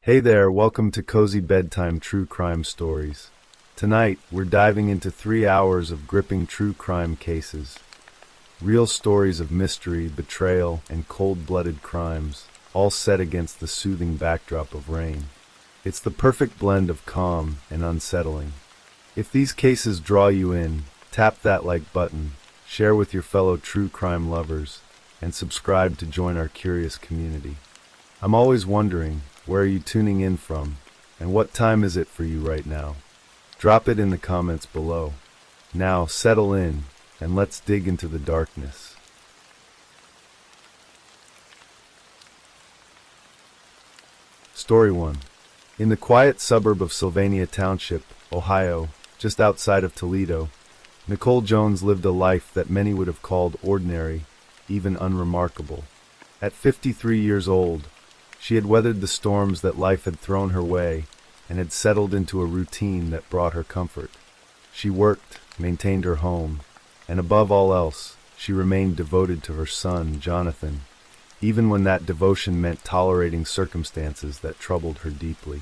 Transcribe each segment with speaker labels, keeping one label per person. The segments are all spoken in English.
Speaker 1: Hey there, welcome to Cozy Bedtime True Crime Stories. Tonight, we're diving into 3 hours of gripping true crime cases. Real stories of mystery, betrayal, and cold-blooded crimes, all set against the soothing backdrop of rain. It's the perfect blend of calm and unsettling. If these cases draw you in, tap that like button, share with your fellow true crime lovers, and subscribe to join our curious community. I'm always wondering, where are you tuning in from, and what time is it for you right now? Drop it in the comments below. Now, settle in, and let's dig into the darkness. Story 1. In the quiet suburb of Sylvania Township, Ohio, just outside of Toledo, Nicole Jones lived a life that many would have called ordinary, even unremarkable. At 53 years old, she had weathered the storms that life had thrown her way and had settled into a routine that brought her comfort. She worked, maintained her home, and above all else, she remained devoted to her son, Jonathan, even when that devotion meant tolerating circumstances that troubled her deeply.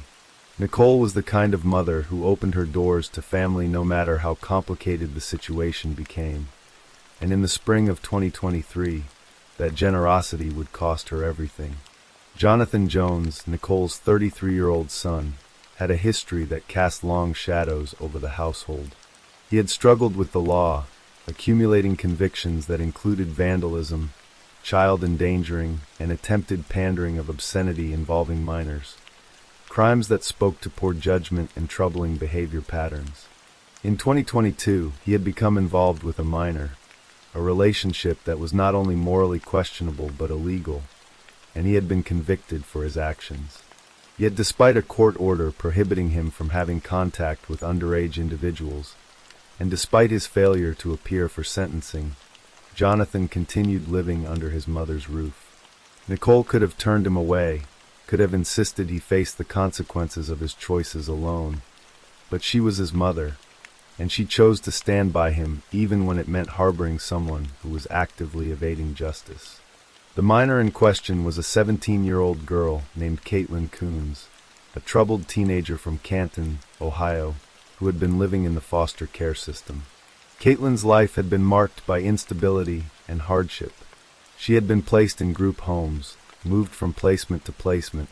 Speaker 1: Nicole was the kind of mother who opened her doors to family no matter how complicated the situation became. And in the spring of 2023, that generosity would cost her everything. Jonathan Jones, Nicole's 33-year-old son, had a history that cast long shadows over the household. He had struggled with the law, accumulating convictions that included vandalism, child endangering, and attempted pandering of obscenity involving minors. Crimes that spoke to poor judgment and troubling behavior patterns. In 2022, he had become involved with a minor, a relationship that was not only morally questionable but illegal, and he had been convicted for his actions. Yet despite a court order prohibiting him from having contact with underage individuals, and despite his failure to appear for sentencing, Jonathan continued living under his mother's roof. Nicole could have turned him away, could have insisted he face the consequences of his choices alone, but she was his mother, and she chose to stand by him even when it meant harboring someone who was actively evading justice. The minor in question was a 17-year-old girl named Caitlin Coons, a troubled teenager from Canton, Ohio, who had been living in the foster care system. Caitlin's life had been marked by instability and hardship. She had been placed in group homes, moved from placement to placement,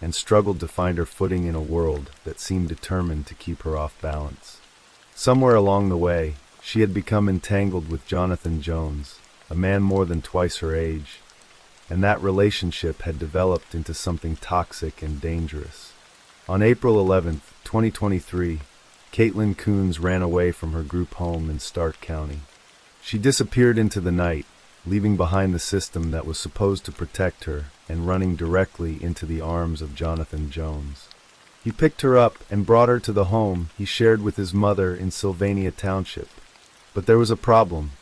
Speaker 1: and struggled to find her footing in a world that seemed determined to keep her off balance. Somewhere along the way, she had become entangled with Jonathan Jones, a man more than twice her age, and that relationship had developed into something toxic and dangerous. On April 11, 2023, Caitlin Coons ran away from her group home in Stark County. She disappeared into the night, leaving behind the system that was supposed to protect her and running directly into the arms of Jonathan Jones. He picked her up and brought her to the home he shared with his mother in Sylvania Township. But there was a problem.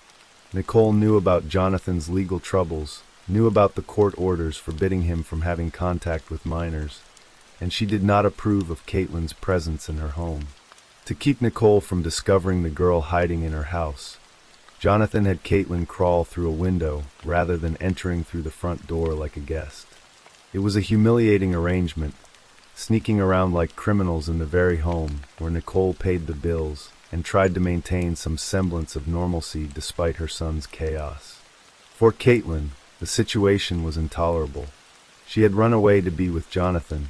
Speaker 1: Nicole knew about Jonathan's legal troubles, knew about the court orders forbidding him from having contact with minors, and she did not approve of Caitlin's presence in her home. To keep Nicole from discovering the girl hiding in her house, Jonathan had Caitlin crawl through a window rather than entering through the front door like a guest. It was a humiliating arrangement, sneaking around like criminals in the very home where Nicole paid the bills and tried to maintain some semblance of normalcy despite her son's chaos. For Caitlin, the situation was intolerable. She had run away to be with Jonathan,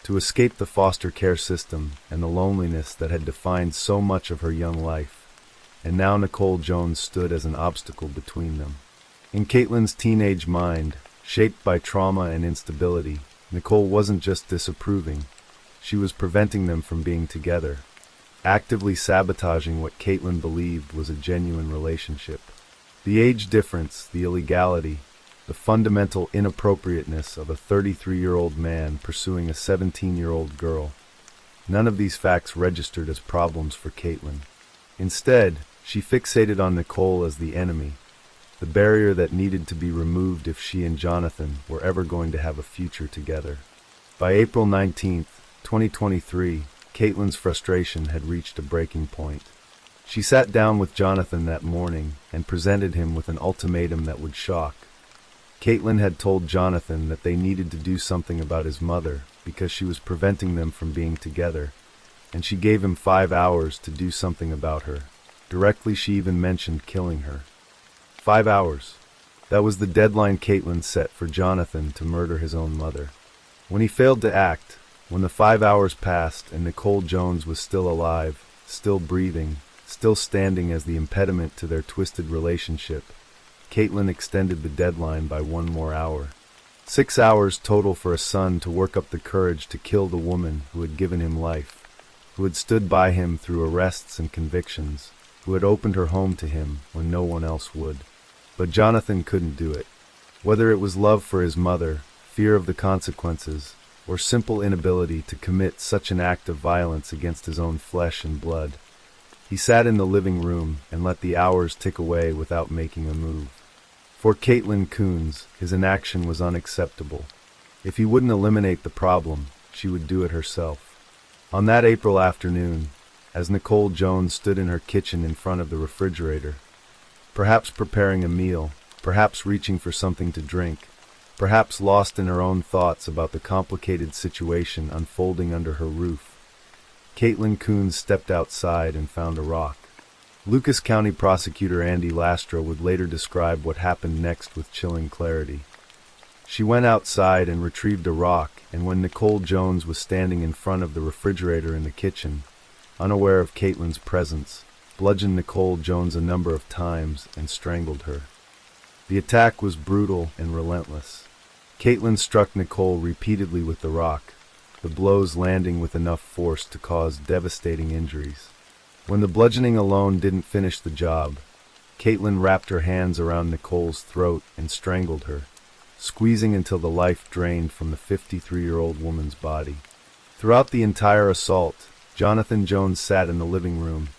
Speaker 1: to escape the foster care system and the loneliness that had defined so much of her young life, and now Nicole Jones stood as an obstacle between them. In Caitlin's teenage mind, shaped by trauma and instability, Nicole wasn't just disapproving, she was preventing them from being together, actively sabotaging what Caitlin believed was a genuine relationship. The age difference, the illegality, the fundamental inappropriateness of a 33-year-old man pursuing a 17-year-old girl, none of these facts registered as problems for Caitlin. Instead, she fixated on Nicole as the enemy, the barrier that needed to be removed if she and Jonathan were ever going to have a future together. By April 19, 2023, Caitlin's frustration had reached a breaking point. She sat down with Jonathan that morning and presented him with an ultimatum that would shock. Caitlin had told Jonathan that they needed to do something about his mother, because she was preventing them from being together, and she gave him 5 hours to do something about her. Directly, she even mentioned killing her. 5 hours. That was the deadline Caitlin set for Jonathan to murder his own mother. When he failed to act, when the 5 hours passed and Nicole Jones was still alive, still breathing, still standing as the impediment to their twisted relationship, Caitlin extended the deadline by 1 more hour. 6 hours total for a son to work up the courage to kill the woman who had given him life, who had stood by him through arrests and convictions, who had opened her home to him when no one else would. But Jonathan couldn't do it. Whether it was love for his mother, fear of the consequences, or simple inability to commit such an act of violence against his own flesh and blood, he sat in the living room and let the hours tick away without making a move. For Caitlin Coons, his inaction was unacceptable. If he wouldn't eliminate the problem, she would do it herself. On that April afternoon, as Nicole Jones stood in her kitchen in front of the refrigerator, perhaps preparing a meal, perhaps reaching for something to drink, perhaps lost in her own thoughts about the complicated situation unfolding under her roof, Caitlin Coons stepped outside and found a rock. Lucas County Prosecutor Andy Lastra would later describe what happened next with chilling clarity. She went outside and retrieved a rock, and when Nicole Jones was standing in front of the refrigerator in the kitchen, unaware of Caitlin's presence, bludgeoned Nicole Jones a number of times and strangled her. The attack was brutal and relentless. Caitlin struck Nicole repeatedly with the rock, the blows landing with enough force to cause devastating injuries. When the bludgeoning alone didn't finish the job, Caitlin wrapped her hands around Nicole's throat and strangled her, squeezing until the life drained from the 53-year-old woman's body. Throughout the entire assault, Jonathan Jones sat in the living room,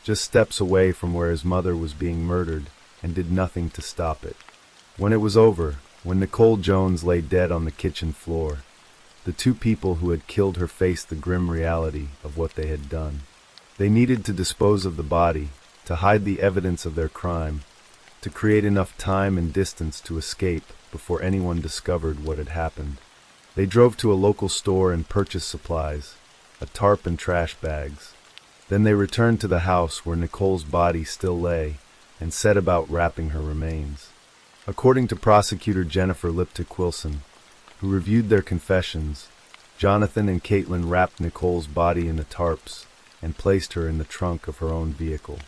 Speaker 1: just steps away from where his mother was being murdered, and did nothing to stop it. When it was over, when Nicole Jones lay dead on the kitchen floor, the two people who had killed her faced the grim reality of what they had done. They needed to dispose of the body, to hide the evidence of their crime, to create enough time and distance to escape before anyone discovered what had happened. They drove to a local store and purchased supplies, a tarp and trash bags. Then they returned to the house where Nicole's body still lay and set about wrapping her remains. According to prosecutor Jennifer Liptic-Wilson, who reviewed their confessions, Jonathan and Caitlin wrapped Nicole's body in the tarps and placed her in the trunk of her own vehicle.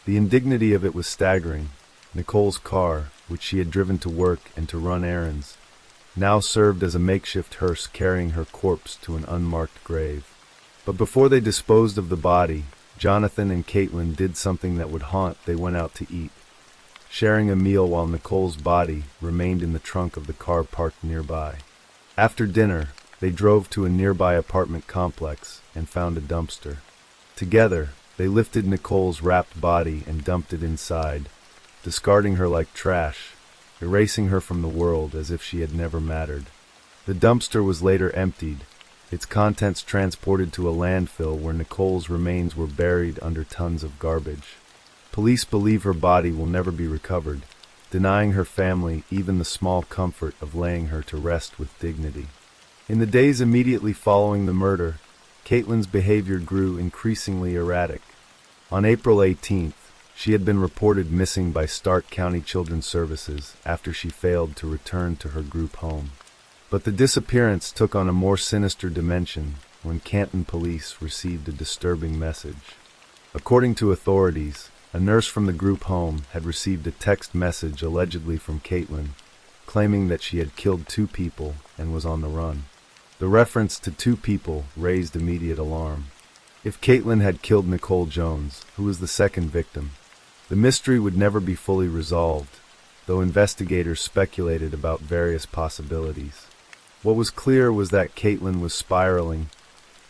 Speaker 1: The indignity of it was staggering. Nicole's car, which she had driven to work and to run errands, now served as a makeshift hearse carrying her corpse to an unmarked grave. But before they disposed of the body, Jonathan and Caitlin did something that would haunt. They went out to eat, sharing a meal while Nicole's body remained in the trunk of the car parked nearby. After dinner, they drove to a nearby apartment complex and found a dumpster. Together, they lifted Nicole's wrapped body and dumped it inside, discarding her like trash, erasing her from the world as if she had never mattered. The dumpster was later emptied, its contents transported to a landfill where Nicole's remains were buried under tons of garbage. Police believe her body will never be recovered, denying her family even the small comfort of laying her to rest with dignity. In the days immediately following the murder, Caitlin's behavior grew increasingly erratic. On April 18th, she had been reported missing by Stark County Children's Services after she failed to return to her group home. But the disappearance took on a more sinister dimension when Canton police received a disturbing message. According to authorities, a nurse from the group home had received a text message allegedly from Caitlin, claiming that she had killed 2 people and was on the run. The reference to 2 people raised immediate alarm. If Caitlin had killed Nicole Jones, who was the second victim, the mystery would never be fully resolved, though investigators speculated about various possibilities. What was clear was that Caitlin was spiraling,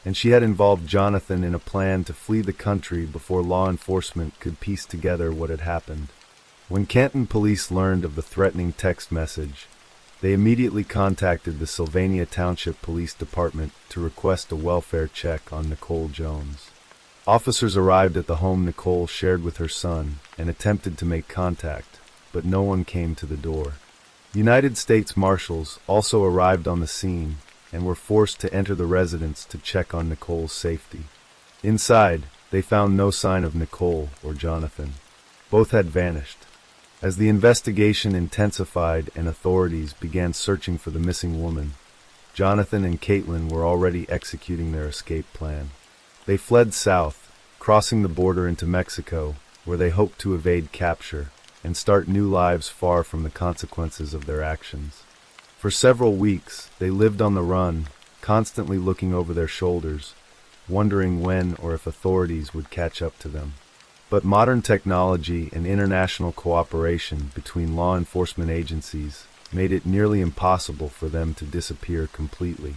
Speaker 1: and she had involved Jonathan in a plan to flee the country before law enforcement could piece together what had happened. When Canton police learned of the threatening text message, they immediately contacted the Sylvania Township Police Department to request a welfare check on Nicole Jones. Officers arrived at the home Nicole shared with her son and attempted to make contact, but no one came to the door. United States Marshals also arrived on the scene, and were forced to enter the residence to check on Nicole's safety. Inside, they found no sign of Nicole or Jonathan. Both had vanished. As the investigation intensified and authorities began searching for the missing woman, Jonathan and Caitlin were already executing their escape plan. They fled south, crossing the border into Mexico, where they hoped to evade capture and start new lives far from the consequences of their actions. For several weeks, they lived on the run, constantly looking over their shoulders, wondering when or if authorities would catch up to them. But modern technology and international cooperation between law enforcement agencies made it nearly impossible for them to disappear completely.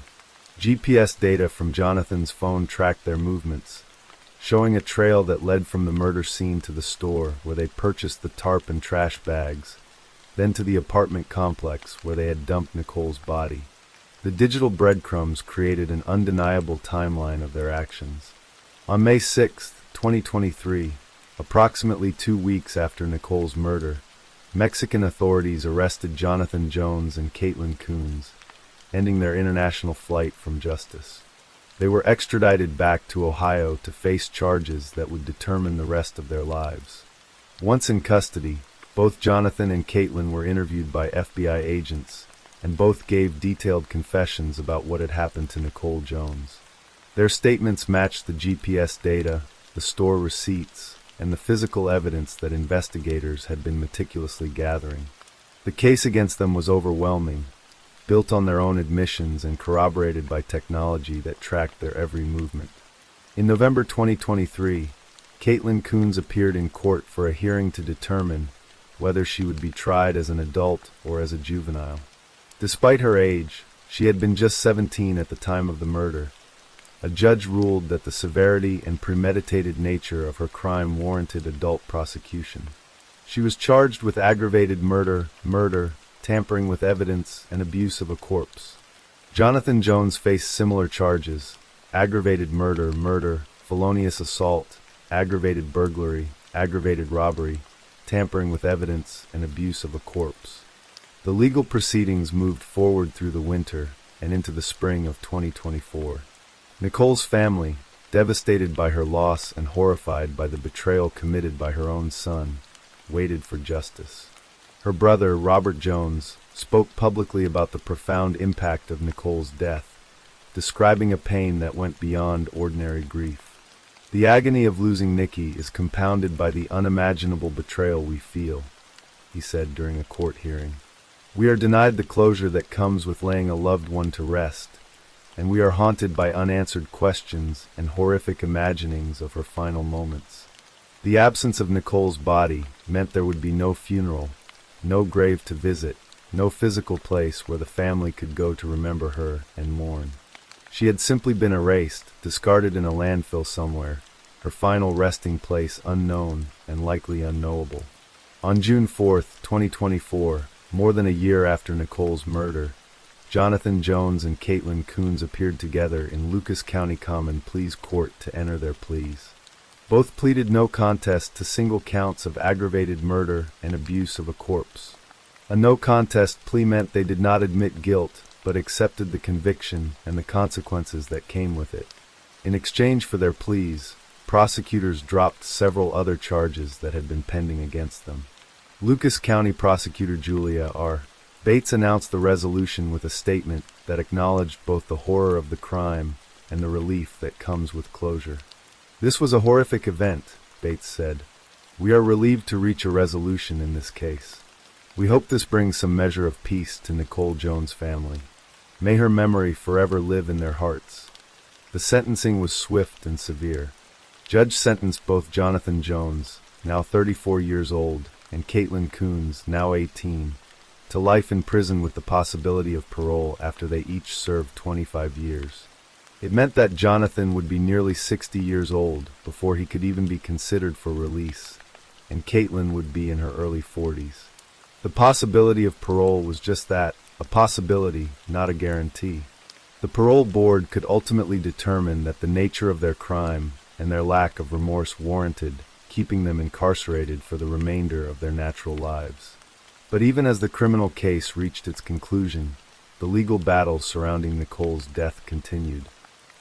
Speaker 1: GPS data from Jonathan's phone tracked their movements, showing a trail that led from the murder scene to the store where they purchased the tarp and trash bags, then to the apartment complex where they had dumped Nicole's body. The digital breadcrumbs created an undeniable timeline of their actions. On May 6, 2023, approximately 2 weeks after Nicole's murder, Mexican authorities arrested Jonathan Jones and Caitlin Coons, ending their international flight from justice. They were extradited back to Ohio to face charges that would determine the rest of their lives. Once in custody, both Jonathan and Caitlin were interviewed by FBI agents, and both gave detailed confessions about what had happened to Nicole Jones. Their statements matched the GPS data, the store receipts, and the physical evidence that investigators had been meticulously gathering. The case against them was overwhelming, built on their own admissions and corroborated by technology that tracked their every movement. In November 2023, Caitlin Coons appeared in court for a hearing to determine whether she would be tried as an adult or as a juvenile. Despite her age, she had been just 17 at the time of the murder. A judge ruled that the severity and premeditated nature of her crime warranted adult prosecution. She was charged with aggravated murder, tampering with evidence, and abuse of a corpse. Jonathan Jones faced similar charges: aggravated murder, felonious assault, aggravated burglary, aggravated robbery, tampering with evidence, and abuse of a corpse. The legal proceedings moved forward through the winter and into the spring of 2024. Nicole's family, devastated by her loss and horrified by the betrayal committed by her own son, waited for justice. Her brother, Robert Jones, spoke publicly about the profound impact of Nicole's death, describing a pain that went beyond ordinary grief. The agony of losing Nikki is compounded by the unimaginable betrayal we feel, he said during a court hearing. We are denied the closure that comes with laying a loved one to rest, and we are haunted by unanswered questions and horrific imaginings of her final moments. The absence of Nicole's body meant there would be no funeral, no grave to visit, no physical place where the family could go to remember her and mourn. She had simply been erased, discarded in a landfill somewhere, her final resting place unknown and likely unknowable. On June 4, 2024, more than a year after Nicole's murder, Jonathan Jones and Caitlin Coons appeared together in Lucas County Common Pleas Court to enter their pleas. Both pleaded no contest to single counts of aggravated murder and abuse of a corpse. A no contest plea meant they did not admit guilt, but accepted the conviction and the consequences that came with it. In exchange for their pleas, prosecutors dropped several other charges that had been pending against them. Lucas County Prosecutor Julia R. Bates announced the resolution with a statement that acknowledged both the horror of the crime and the relief that comes with closure. This was a horrific event, Bates said. We are relieved to reach a resolution in this case. We hope this brings some measure of peace to Nicole Jones' family. May her memory forever live in their hearts. The sentencing was swift and severe. Judge sentenced both Jonathan Jones, now 34 years old, and Caitlin Coons, now 18, to life in prison with the possibility of parole after they each served 25 years. It meant that Jonathan would be nearly 60 years old before he could even be considered for release, and Caitlin would be in her early 40s. The possibility of parole was just that, a possibility, not a guarantee. The parole board could ultimately determine that the nature of their crime and their lack of remorse warranted keeping them incarcerated for the remainder of their natural lives. But even as the criminal case reached its conclusion, the legal battle surrounding Nicole's death continued.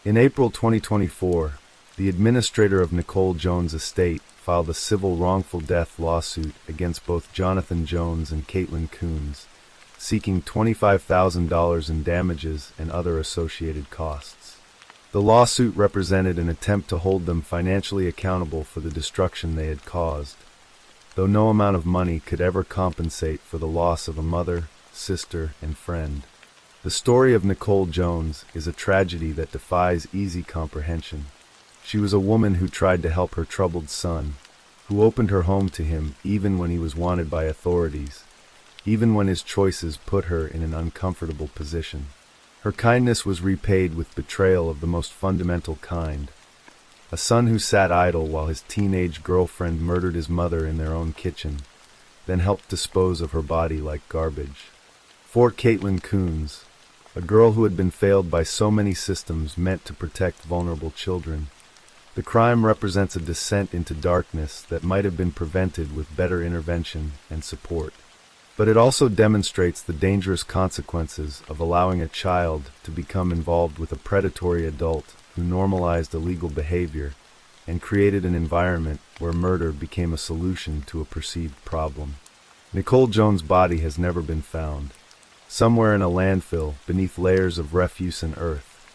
Speaker 1: In April 2024, the administrator of Nicole Jones' estate filed a civil wrongful death lawsuit against both Jonathan Jones and Caitlin Coons, seeking $25,000 in damages and other associated costs. The lawsuit represented an attempt to hold them financially accountable for the destruction they had caused, though no amount of money could ever compensate for the loss of a mother, sister, and friend. The story of Nicole Jones is a tragedy that defies easy comprehension. She was a woman who tried to help her troubled son, who opened her home to him even when he was wanted by authorities, even when his choices put her in an uncomfortable position. Her kindness was repaid with betrayal of the most fundamental kind. A son who sat idle while his teenage girlfriend murdered his mother in their own kitchen, then helped dispose of her body like garbage. For Caitlin Coons, a girl who had been failed by so many systems meant to protect vulnerable children, the crime represents a descent into darkness that might have been prevented with better intervention and support. But it also demonstrates the dangerous consequences of allowing a child to become involved with a predatory adult who normalized illegal behavior and created an environment where murder became a solution to a perceived problem. Nicole Jones' body has never been found. Somewhere in a landfill beneath layers of refuse and earth,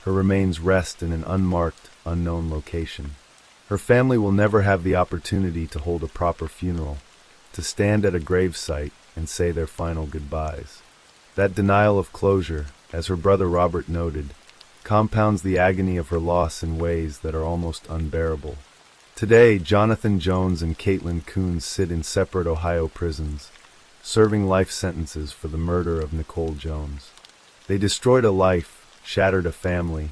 Speaker 1: her remains rest in an unmarked, unknown location. Her family will never have the opportunity to hold a proper funeral, to stand at a gravesite and say their final goodbyes. That denial of closure, as her brother Robert noted, compounds the agony of her loss in ways that are almost unbearable. Today, Jonathan Jones and Caitlin Coons sit in separate Ohio prisons, serving life sentences for the murder of Nicole Jones. They destroyed a life, shattered a family,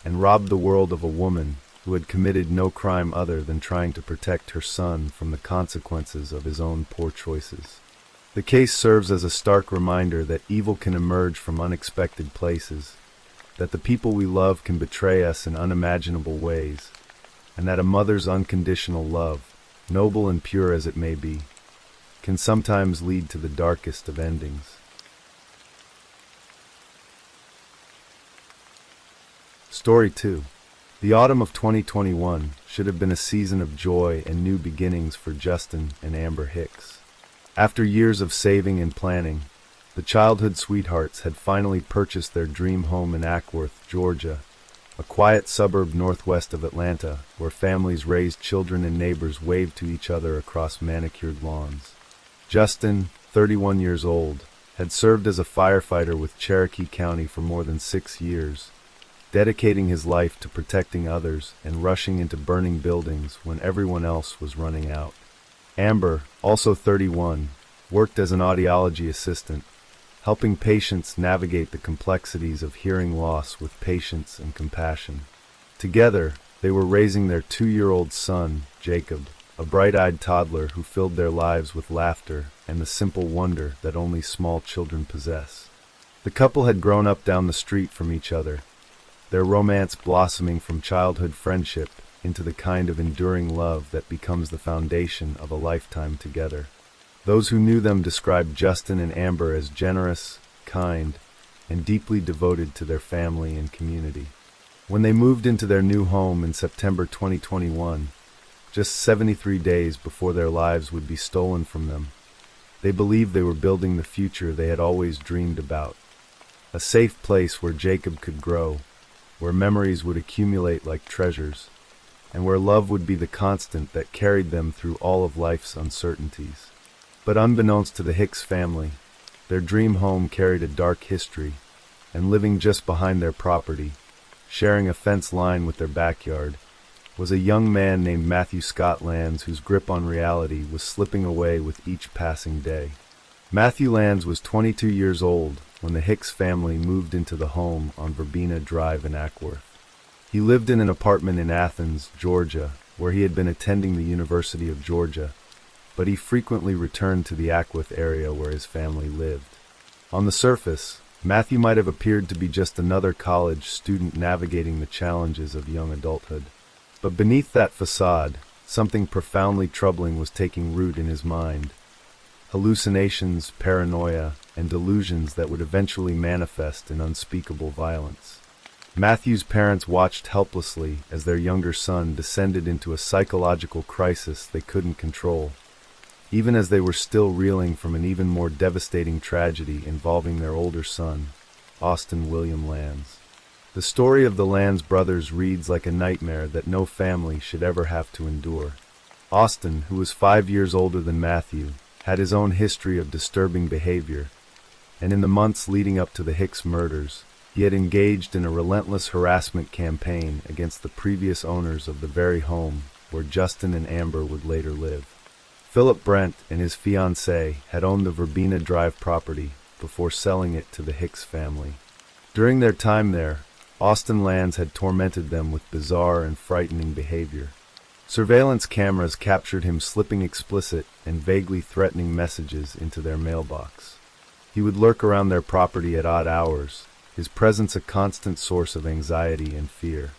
Speaker 1: and robbed the world of a woman who had committed no crime other than trying to protect her son from the consequences of his own poor choices. The case serves as a stark reminder that evil can emerge from unexpected places, that the people we love can betray us in unimaginable ways, and that a mother's unconditional love, noble and pure as it may be, can sometimes lead to the darkest of endings. Story 2. The autumn of 2021 should have been a season of joy and new beginnings for Justin and Amber Hicks. After years of saving and planning, the childhood sweethearts had finally purchased their dream home in Acworth, Georgia, a quiet suburb northwest of Atlanta where families raised children and neighbors waved to each other across manicured lawns. Justin, 31 years old, had served as a firefighter with Cherokee County for more than 6 years, dedicating his life to protecting others and rushing into burning buildings when everyone else was running out. Amber, also 31, worked as an audiology assistant, helping patients navigate the complexities of hearing loss with patience and compassion. Together, they were raising their 2-year-old son, Jacob, a bright-eyed toddler who filled their lives with laughter and the simple wonder that only small children possess. The couple had grown up down the street from each other, their romance blossoming from childhood friendship into the kind of enduring love that becomes the foundation of a lifetime together. Those who knew them described Justin and Amber as generous, kind, and deeply devoted to their family and community. When they moved into their new home in September 2021, just 73 days before their lives would be stolen from them, they believed they were building the future they had always dreamed about. A safe place where Jacob could grow, where memories would accumulate like treasures, and where love would be the constant that carried them through all of life's uncertainties. But unbeknownst to the Hicks family, their dream home carried a dark history, and living just behind their property, sharing a fence line with their backyard, was a young man named Matthew Scott Lands whose grip on reality was slipping away with each passing day. Matthew Lands was 22 years old when the Hicks family moved into the home on Verbena Drive in Acworth. He lived in an apartment in Athens, Georgia, where he had been attending the University of Georgia, but he frequently returned to the Acworth area where his family lived. On the surface, Matthew might have appeared to be just another college student navigating the challenges of young adulthood. But beneath that facade, something profoundly troubling was taking root in his mind. hallucinations, paranoia, and delusions that would eventually manifest in unspeakable violence. Matthew's parents watched helplessly as their younger son descended into a psychological crisis they couldn't control, even as they were still reeling from an even more devastating tragedy involving their older son, Austin William Lanz. The story of the Lanz brothers reads like a nightmare that no family should ever have to endure. Austin, who was 5 years older than Matthew, had his own history of disturbing behavior, and in the months leading up to the Hicks murders, he had engaged in a relentless harassment campaign against the previous owners of the very home where Justin and Amber would later live. Philip Brent and his fiancée had owned the Verbena Drive property before selling it to the Hicks family. During their time there, Austin Lanz had tormented them with bizarre and frightening behavior. Surveillance cameras captured him slipping explicit and vaguely threatening messages into their mailbox. He would lurk around their property at odd hours, his presence a constant source of anxiety and fear.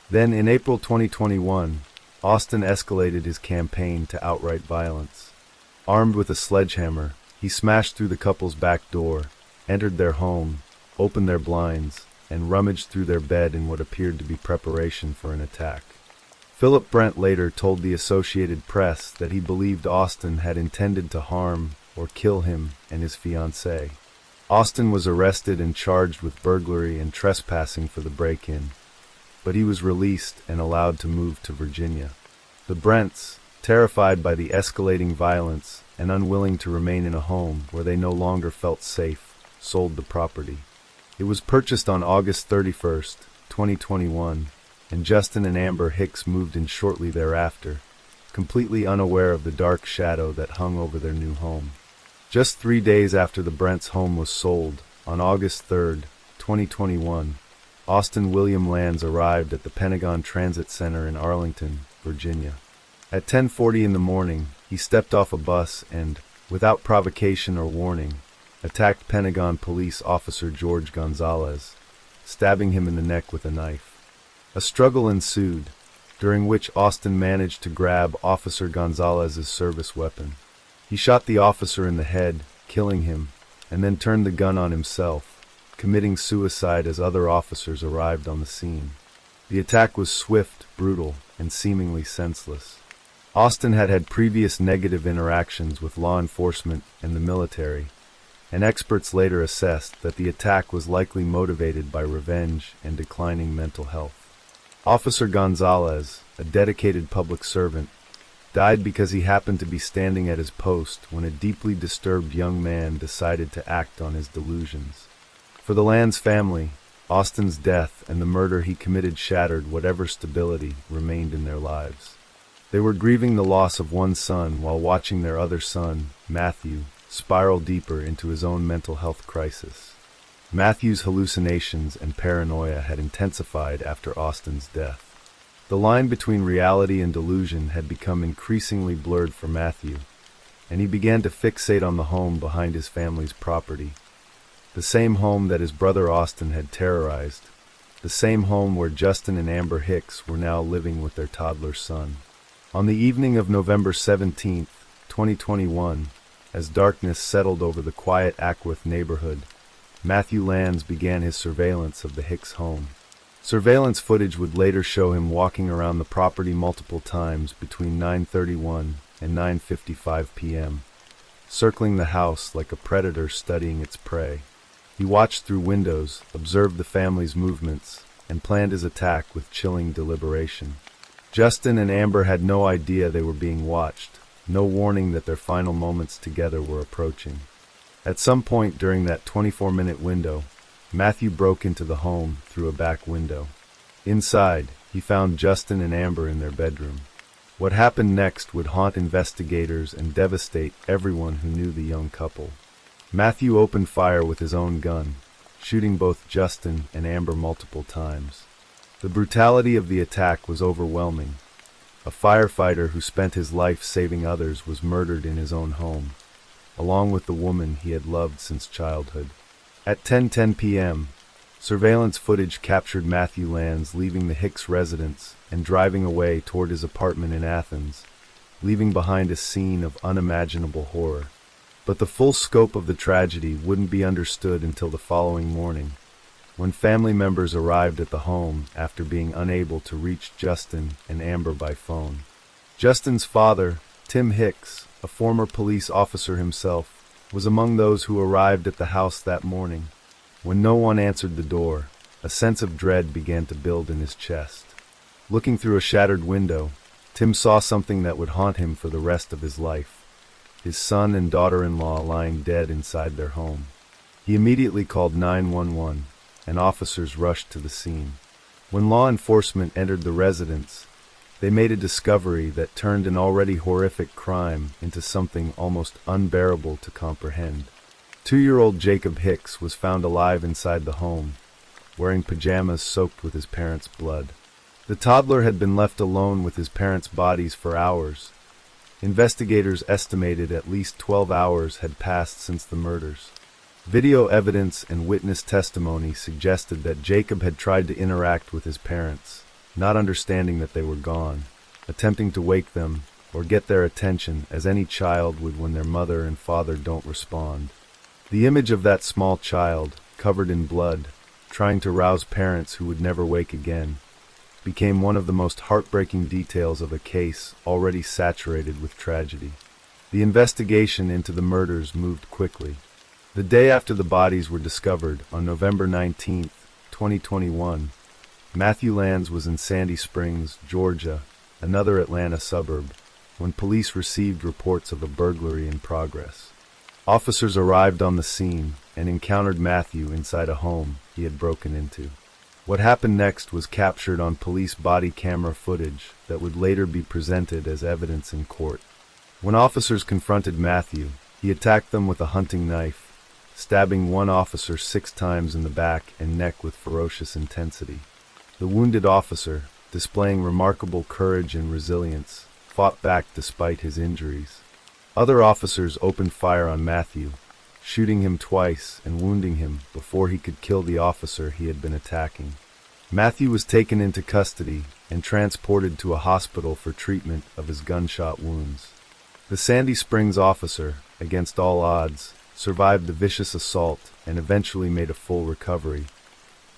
Speaker 1: Then, in April 2021, Austin escalated his campaign to outright violence. Armed with a sledgehammer, he smashed through the couple's back door, entered their home, opened their blinds, and rummaged through their bed in what appeared to be preparation for an attack. Philip Brent later told the Associated Press that he believed Austin had intended to harm or kill him and his fiancée. Austin was arrested and charged with burglary and trespassing for the break-in, but he was released and allowed to move to Virginia. The Brents, terrified by the escalating violence and unwilling to remain in a home where they no longer felt safe, sold the property. It was purchased on August 31st, 2021, and Justin and Amber Hicks moved in shortly thereafter, completely unaware of the dark shadow that hung over their new home. Just 3 days after the Brents' home was sold, on August 3rd, 2021, Austin William Lanz arrived at the Pentagon Transit Center in Arlington, Virginia. At 10:40 in the morning, he stepped off a bus and, without provocation or warning, attacked Pentagon Police Officer George Gonzalez, stabbing him in the neck with a knife. A struggle ensued, during which Austin managed to grab Officer Gonzalez's service weapon. He shot the officer in the head, killing him, and then turned the gun on himself, committing suicide as other officers arrived on the scene. The attack was swift, brutal, and seemingly senseless. Austin had had previous negative interactions with law enforcement and the military, and experts later assessed that the attack was likely motivated by revenge and declining mental health. Officer Gonzalez, a dedicated public servant, died because he happened to be standing at his post when a deeply disturbed young man decided to act on his delusions. For the Lanz family, Austin's death and the murder he committed shattered whatever stability remained in their lives. They were grieving the loss of one son while watching their other son, Matthew, spiral deeper into his own mental health crisis. Matthew's hallucinations and paranoia had intensified after Austin's death. The line between reality and delusion had become increasingly blurred for Matthew, and he began to fixate on the home behind his family's property. The same home that his brother Austin had terrorized. The same home where Justin and Amber Hicks were now living with their toddler son. On the evening of November 17, 2021, as darkness settled over the quiet Ackworth neighborhood, Matthew Lanz began his surveillance of the Hicks home. Surveillance footage would later show him walking around the property multiple times between 9:31 and 9:55 p.m., circling the house like a predator studying its prey. He watched through windows, observed the family's movements, and planned his attack with chilling deliberation. Justin and Amber had no idea they were being watched, no warning that their final moments together were approaching. At some point during that 24-minute window, Matthew broke into the home through a back window. Inside, he found Justin and Amber in their bedroom. What happened next would haunt investigators and devastate everyone who knew the young couple. Matthew opened fire with his own gun, shooting both Justin and Amber multiple times. The brutality of the attack was overwhelming. A firefighter who spent his life saving others was murdered in his own home, along with the woman he had loved since childhood. At 10:10 p.m., surveillance footage captured Matthew Lanz leaving the Hicks residence and driving away toward his apartment in Athens, leaving behind a scene of unimaginable horror. But the full scope of the tragedy wouldn't be understood until the following morning, when family members arrived at the home after being unable to reach Justin and Amber by phone. Justin's father, Tim Hicks, a former police officer himself, was among those who arrived at the house that morning. When no one answered the door, a sense of dread began to build in his chest. Looking through a shattered window, Tim saw something that would haunt him for the rest of his life: his son and daughter-in-law lying dead inside their home. He immediately called 911, and officers rushed to the scene. When law enforcement entered the residence, they made a discovery that turned an already horrific crime into something almost unbearable to comprehend. 2-year-old Jacob Hicks was found alive inside the home, wearing pajamas soaked with his parents' blood. The toddler had been left alone with his parents' bodies for hours. Investigators estimated at least 12 hours had passed since the murders. Video evidence and witness testimony suggested that Jacob had tried to interact with his parents, not understanding that they were gone, attempting to wake them or get their attention as any child would when their mother and father don't respond. The image of that small child, covered in blood, trying to rouse parents who would never wake again, became one of the most heartbreaking details of a case already saturated with tragedy. The investigation into the murders moved quickly. The day after the bodies were discovered, on November 19, 2021, Matthew Lands was in Sandy Springs, Georgia, another Atlanta suburb, when police received reports of a burglary in progress. Officers arrived on the scene and encountered Matthew inside a home he had broken into. What happened next was captured on police body camera footage that would later be presented as evidence in court. When officers confronted Matthew, he attacked them with a hunting knife, stabbing one officer 6 times in the back and neck with ferocious intensity. The wounded officer, displaying remarkable courage and resilience, fought back despite his injuries. Other officers opened fire on Matthew, shooting him twice and wounding him before he could kill the officer he had been attacking. Matthew was taken into custody and transported to a hospital for treatment of his gunshot wounds. The Sandy Springs officer, against all odds, survived the vicious assault and eventually made a full recovery,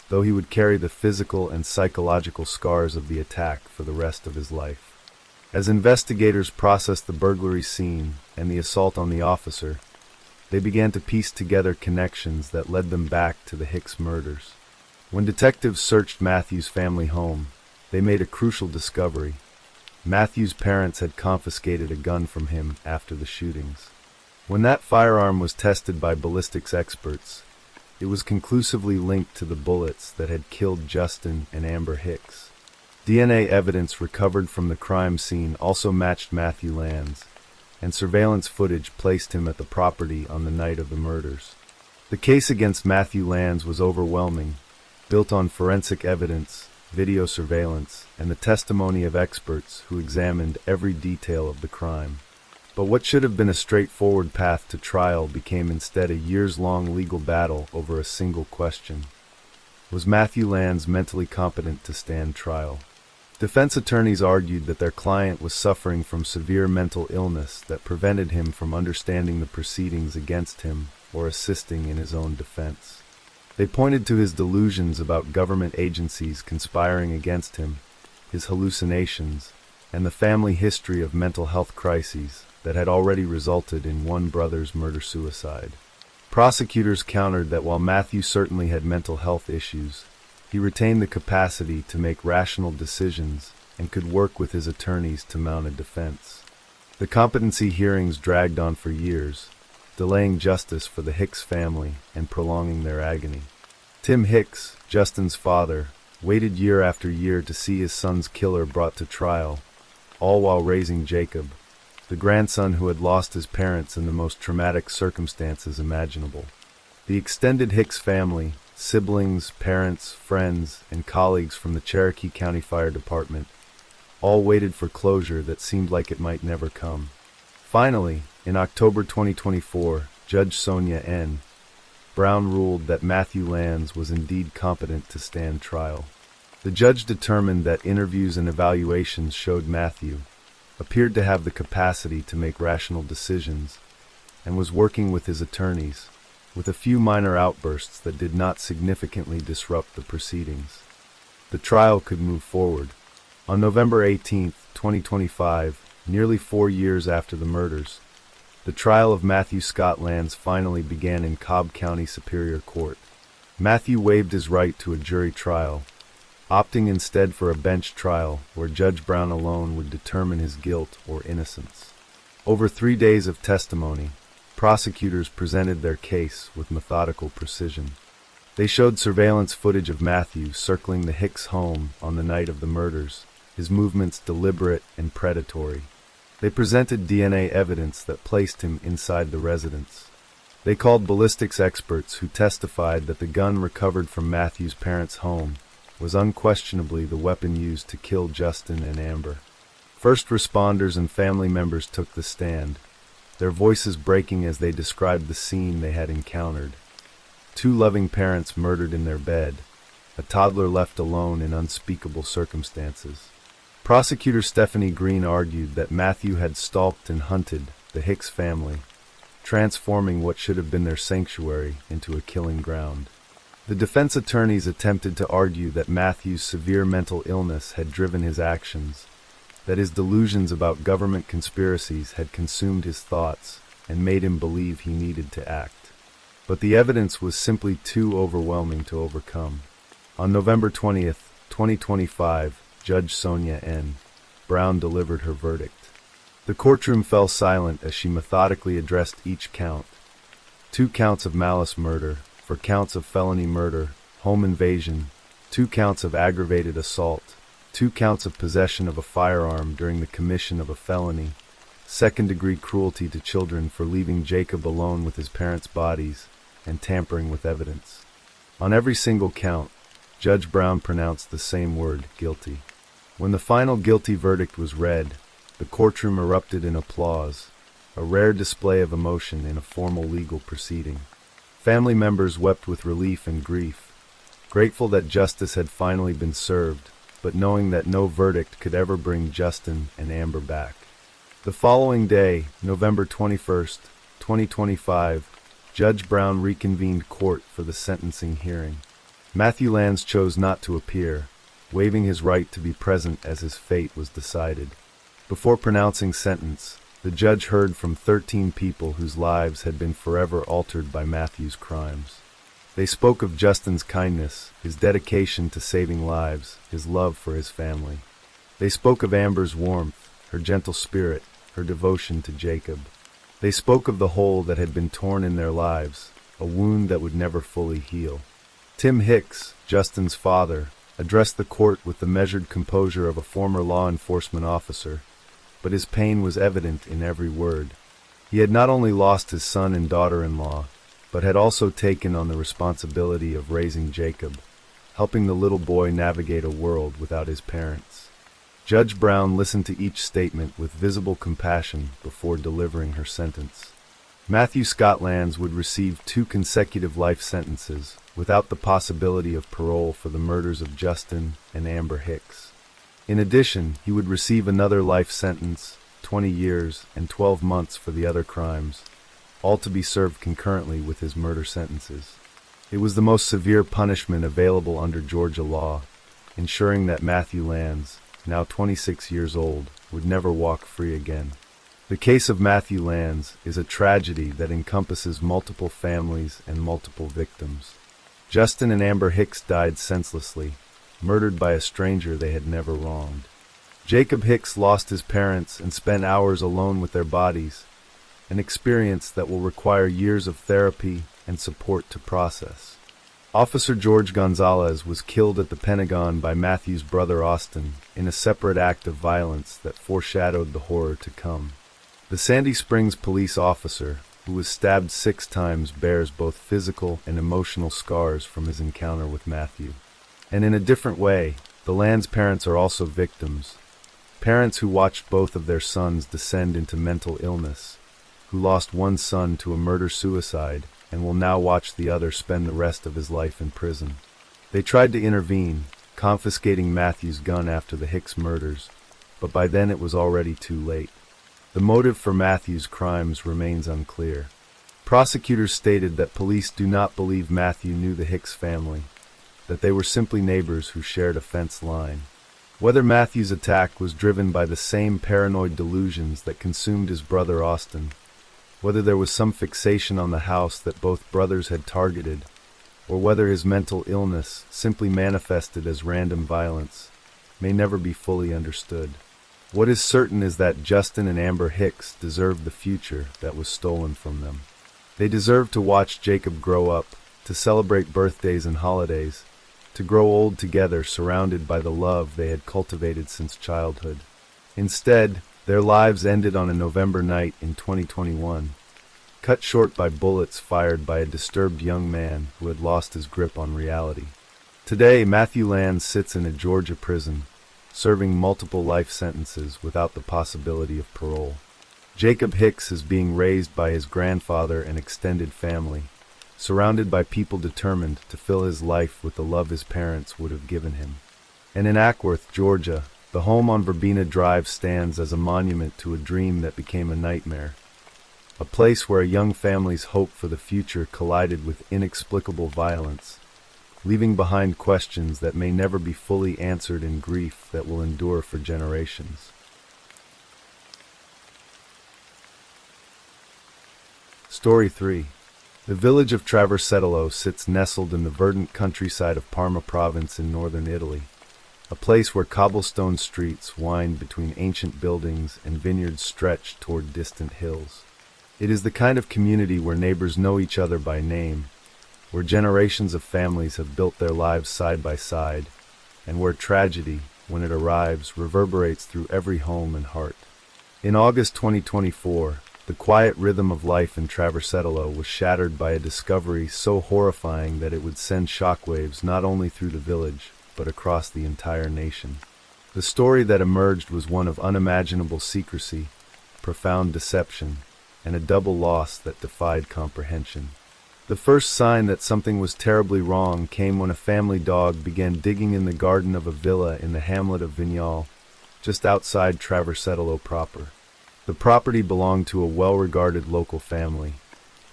Speaker 1: though he would carry the physical and psychological scars of the attack for the rest of his life. As investigators processed the burglary scene and the assault on the officer, they began to piece together connections that led them back to the Hicks murders. When detectives searched Matthew's family home, they made a crucial discovery. Matthew's parents had confiscated a gun from him after the shootings. When that firearm was tested by ballistics experts, it was conclusively linked to the bullets that had killed Justin and Amber Hicks. DNA evidence recovered from the crime scene also matched Matthew Lands, and surveillance footage placed him at the property on the night of the murders. The case against Matthew Lands was overwhelming, built on forensic evidence, video surveillance, and the testimony of experts who examined every detail of the crime. But what should have been a straightforward path to trial became instead a years-long legal battle over a single question. Was Matthew Lands mentally competent to stand trial? Defense attorneys argued that their client was suffering from severe mental illness that prevented him from understanding the proceedings against him or assisting in his own defense. They pointed to his delusions about government agencies conspiring against him, his hallucinations, and the family history of mental health crises that had already resulted in one brother's murder-suicide. Prosecutors countered that while Matthew certainly had mental health issues, he retained the capacity to make rational decisions and could work with his attorneys to mount a defense. The competency hearings dragged on for years, delaying justice for the Hicks family and prolonging their agony. Tim Hicks, Justin's father, waited year after year to see his son's killer brought to trial, all while raising Jacob, the grandson who had lost his parents in the most traumatic circumstances imaginable. The extended Hicks family, siblings, parents, friends, and colleagues from the Cherokee County Fire Department, all waited for closure that seemed like it might never come. Finally, in October 2024, Judge Sonia N. Brown ruled that Matthew Lands was indeed competent to stand trial. The judge determined that interviews and evaluations showed Matthew appeared to have the capacity to make rational decisions, and was working with his attorneys, with a few minor outbursts that did not significantly disrupt the proceedings. The trial could move forward. On November 18, 2025, nearly 4 years after the murders, the trial of Matthew Scott Lands finally began in Cobb County Superior Court. Matthew waived his right to a jury trial, opting instead for a bench trial where Judge Brown alone would determine his guilt or innocence. Over 3 days of testimony, prosecutors presented their case with methodical precision. They showed surveillance footage of Matthew circling the Hicks home on the night of the murders, his movements deliberate and predatory. They presented DNA evidence that placed him inside the residence. They called ballistics experts who testified that the gun recovered from Matthew's parents' home was unquestionably the weapon used to kill Justin and Amber. First responders and family members took the stand, their voices breaking as they described the scene they had encountered. 2 loving parents murdered in their bed, a toddler left alone in unspeakable circumstances. Prosecutor Stephanie Green argued that Matthew had stalked and hunted the Hicks family, transforming what should have been their sanctuary into a killing ground. The defense attorneys attempted to argue that Matthew's severe mental illness had driven his actions, that his delusions about government conspiracies had consumed his thoughts and made him believe he needed to act. But the evidence was simply too overwhelming to overcome. On November 20th, 2025, Judge Sonia N. Brown delivered her verdict. The courtroom fell silent as she methodically addressed each count. 2 counts of malice murder, 4 counts of felony murder, home invasion, 2 counts of aggravated assault, 2 counts of possession of a firearm during the commission of a felony, second-degree cruelty to children for leaving Jacob alone with his parents' bodies, and tampering with evidence. On every single count, Judge Brown pronounced the same word, guilty. When the final guilty verdict was read, the courtroom erupted in applause, a rare display of emotion in a formal legal proceeding. Family members wept with relief and grief, grateful that justice had finally been served, but knowing that no verdict could ever bring Justin and Amber back. The following day, November 21st, 2025, Judge Brown reconvened court for the sentencing hearing. Matthew Lands chose not to appear, waiving his right to be present as his fate was decided. Before pronouncing sentence, the judge heard from 13 people whose lives had been forever altered by Matthew's crimes. They spoke of Justin's kindness, his dedication to saving lives, his love for his family. They spoke of Amber's warmth, her gentle spirit, her devotion to Jacob. They spoke of the hole that had been torn in their lives, a wound that would never fully heal. Tim Hicks, Justin's father, addressed the court with the measured composure of a former law enforcement officer, but his pain was evident in every word. He had not only lost his son and daughter-in-law, but had also taken on the responsibility of raising Jacob, helping the little boy navigate a world without his parents. Judge Brown listened to each statement with visible compassion before delivering her sentence. Matthew Scott Lands would receive 2 consecutive life sentences, without the possibility of parole for the murders of Justin and Amber Hicks. In addition, he would receive another life sentence, 20 years and 12 months for the other crimes, all to be served concurrently with his murder sentences. It was the most severe punishment available under Georgia law, ensuring that Matthew Lands, now 26 years old, would never walk free again. The case of Matthew Lands is a tragedy that encompasses multiple families and multiple victims. Justin and Amber Hicks died senselessly, murdered by a stranger they had never wronged. Jacob Hicks lost his parents and spent hours alone with their bodies, an experience that will require years of therapy and support to process. Officer George Gonzalez was killed at the Pentagon by Matthew's brother Austin in a separate act of violence that foreshadowed the horror to come. The Sandy Springs police officer, who was stabbed 6 times, bears both physical and emotional scars from his encounter with Matthew. And in a different way, the Lands parents are also victims. Parents who watched both of their sons descend into mental illness, who lost one son to a murder-suicide and will now watch the other spend the rest of his life in prison. They tried to intervene, confiscating Matthew's gun after the Hicks murders, but by then it was already too late. The motive for Matthew's crimes remains unclear. Prosecutors stated that police do not believe Matthew knew the Hicks family, that they were simply neighbors who shared a fence line. Whether Matthew's attack was driven by the same paranoid delusions that consumed his brother Austin, whether there was some fixation on the house that both brothers had targeted, or whether his mental illness simply manifested as random violence, may never be fully understood. What is certain is that Justin and Amber Hicks deserved the future that was stolen from them. They deserved to watch Jacob grow up, to celebrate birthdays and holidays, to grow old together surrounded by the love they had cultivated since childhood. Instead, their lives ended on a November night in 2021, cut short by bullets fired by a disturbed young man who had lost his grip on reality. Today, Matthew Land sits in a Georgia prison, serving multiple life sentences without the possibility of parole. Jacob Hicks is being raised by his grandfather and extended family, surrounded by people determined to fill his life with the love his parents would have given him. And in Ackworth, Georgia, the home on Verbena Drive stands as a monument to a dream that became a nightmare, a place where a young family's hope for the future collided with inexplicable violence, leaving behind questions that may never be fully answered in grief that will endure for generations. Story 3. The village of Traversetolo sits nestled in the verdant countryside of Parma province in northern Italy, a place where cobblestone streets wind between ancient buildings and vineyards stretch toward distant hills. It is the kind of community where neighbors know each other by name, where generations of families have built their lives side by side, and where tragedy, when it arrives, reverberates through every home and heart. In August 2024, the quiet rhythm of life in Traversetolo was shattered by a discovery so horrifying that it would send shockwaves not only through the village, but across the entire nation. The story that emerged was one of unimaginable secrecy, profound deception, and a double loss that defied comprehension. The first sign that something was terribly wrong came when a family dog began digging in the garden of a villa in the hamlet of Vignale, just outside Traversetolo proper. The property belonged to a well-regarded local family,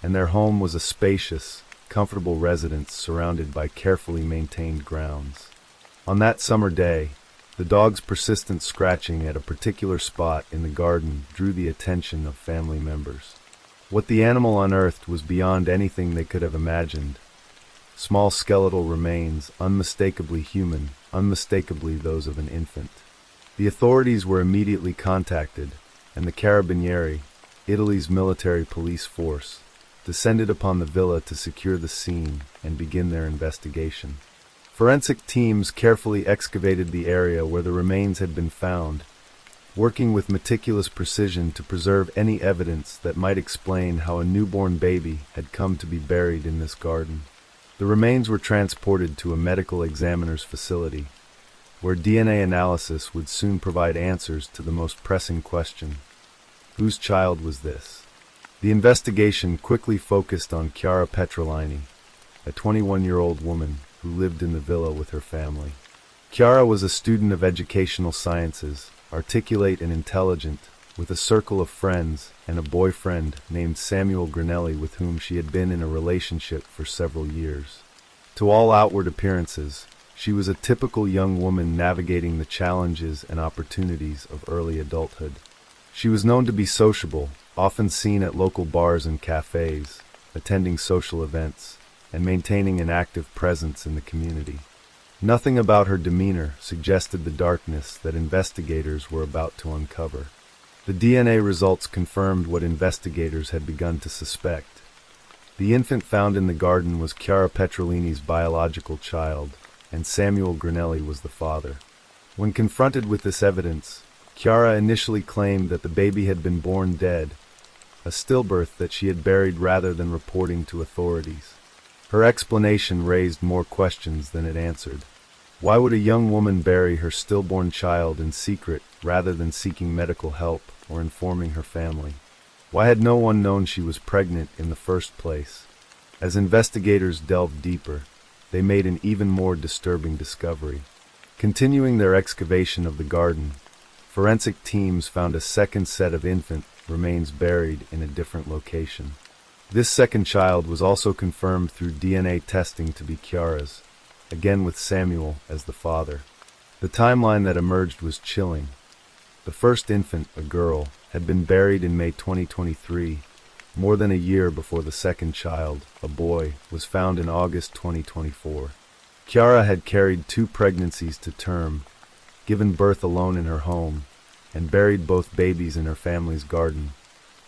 Speaker 1: and their home was a spacious, comfortable residence surrounded by carefully maintained grounds. On that summer day, the dog's persistent scratching at a particular spot in the garden drew the attention of family members. What the animal unearthed was beyond anything they could have imagined. Small skeletal remains, unmistakably human, unmistakably those of an infant. The authorities were immediately contacted, and the Carabinieri, Italy's military police force, descended upon the villa to secure the scene and begin their investigation. Forensic teams carefully excavated the area where the remains had been found, working with meticulous precision to preserve any evidence that might explain how a newborn baby had come to be buried in this garden. The remains were transported to a medical examiner's facility, where DNA analysis would soon provide answers to the most pressing question: whose child was this? The investigation quickly focused on Chiara Petrolini, a 21-year-old woman who lived in the villa with her family. Chiara was a student of educational sciences, articulate and intelligent, with a circle of friends and a boyfriend named Samuel Granelli with whom she had been in a relationship for several years. To all outward appearances, she was a typical young woman navigating the challenges and opportunities of early adulthood. She was known to be sociable, often seen at local bars and cafes, attending social events, and maintaining an active presence in the community. Nothing about her demeanor suggested the darkness that investigators were about to uncover. The DNA results confirmed what investigators had begun to suspect. The infant found in the garden was Chiara Petrolini's biological child, and Samuel Granelli was the father. When confronted with this evidence, Chiara initially claimed that the baby had been born dead, a stillbirth that she had buried rather than reporting to authorities. Her explanation raised more questions than it answered. Why would a young woman bury her stillborn child in secret rather than seeking medical help or informing her family? Why had no one known she was pregnant in the first place? As investigators delved deeper, they made an even more disturbing discovery. Continuing their excavation of the garden, forensic teams found a second set of infant remains buried in a different location. This second child was also confirmed through DNA testing to be Chiara's, again with Samuel as the father. The timeline that emerged was chilling. The first infant, a girl, had been buried in May 2023, more than a year before the second child, a boy, was found in August 2024. Chiara had carried 2 pregnancies to term, given birth alone in her home, and buried both babies in her family's garden,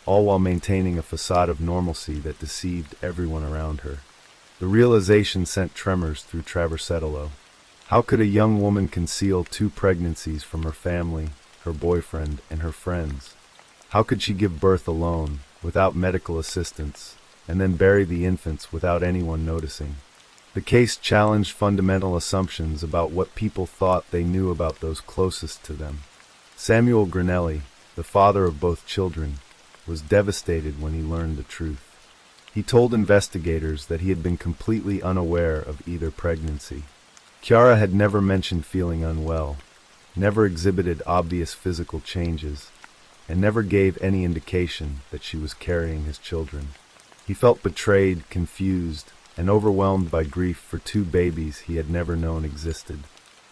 Speaker 1: all while maintaining a facade of normalcy that deceived everyone around her. The realization sent tremors through Traversetolo. How could a young woman conceal 2 pregnancies from her family, her boyfriend, and her friends? How could she give birth alone, without medical assistance, and then bury the infants without anyone noticing? The case challenged fundamental assumptions about what people thought they knew about those closest to them. Samuel Granelli, the father of both children, was devastated when he learned the truth. He told investigators that he had been completely unaware of either pregnancy. Chiara had never mentioned feeling unwell, never exhibited obvious physical changes, and never gave any indication that she was carrying his children. He felt betrayed, confused, and overwhelmed by grief for 2 babies he had never known existed.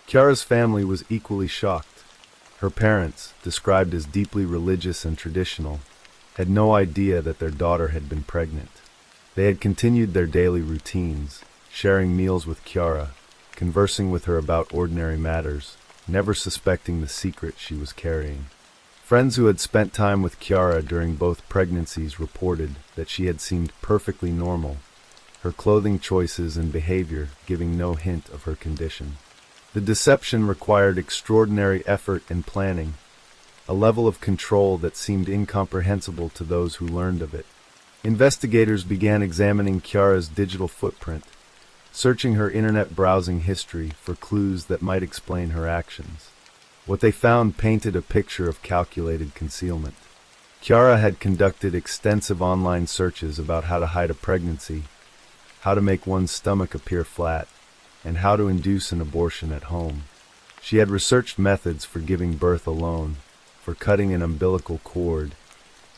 Speaker 1: Chiara's family was equally shocked. Her parents, described as deeply religious and traditional, had no idea that their daughter had been pregnant. They had continued their daily routines, sharing meals with Chiara, conversing with her about ordinary matters, never suspecting the secret she was carrying. Friends who had spent time with Chiara during both pregnancies reported that she had seemed perfectly normal, her clothing choices and behavior giving no hint of her condition. The deception required extraordinary effort and planning, a level of control that seemed incomprehensible to those who learned of it. Investigators began examining Chiara's digital footprint, searching her internet browsing history for clues that might explain her actions. What they found painted a picture of calculated concealment. Chiara had conducted extensive online searches about how to hide a pregnancy, how to make one's stomach appear flat, and how to induce an abortion at home. She had researched methods for giving birth alone, for cutting an umbilical cord,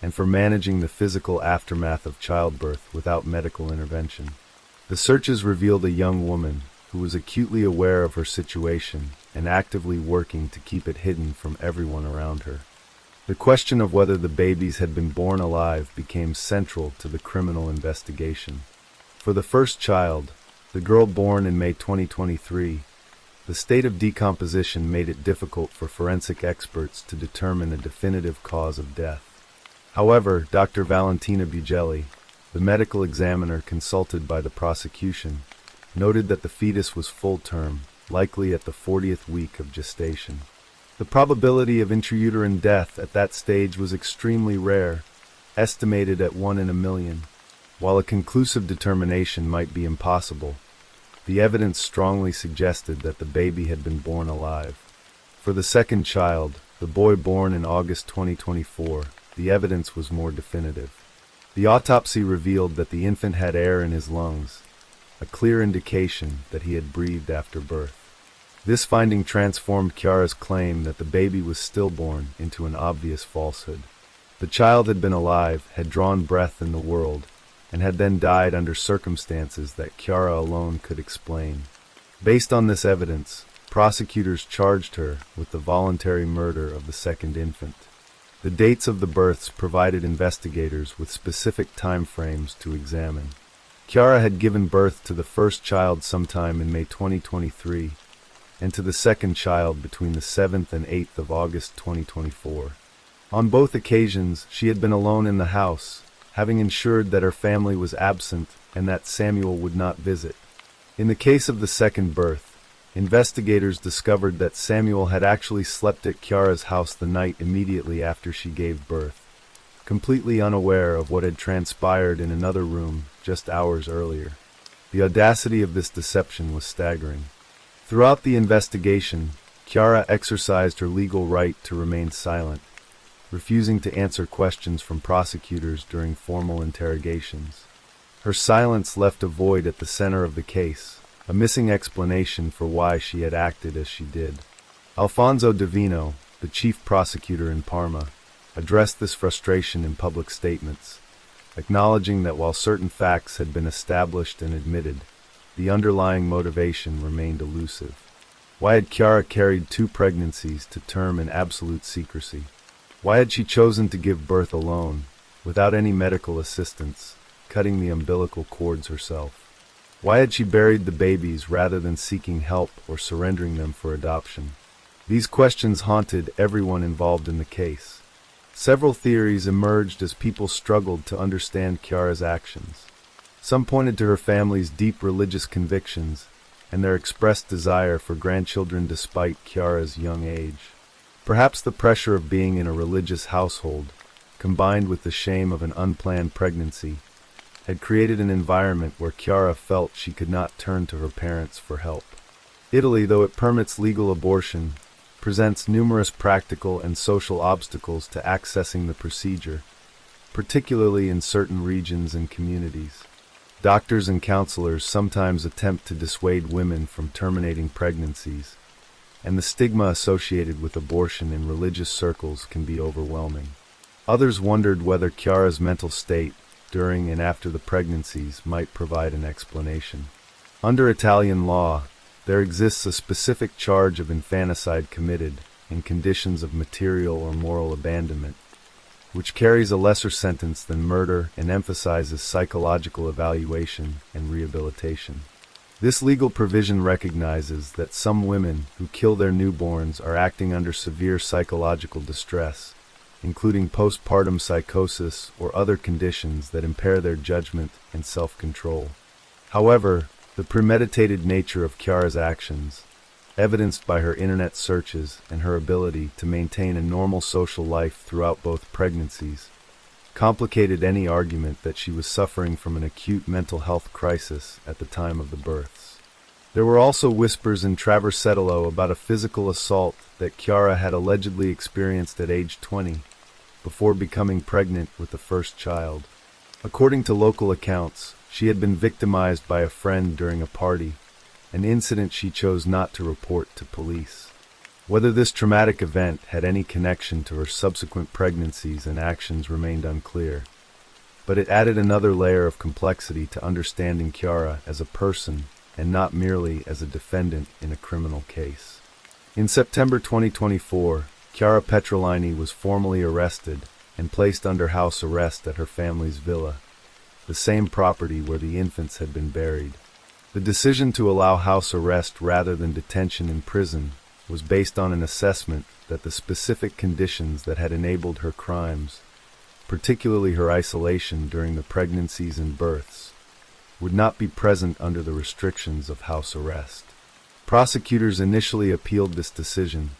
Speaker 1: and for managing the physical aftermath of childbirth without medical intervention. The searches revealed a young woman who was acutely aware of her situation and actively working to keep it hidden from everyone around her. The question of whether the babies had been born alive became central to the criminal investigation. For the first child, the girl born in May 2023, the state of decomposition made it difficult for forensic experts to determine a definitive cause of death. However, Dr. Valentina Bugelli, the medical examiner consulted by the prosecution, noted that the fetus was full-term, likely at the 40th week of gestation. The probability of intrauterine death at that stage was extremely rare, estimated at 1 in a million. While a conclusive determination might be impossible, the evidence strongly suggested that the baby had been born alive. For the second child, the boy born in August 2024, the evidence was more definitive. The autopsy revealed that the infant had air in his lungs, a clear indication that he had breathed after birth. This finding transformed Chiara's claim that the baby was stillborn into an obvious falsehood. The child had been alive, had drawn breath in the world, and had then died under circumstances that Chiara alone could explain. Based on this evidence, prosecutors charged her with the voluntary murder of the second infant. The dates of the births provided investigators with specific time frames to examine. Chiara had given birth to the first child sometime in May 2023, and to the second child between the 7th and 8th of August 2024. On both occasions, she had been alone in the house, having ensured that her family was absent and that Samuel would not visit. In the case of the second birth, investigators discovered that Samuel had actually slept at Chiara's house the night immediately after she gave birth, completely unaware of what had transpired in another room just hours earlier. The audacity of this deception was staggering. Throughout the investigation, Chiara exercised her legal right to remain silent, refusing to answer questions from prosecutors during formal interrogations. Her silence left a void at the center of the case, a missing explanation for why she had acted as she did. Alfonso Divino, the chief prosecutor in Parma, addressed this frustration in public statements, acknowledging that while certain facts had been established and admitted, the underlying motivation remained elusive. Why had Chiara carried 2 pregnancies to term in absolute secrecy? Why had she chosen to give birth alone, without any medical assistance, cutting the umbilical cords herself? Why had she buried the babies rather than seeking help or surrendering them for adoption? These questions haunted everyone involved in the case. Several theories emerged as people struggled to understand Chiara's actions. Some pointed to her family's deep religious convictions and their expressed desire for grandchildren despite Chiara's young age. Perhaps the pressure of being in a religious household, combined with the shame of an unplanned pregnancy, had created an environment where Chiara felt she could not turn to her parents for help. Italy, though it permits legal abortion, presents numerous practical and social obstacles to accessing the procedure, particularly in certain regions and communities. Doctors and counselors sometimes attempt to dissuade women from terminating pregnancies, and the stigma associated with abortion in religious circles can be overwhelming. Others wondered whether Chiara's mental state during and after the pregnancies might provide an explanation. Under Italian law, there exists a specific charge of infanticide committed in conditions of material or moral abandonment, which carries a lesser sentence than murder and emphasizes psychological evaluation and rehabilitation. This legal provision recognizes that some women who kill their newborns are acting under severe psychological distress, including postpartum psychosis or other conditions that impair their judgment and self-control. However, the premeditated nature of Chiara's actions, evidenced by her internet searches and her ability to maintain a normal social life throughout both pregnancies, complicated any argument that she was suffering from an acute mental health crisis at the time of the births. There were also whispers in Traversetolo about a physical assault that Chiara had allegedly experienced at age 20, before becoming pregnant with the first child. According to local accounts, she had been victimized by a friend during a party, an incident she chose not to report to police. Whether this traumatic event had any connection to her subsequent pregnancies and actions remained unclear, but it added another layer of complexity to understanding Chiara as a person and not merely as a defendant in a criminal case. In September 2024, Chiara Petrolini was formally arrested and placed under house arrest at her family's villa, the same property where the infants had been buried. The decision to allow house arrest rather than detention in prison was based on an assessment that the specific conditions that had enabled her crimes, particularly her isolation during the pregnancies and births, would not be present under the restrictions of house arrest. Prosecutors initially appealed this decision,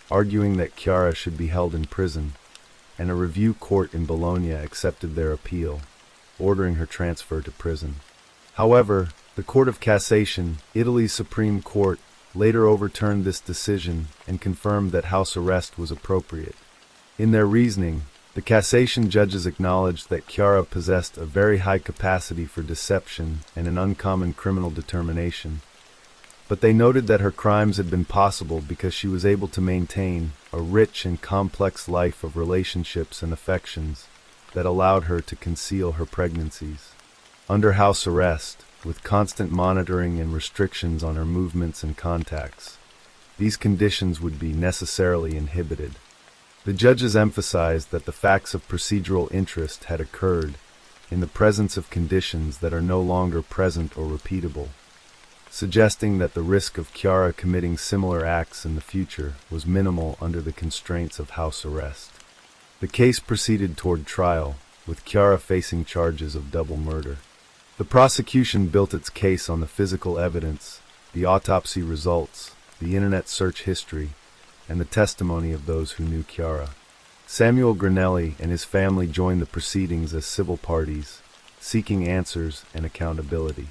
Speaker 1: arguing that Chiara should be held in prison, and a review court in Bologna accepted their appeal, ordering her transfer to prison. However, the Court of Cassation, Italy's Supreme Court, later overturned this decision and confirmed that house arrest was appropriate. In their reasoning, the Cassation judges acknowledged that Chiara possessed a very high capacity for deception and an uncommon criminal determination, but they noted that her crimes had been possible because she was able to maintain a rich and complex life of relationships and affections that allowed her to conceal her pregnancies. Under house arrest, with constant monitoring and restrictions on her movements and contacts, these conditions would be necessarily inhibited. The judges emphasized that the facts of procedural interest had occurred in the presence of conditions that are no longer present or repeatable, suggesting that the risk of Chiara committing similar acts in the future was minimal under the constraints of house arrest. The case proceeded toward trial, with Chiara facing charges of double murder. The prosecution built its case on the physical evidence, the autopsy results, the internet search history, and the testimony of those who knew Chiara. Samuel Granelli and his family joined the proceedings as civil parties, seeking answers and accountability.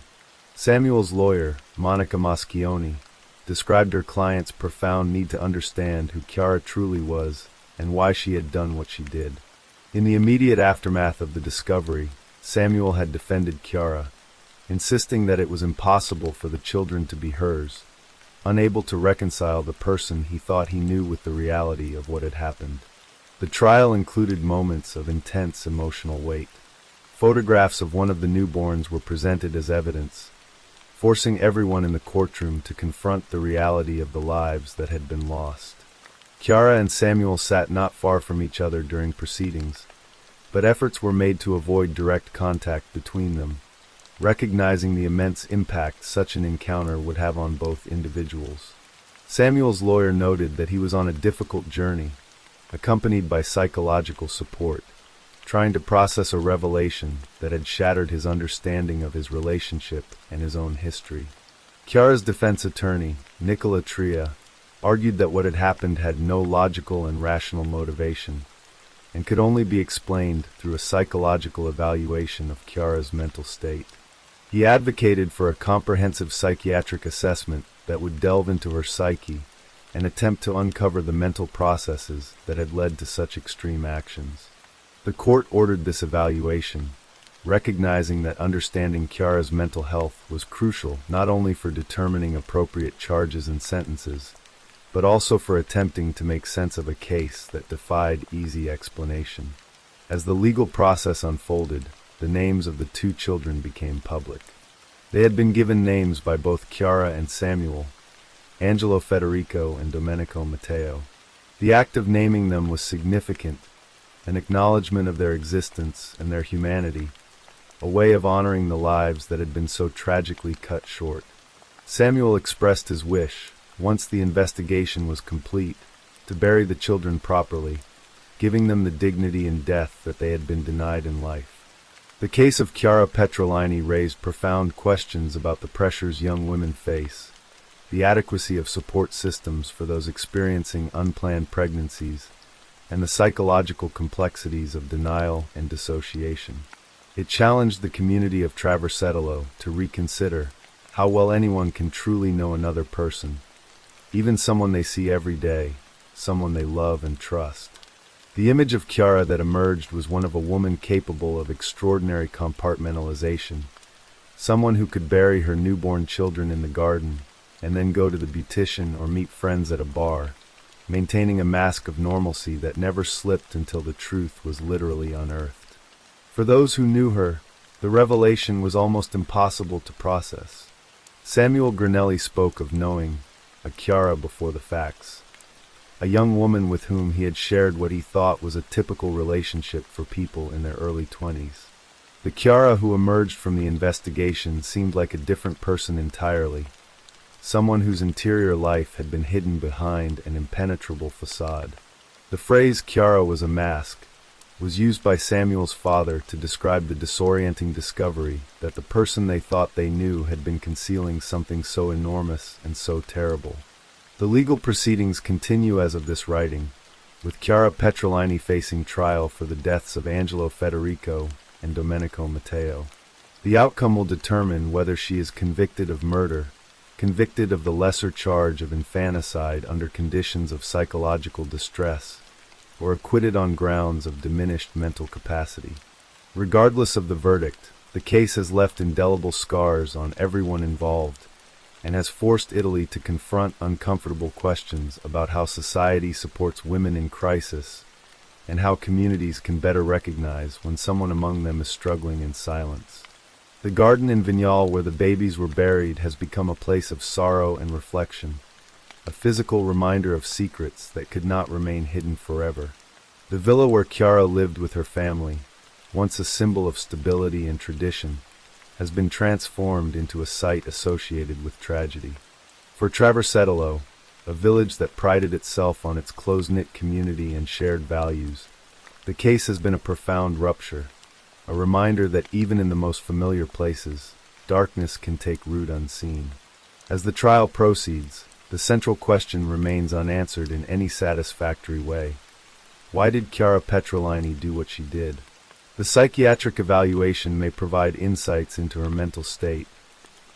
Speaker 1: Samuel's lawyer, Monica Moschioni, described her client's profound need to understand who Chiara truly was and why she had done what she did. In the immediate aftermath of the discovery, Samuel had defended Chiara, insisting that it was impossible for the children to be hers, unable to reconcile the person he thought he knew with the reality of what had happened. The trial included moments of intense emotional weight. Photographs of one of the newborns were presented as evidence, forcing everyone in the courtroom to confront the reality of the lives that had been lost. Chiara and Samuel sat not far from each other during proceedings, but efforts were made to avoid direct contact between them, recognizing the immense impact such an encounter would have on both individuals. Samuel's lawyer noted that he was on a difficult journey, accompanied by psychological support, trying to process a revelation that had shattered his understanding of his relationship and his own history. Chiara's defense attorney, Nicola Tria, argued that what had happened had no logical and rational motivation, and could only be explained through a psychological evaluation of Chiara's mental state. He advocated for a comprehensive psychiatric assessment that would delve into her psyche and attempt to uncover the mental processes that had led to such extreme actions. The court ordered this evaluation, recognizing that understanding Chiara's mental health was crucial not only for determining appropriate charges and sentences, but also for attempting to make sense of a case that defied easy explanation. As the legal process unfolded, the names of the two children became public. They had been given names by both Chiara and Samuel, Angelo Federico and Domenico Matteo. The act of naming them was significant, an acknowledgement of their existence and their humanity, a way of honoring the lives that had been so tragically cut short. Samuel expressed his wish, once the investigation was complete, to bury the children properly, giving them the dignity in death that they had been denied in life. The case of Chiara Petrolini raised profound questions about the pressures young women face, the adequacy of support systems for those experiencing unplanned pregnancies, and the psychological complexities of denial and dissociation. It challenged the community of Traversetolo to reconsider how well anyone can truly know another person, even someone they see every day, someone they love and trust. The image of Chiara that emerged was one of a woman capable of extraordinary compartmentalization, someone who could bury her newborn children in the garden and then go to the beautician or meet friends at a bar, maintaining a mask of normalcy that never slipped until the truth was literally unearthed. For those who knew her, the revelation was almost impossible to process. Samuel Granelli spoke of knowing a Chiara before the facts, a young woman with whom he had shared what he thought was a typical relationship for people in their early 20s. The Chiara who emerged from the investigation seemed like a different person entirely, someone whose interior life had been hidden behind an impenetrable facade. The phrase Chiara was a mask was used by Samuel's father to describe the disorienting discovery that the person they thought they knew had been concealing something so enormous and so terrible. The legal proceedings continue as of this writing, with Chiara Petrolini facing trial for the deaths of Angelo Federico and Domenico Matteo. The outcome will determine whether she is convicted of murder, convicted of the lesser charge of infanticide under conditions of psychological distress, or acquitted on grounds of diminished mental capacity. Regardless of the verdict, the case has left indelible scars on everyone involved and has forced Italy to confront uncomfortable questions about how society supports women in crisis and how communities can better recognize when someone among them is struggling in silence. The garden in Vignale where the babies were buried has become a place of sorrow and reflection, a physical reminder of secrets that could not remain hidden forever. The villa where Chiara lived with her family, once a symbol of stability and tradition, has been transformed into a site associated with tragedy. For Traversetolo, a village that prided itself on its close-knit community and shared values, the case has been a profound rupture, a reminder that even in the most familiar places, darkness can take root unseen. As the trial proceeds, the central question remains unanswered in any satisfactory way. Why did Chiara Petrolini do what she did? The psychiatric evaluation may provide insights into her mental state,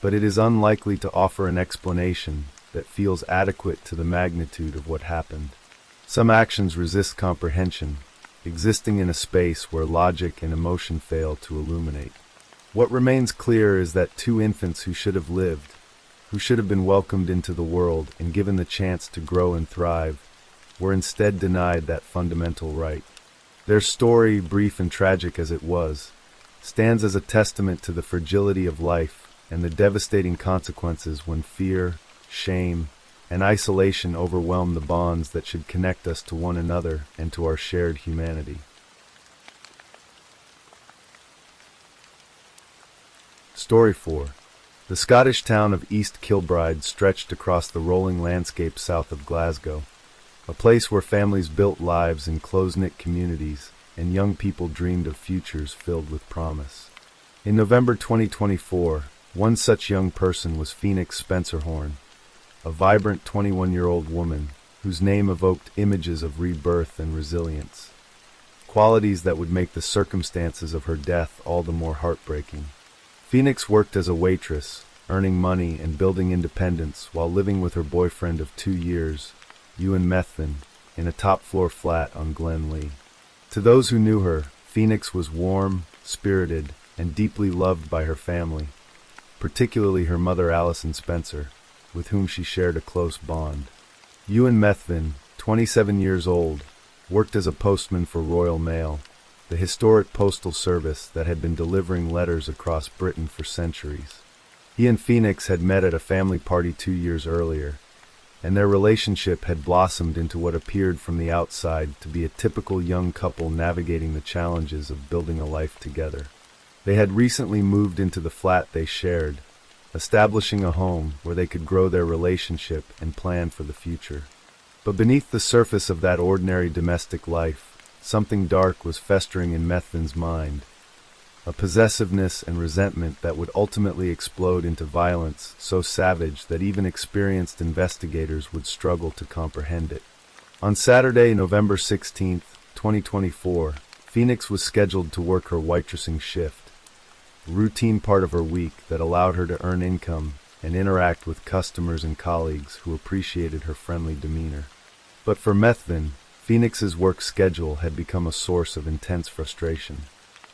Speaker 1: but it is unlikely to offer an explanation that feels adequate to the magnitude of what happened. Some actions resist comprehension, existing in a space where logic and emotion fail to illuminate. What remains clear is that two infants who should have lived, who should have been welcomed into the world and given the chance to grow and thrive, were instead denied that fundamental right. Their story, brief and tragic as it was, stands as a testament to the fragility of life and the devastating consequences when fear, shame, and isolation overwhelm the bonds that should connect us to one another and to our shared humanity. Story 4. The Scottish town of East Kilbride stretched across the rolling landscape south of Glasgow, a place where families built lives in close-knit communities and young people dreamed of futures filled with promise. In November 2024, one such young person was Phoenix Spencerhorn, a vibrant 21-year-old woman whose name evoked images of rebirth and resilience, qualities that would make the circumstances of her death all the more heartbreaking. Phoenix worked as a waitress, earning money and building independence while living with her boyfriend of 2 years, Ewan Methvin, in a top-floor flat on Glen Lee. To those who knew her, Phoenix was warm, spirited, and deeply loved by her family, particularly her mother Alison Spencer, with whom she shared a close bond. Ewan Methvin, 27 years old, worked as a postman for Royal Mail, the historic postal service that had been delivering letters across Britain for centuries. He and Phoenix had met at a family party 2 years earlier, and their relationship had blossomed into what appeared from the outside to be a typical young couple navigating the challenges of building a life together. They had recently moved into the flat they shared, establishing a home where they could grow their relationship and plan for the future. But beneath the surface of that ordinary domestic life, something dark was festering in Methvin's mind, a possessiveness and resentment that would ultimately explode into violence so savage that even experienced investigators would struggle to comprehend it. On Saturday, November 16, 2024, Phoenix was scheduled to work her waitressing shift, a routine part of her week that allowed her to earn income and interact with customers and colleagues who appreciated her friendly demeanor. But for Methvin, Phoenix's work schedule had become a source of intense frustration.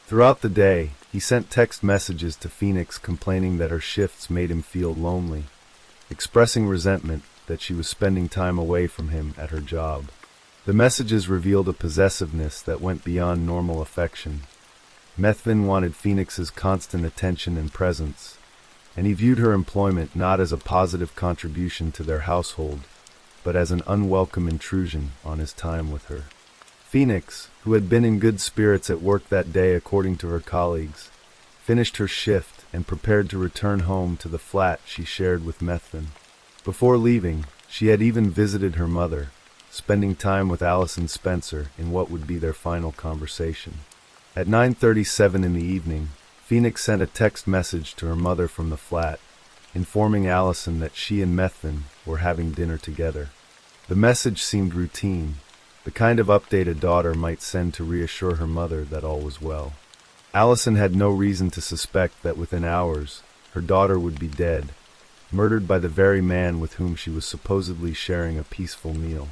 Speaker 1: Throughout the day, he sent text messages to Phoenix complaining that her shifts made him feel lonely, expressing resentment that she was spending time away from him at her job. The messages revealed a possessiveness that went beyond normal affection. Methvin wanted Phoenix's constant attention and presence, and he viewed her employment not as a positive contribution to their household, but as an unwelcome intrusion on his time with her. Phoenix, who had been in good spirits at work that day according to her colleagues, finished her shift and prepared to return home to the flat she shared with Methvin. Before leaving, she had even visited her mother, spending time with Alison Spencer in what would be their final conversation. At 9:37 in the evening, Phoenix sent a text message to her mother from the flat, informing Alison that she and Methvin were having dinner together. The message seemed routine, the kind of update a daughter might send to reassure her mother that all was well. Alison had no reason to suspect that within hours, her daughter would be dead, murdered by the very man with whom she was supposedly sharing a peaceful meal.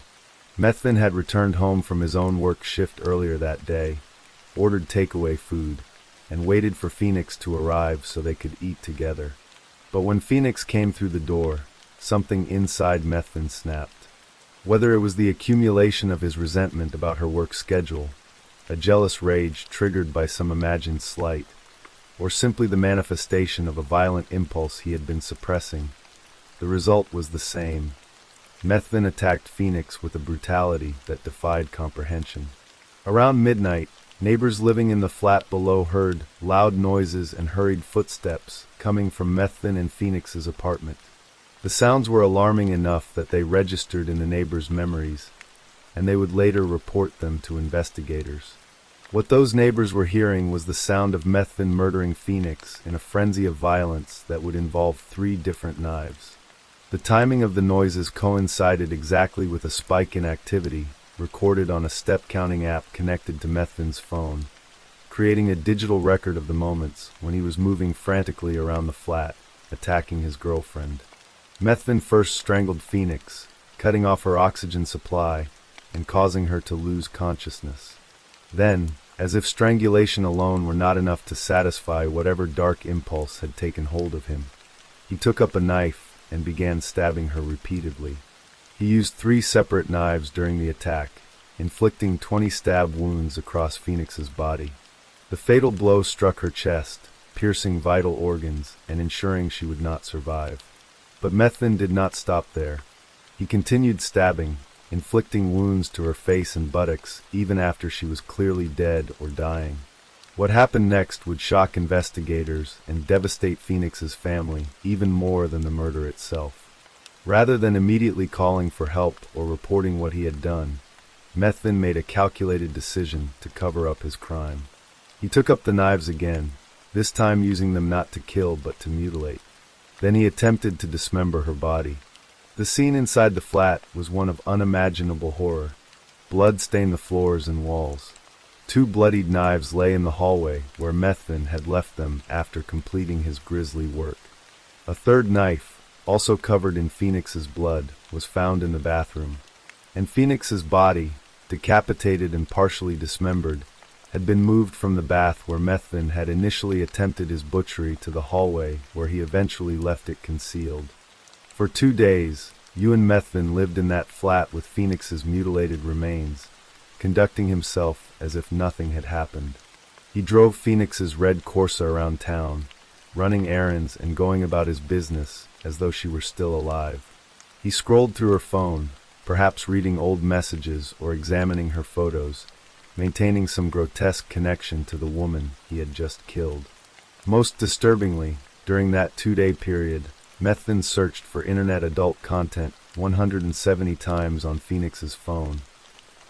Speaker 1: Methvin had returned home from his own work shift earlier that day, ordered takeaway food, and waited for Phoenix to arrive so they could eat together. But when Phoenix came through the door, something inside Methvin snapped. Whether it was the accumulation of his resentment about her work schedule, a jealous rage triggered by some imagined slight, or simply the manifestation of a violent impulse he had been suppressing, the result was the same. Methvin attacked Phoenix with a brutality that defied comprehension. Around midnight, neighbors living in the flat below heard loud noises and hurried footsteps coming from Methvin and Phoenix's apartment. The sounds were alarming enough that they registered in the neighbors' memories, and they would later report them to investigators. What those neighbors were hearing was the sound of Methvin murdering Phoenix in a frenzy of violence that would involve 3 different knives. The timing of the noises coincided exactly with a spike in activity recorded on a step-counting app connected to Methvin's phone, creating a digital record of the moments when he was moving frantically around the flat, attacking his girlfriend. Methvin first strangled Phoenix, cutting off her oxygen supply and causing her to lose consciousness. Then, as if strangulation alone were not enough to satisfy whatever dark impulse had taken hold of him, he took up a knife and began stabbing her repeatedly. He used 3 separate knives during the attack, inflicting 20 stab wounds across Phoenix's body. The fatal blow struck her chest, piercing vital organs and ensuring she would not survive. But Methvin did not stop there. He continued stabbing, inflicting wounds to her face and buttocks even after she was clearly dead or dying. What happened next would shock investigators and devastate Phoenix's family even more than the murder itself. Rather than immediately calling for help or reporting what he had done, Methvin made a calculated decision to cover up his crime. He took up the knives again, this time using them not to kill but to mutilate. Then he attempted to dismember her body. The scene inside the flat was one of unimaginable horror. Blood stained the floors and walls. 2 bloodied knives lay in the hallway where Methvin had left them after completing his grisly work. A 3rd knife, also covered in Phoenix's blood, was found in the bathroom. And Phoenix's body, decapitated and partially dismembered, had been moved from the bath where Methvin had initially attempted his butchery to the hallway where he eventually left it concealed. For 2 days, Ewan Methvin lived in that flat with Phoenix's mutilated remains, conducting himself as if nothing had happened. He drove Phoenix's red Corsa around town, running errands and going about his business as though she were still alive. He scrolled through her phone, perhaps reading old messages or examining her photos, maintaining some grotesque connection to the woman he had just killed. Most disturbingly, during that 2-day period, Methvin searched for internet adult content 170 times on Phoenix's phone,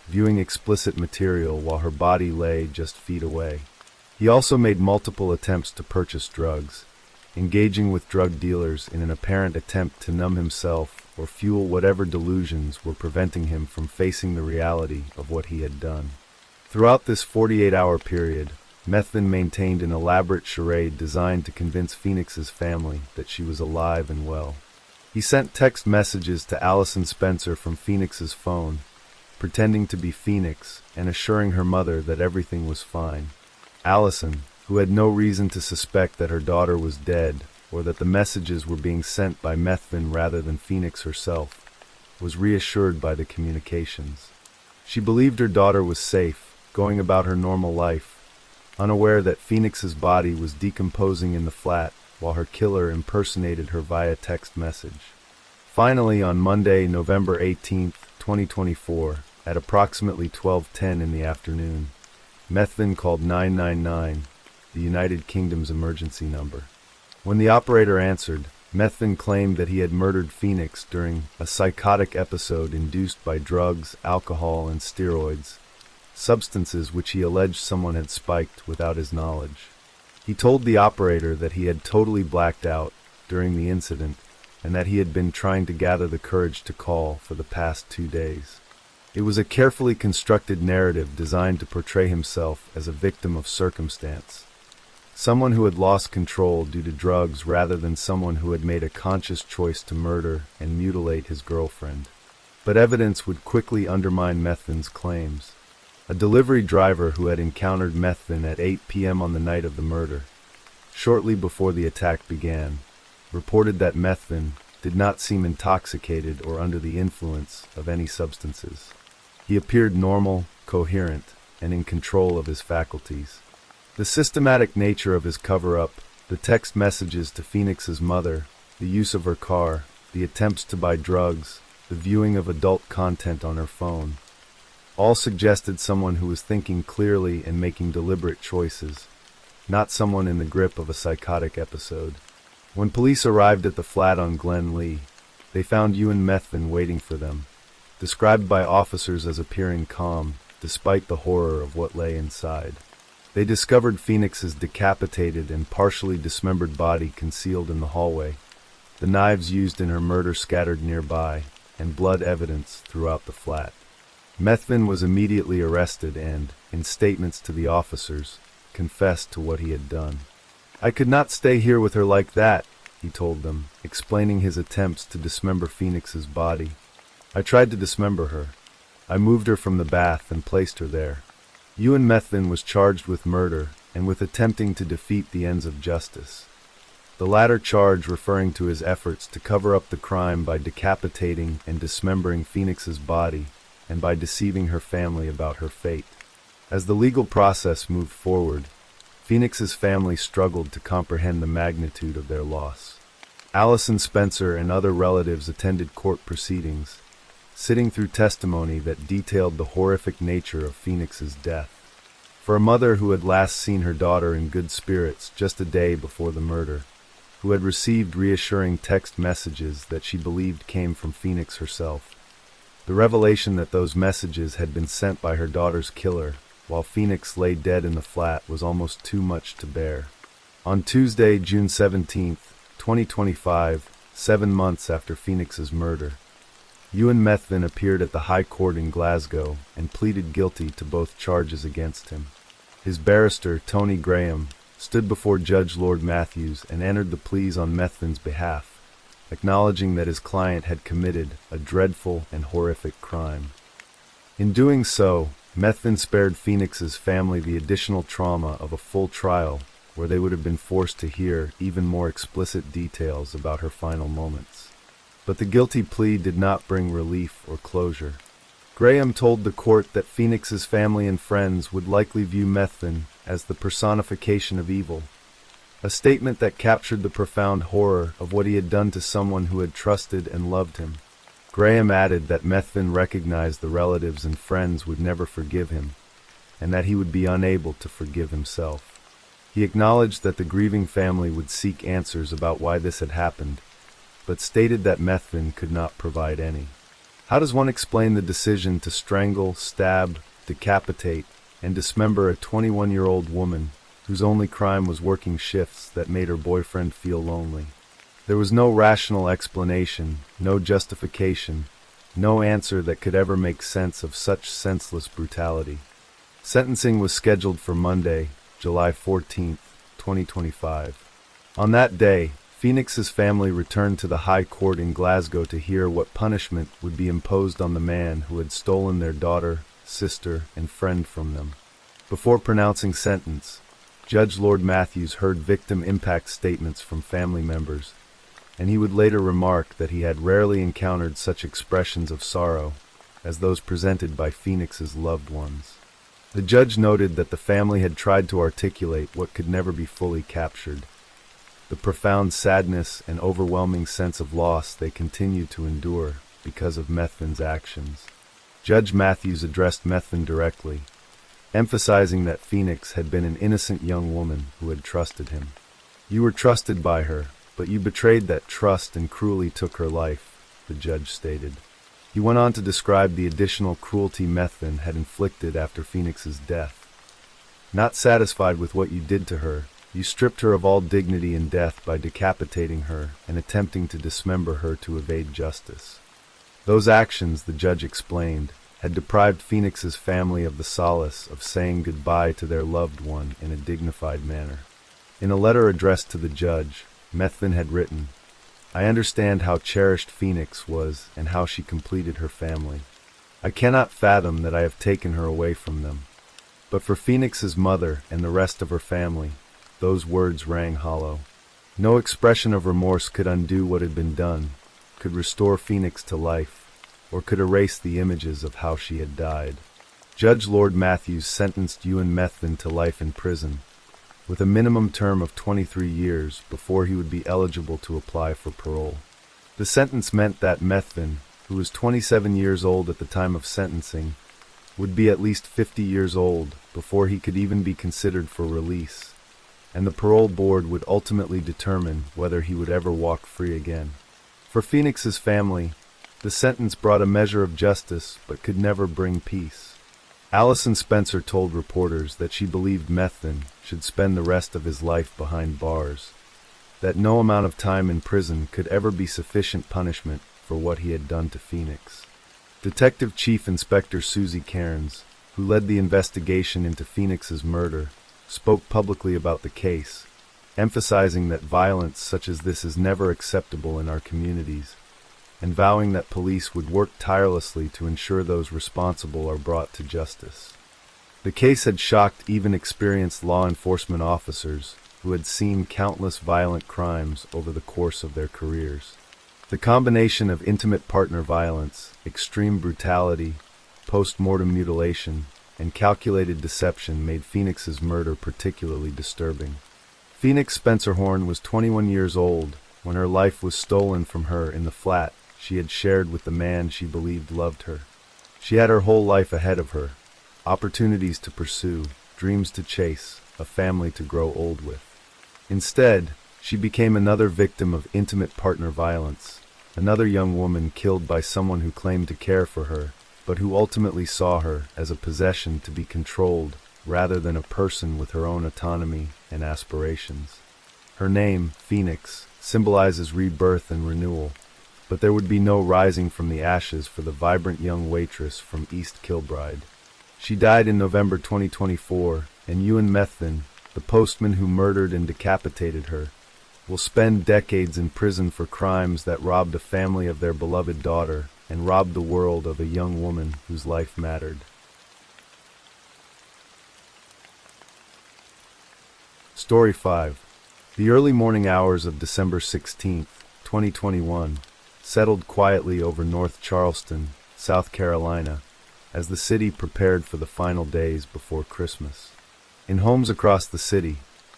Speaker 1: viewing explicit material while her body lay just feet away. He also made multiple attempts to purchase drugs, engaging with drug dealers in an apparent attempt to numb himself or fuel whatever delusions were preventing him from facing the reality of what he had done. Throughout this 48-hour period, Methvin maintained an elaborate charade designed to convince Phoenix's family that she was alive and well. He sent text messages to Allison Spencer from Phoenix's phone, pretending to be Phoenix and assuring her mother that everything was fine. Allison, who had no reason to suspect that her daughter was dead or that the messages were being sent by Methvin rather than Phoenix herself, was reassured by the communications. She believed her daughter was safe, going about her normal life, unaware that Phoenix's body was decomposing in the flat while her killer impersonated her via text message. Finally, on Monday, November 18, 2024, at approximately 12:10 in the afternoon, Methvin called 999, the United Kingdom's emergency number. When the operator answered, Methvin claimed that he had murdered Phoenix during a psychotic episode induced by drugs, alcohol, and steroids, substances which he alleged someone had spiked without his knowledge. He told the operator that he had totally blacked out during the incident and that he had been trying to gather the courage to call for the past 2 days. It was a carefully constructed narrative designed to portray himself as a victim of circumstance, someone who had lost control due to drugs rather than someone who had made a conscious choice to murder and mutilate his girlfriend. But evidence would quickly undermine Methvin's claims. A delivery driver who had encountered Methvin at 8 p.m. on the night of the murder, shortly before the attack began, reported that Methvin did not seem intoxicated or under the influence of any substances. He appeared normal, coherent, and in control of his faculties. The systematic nature of his cover-up, the text messages to Phoenix's mother, the use of her car, the attempts to buy drugs, the viewing of adult content on her phone, all suggested someone who was thinking clearly and making deliberate choices, not someone in the grip of a psychotic episode. When police arrived at the flat on Glen Lee, they found Ewan Methvin waiting for them, described by officers as appearing calm, despite the horror of what lay inside. They discovered Phoenix's decapitated and partially dismembered body concealed in the hallway, the knives used in her murder scattered nearby, and blood evidence throughout the flat. Methvin was immediately arrested and, in statements to the officers, confessed to what he had done. "I could not stay here with her like that," he told them, explaining his attempts to dismember Phoenix's body. "I tried to dismember her. I moved her from the bath and placed her there." Ewan Methvin was charged with murder and with attempting to defeat the ends of justice, the latter charge referring to his efforts to cover up the crime by decapitating and dismembering Phoenix's body and by deceiving her family about her fate. As the legal process moved forward, Phoenix's family struggled to comprehend the magnitude of their loss. Allison Spencer and other relatives attended court proceedings, sitting through testimony that detailed the horrific nature of Phoenix's death. For a mother who had last seen her daughter in good spirits just a day before the murder, who had received reassuring text messages that she believed came from Phoenix herself, the revelation that those messages had been sent by her daughter's killer while Phoenix lay dead in the flat was almost too much to bear. On Tuesday, June 17, 2025, 7 months after Phoenix's murder, Ewan Methven appeared at the High Court in Glasgow and pleaded guilty to both charges against him. His barrister, Tony Graham, stood before Judge Lord Matthews and entered the pleas on Methven's behalf, acknowledging that his client had committed a dreadful and horrific crime. In doing so, Methven spared Phoenix's family the additional trauma of a full trial where they would have been forced to hear even more explicit details about her final moments. But the guilty plea did not bring relief or closure. Graham told the court that Phoenix's family and friends would likely view Methven as the personification of evil, a statement that captured the profound horror of what he had done to someone who had trusted and loved him. Graham added that Methven recognized the relatives and friends would never forgive him, and that he would be unable to forgive himself. He acknowledged that the grieving family would seek answers about why this had happened, but stated that Methven could not provide any. How does one explain the decision to strangle, stab, decapitate, and dismember a 21-year-old woman whose only crime was working shifts that made her boyfriend feel lonely? There was no rational explanation, no justification, no answer that could ever make sense of such senseless brutality. Sentencing was scheduled for Monday, July 14, 2025. On that day, Phoenix's family returned to the High Court in Glasgow to hear what punishment would be imposed on the man who had stolen their daughter, sister, and friend from them. Before pronouncing sentence, Judge Lord Matthews heard victim impact statements from family members, and he would later remark that he had rarely encountered such expressions of sorrow as those presented by Phoenix's loved ones. The judge noted that the family had tried to articulate what could never be fully captured, the profound sadness and overwhelming sense of loss they continued to endure because of Methven's actions. Judge Matthews addressed Methven directly, emphasizing that Phoenix had been an innocent young woman who had trusted him. "You were trusted by her, but you betrayed that trust and cruelly took her life," the judge stated. He went on to describe the additional cruelty Methven had inflicted after Phoenix's death. "Not satisfied with what you did to her, you stripped her of all dignity in death by decapitating her and attempting to dismember her to evade justice. Those actions," the judge explained, had deprived Phoenix's family of the solace of saying goodbye to their loved one in a dignified manner. In a letter addressed to the judge, Methven had written, "I understand how cherished Phoenix was and how she completed her family. I cannot fathom that I have taken her away from them. But for Phoenix's mother and the rest of her family, those words rang hollow. No expression of remorse could undo what had been done, could restore Phoenix to life, or could erase the images of how she had died." Judge Lord Matthews sentenced Ewan Methven to life in prison, with a minimum term of 23 years before he would be eligible to apply for parole. The sentence meant that Methven, who was 27 years old at the time of sentencing, would be at least 50 years old before he could even be considered for release, and the parole board would ultimately determine whether he would ever walk free again. For Phoenix's family, the sentence brought a measure of justice but could never bring peace. Allison Spencer told reporters that she believed Methven should spend the rest of his life behind bars, that no amount of time in prison could ever be sufficient punishment for what he had done to Phoenix. Detective Chief Inspector Susie Cairns, who led the investigation into Phoenix's murder, spoke publicly about the case, emphasizing that violence such as this is never acceptable in our communities, and vowing that police would work tirelessly to ensure those responsible are brought to justice. The case had shocked even experienced law enforcement officers who had seen countless violent crimes over the course of their careers. The combination of intimate partner violence, extreme brutality, post-mortem mutilation, and calculated deception made Phoenix's murder particularly disturbing. Phoenix Spencer Horn was 21 years old when her life was stolen from her in the flat she had shared with the man she believed loved her. She had her whole life ahead of her, opportunities to pursue, dreams to chase, a family to grow old with. Instead, she became another victim of intimate partner violence, another young woman killed by someone who claimed to care for her, but who ultimately saw her as a possession to be controlled rather than a person with her own autonomy and aspirations. Her name, Phoenix, symbolizes rebirth and renewal, but there would be no rising from the ashes for the vibrant young waitress from East Kilbride. She died in November 2024, and Ewan Methvin, the postman who murdered and decapitated her, will spend decades in prison for crimes that robbed a family of their beloved daughter and robbed the world of a young woman whose life mattered. Story 5. The early morning hours of December 16, 2021, settled quietly over North Charleston, South Carolina, as the city prepared for the final days before Christmas. In homes across the city,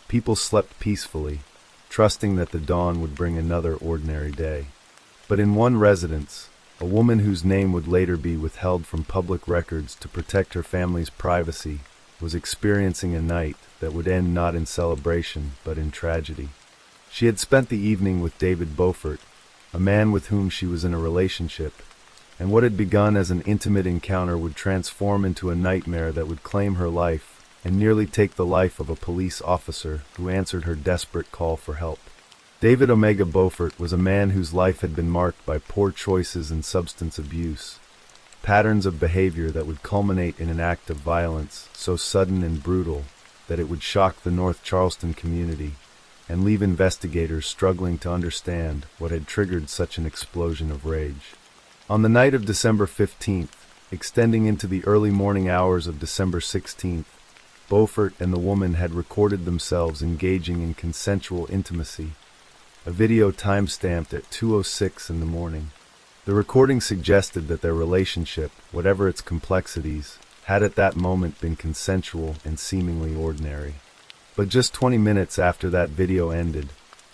Speaker 1: people slept peacefully, trusting that the dawn would bring another ordinary day. But in one residence, a woman whose name would later be withheld from public records to protect her family's privacy was experiencing a night that would end not in celebration but in tragedy. She had spent the evening with David Beaufort, a man with whom she was in a relationship, and what had begun as an intimate encounter would transform into a nightmare that would claim her life and nearly take the life of a police officer who answered her desperate call for help. David Omega Beaufort was a man whose life had been marked by poor choices and substance abuse, patterns of behavior that would culminate in an act of violence so sudden and brutal that it would shock the North Charleston community and leave investigators struggling to understand what had triggered such an explosion of rage. On the night of December 15th, extending into the early morning hours of December 16th, Beaufort and the woman had recorded themselves engaging in consensual intimacy, a video time-stamped at 2:06 in the morning. The recording suggested that their relationship, whatever its complexities, had at that moment been consensual and seemingly ordinary. But just 20 minutes after that video ended,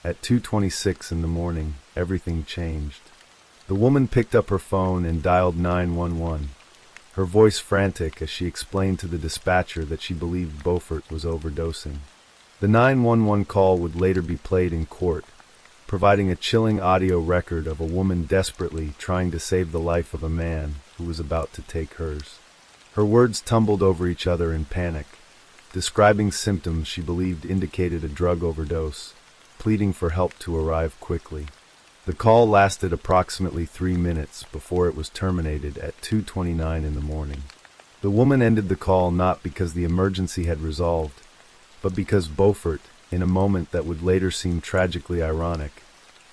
Speaker 1: at 2:26 in the morning, everything changed. The woman picked up her phone and dialed 911, her voice frantic as she explained to the dispatcher that she believed Beaufort was overdosing. The 911 call would later be played in court, providing a chilling audio record of a woman desperately trying to save the life of a man who was about to take hers. Her words tumbled over each other in panic, describing symptoms she believed indicated a drug overdose, pleading for help to arrive quickly. The call lasted approximately 3 minutes before it was terminated at 2:29 in the morning. The woman ended the call not because the emergency had resolved, but because Beaufort, in a moment that would later seem tragically ironic,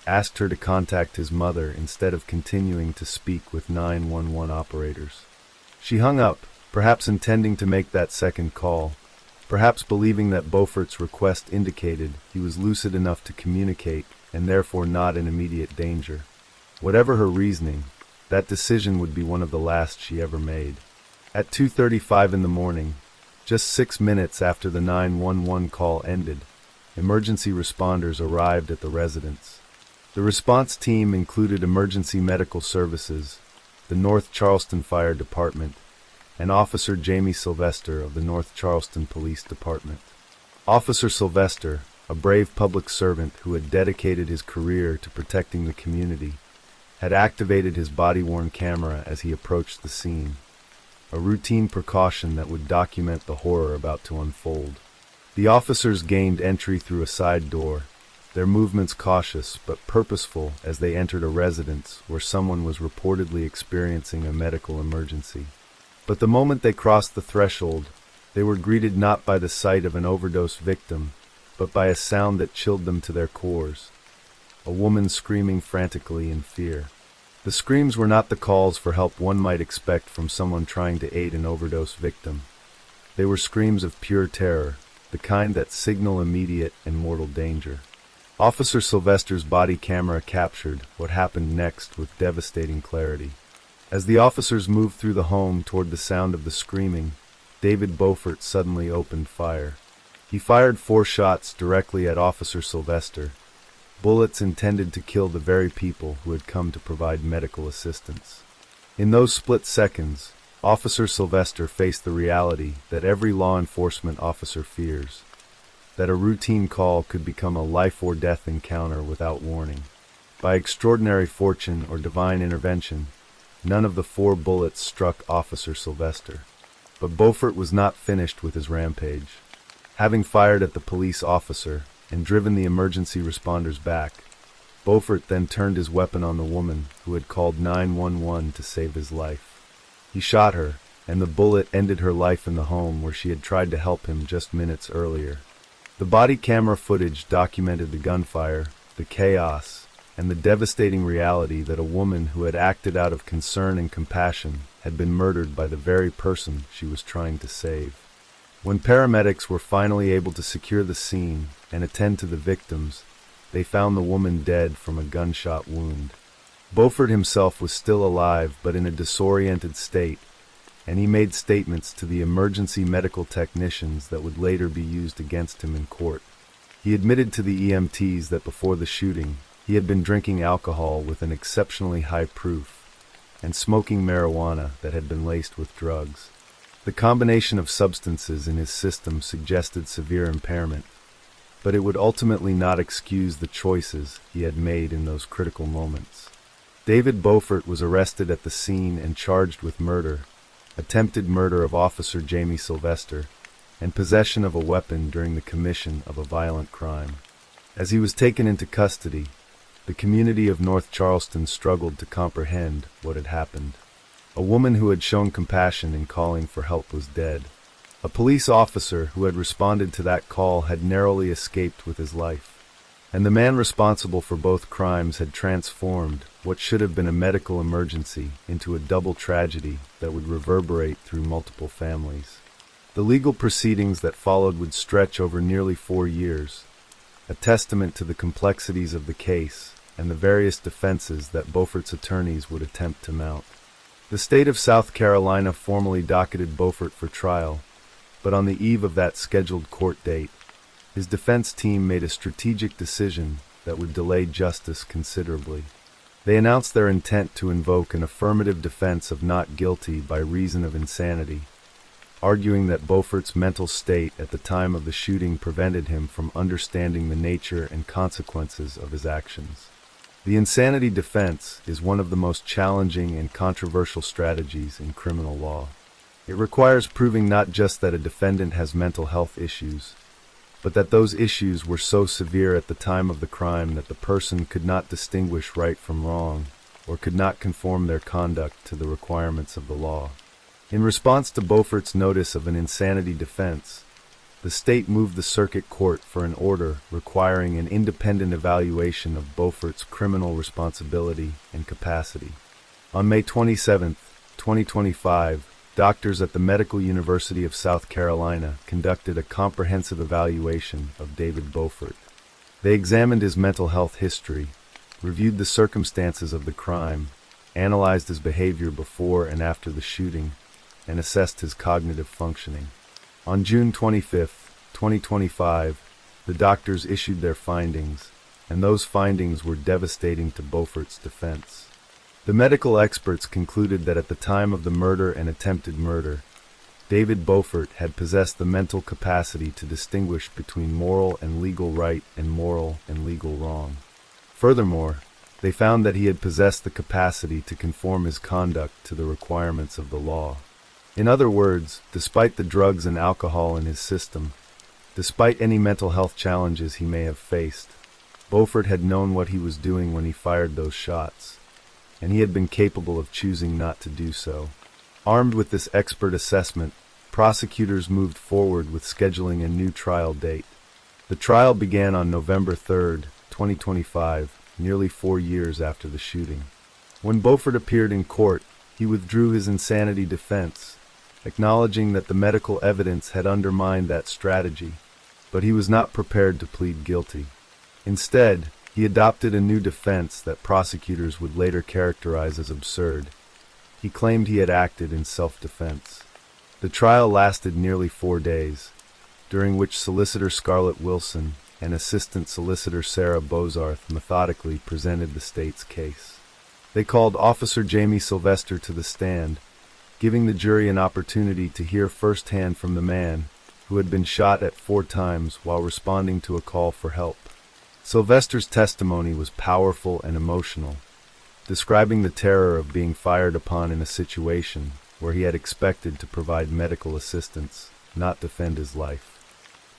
Speaker 1: asked her to contact his mother instead of continuing to speak with 911 operators. She hung up, perhaps intending to make that second call, perhaps believing that Beaufort's request indicated he was lucid enough to communicate and therefore not in immediate danger. Whatever her reasoning, that decision would be one of the last she ever made. At 2:35 in the morning, just 6 minutes after the 911 call ended, emergency responders arrived at the residence. The response team included Emergency Medical Services, the North Charleston Fire Department, and Officer Jamie Sylvester of the North Charleston Police Department. Officer Sylvester, a brave public servant who had dedicated his career to protecting the community, had activated his body-worn camera as he approached the scene, a routine precaution that would document the horror about to unfold. The officers gained entry through a side door, their movements cautious but purposeful as they entered a residence where someone was reportedly experiencing a medical emergency. But the moment they crossed the threshold, they were greeted not by the sight of an overdose victim, but by a sound that chilled them to their cores, a woman screaming frantically in fear. The screams were not the calls for help one might expect from someone trying to aid an overdose victim. They were screams of pure terror, the kind that signal immediate and mortal danger. Officer Sylvester's body camera captured what happened next with devastating clarity. As the officers moved through the home toward the sound of the screaming, David Beaufort suddenly opened fire. He fired 4 shots directly at Officer Sylvester, bullets intended to kill the very people who had come to provide medical assistance. In those split seconds, Officer Sylvester faced the reality that every law enforcement officer fears, that a routine call could become a life-or-death encounter without warning. By extraordinary fortune or divine intervention, none of the 4 bullets struck Officer Sylvester. But Beaufort was not finished with his rampage. Having fired at the police officer and driven the emergency responders back, Beaufort then turned his weapon on the woman who had called 911 to save his life. He shot her, and the bullet ended her life in the home where she had tried to help him just minutes earlier. The body camera footage documented the gunfire, the chaos, and the devastating reality that a woman who had acted out of concern and compassion had been murdered by the very person she was trying to save. When paramedics were finally able to secure the scene and attend to the victims, they found the woman dead from a gunshot wound. Beaufort himself was still alive but in a disoriented state, and he made statements to the emergency medical technicians that would later be used against him in court. He admitted to the EMTs that before the shooting, he had been drinking alcohol with an exceptionally high proof and smoking marijuana that had been laced with drugs. The combination of substances in his system suggested severe impairment, but it would ultimately not excuse the choices he had made in those critical moments. David Beaufort was arrested at the scene and charged with murder, attempted murder of Officer Jamie Sylvester, and possession of a weapon during the commission of a violent crime. As he was taken into custody, the community of North Charleston struggled to comprehend what had happened. A woman who had shown compassion in calling for help was dead. A police officer who had responded to that call had narrowly escaped with his life. And the man responsible for both crimes had transformed what should have been a medical emergency into a double tragedy that would reverberate through multiple families. The legal proceedings that followed would stretch over nearly 4 years, a testament to the complexities of the case and the various defenses that Beaufort's attorneys would attempt to mount. The state of South Carolina formally docketed Beaufort for trial, but on the eve of that scheduled court date, his defense team made a strategic decision that would delay justice considerably. They announced their intent to invoke an affirmative defense of not guilty by reason of insanity, arguing that Beaufort's mental state at the time of the shooting prevented him from understanding the nature and consequences of his actions. The insanity defense is one of the most challenging and controversial strategies in criminal law. It requires proving not just that a defendant has mental health issues, but that those issues were so severe at the time of the crime that the person could not distinguish right from wrong, or could not conform their conduct to the requirements of the law. In response to Beaufort's notice of an insanity defense, the state moved the circuit court for an order requiring an independent evaluation of Beaufort's criminal responsibility and capacity. On May 27, 2025, doctors at the Medical University of South Carolina conducted a comprehensive evaluation of David Beaufort. They examined his mental health history, reviewed the circumstances of the crime, analyzed his behavior before and after the shooting, and assessed his cognitive functioning. On June 25, 2025, the doctors issued their findings, and those findings were devastating to Beaufort's defense. The medical experts concluded that at the time of the murder and attempted murder, David Beaufort had possessed the mental capacity to distinguish between moral and legal right and moral and legal wrong. Furthermore, they found that he had possessed the capacity to conform his conduct to the requirements of the law. In other words, despite the drugs and alcohol in his system, despite any mental health challenges he may have faced, Beaufort had known what he was doing when he fired those shots, and he had been capable of choosing not to do so. Armed with this expert assessment, prosecutors moved forward with scheduling a new trial date. The trial began on November 3, 2025, nearly 4 years after the shooting. When Beaufort appeared in court, he withdrew his insanity defense, acknowledging that the medical evidence had undermined that strategy, but he was not prepared to plead guilty. Instead, he adopted a new defense that prosecutors would later characterize as absurd. He claimed he had acted in self-defense. The trial lasted nearly 4 days, during which Solicitor Scarlett Wilson and Assistant Solicitor Sarah Bozarth methodically presented the state's case. They called Officer Jamie Sylvester to the stand, giving the jury an opportunity to hear firsthand from the man who had been shot at 4 times while responding to a call for help. Sylvester's testimony was powerful and emotional, describing the terror of being fired upon in a situation where he had expected to provide medical assistance, not defend his life.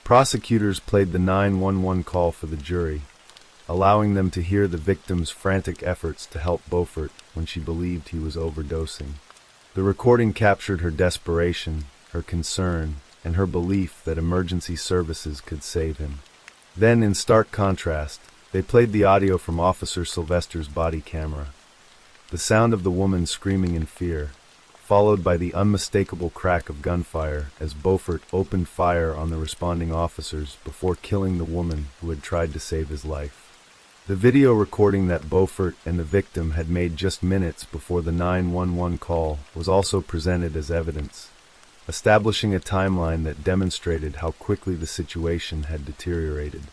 Speaker 1: Prosecutors played the 911 call for the jury, allowing them to hear the victim's frantic efforts to help Beaufort when she believed he was overdosing. The recording captured her desperation, her concern, and her belief that emergency services could save him. Then, in stark contrast, they played the audio from Officer Sylvester's body camera. The sound of the woman screaming in fear, followed by the unmistakable crack of gunfire as Beaufort opened fire on the responding officers before killing the woman who had tried to save his life. The video recording that Beaufort and the victim had made just minutes before the 911 call was also presented as evidence, establishing a timeline that demonstrated how quickly the situation had deteriorated.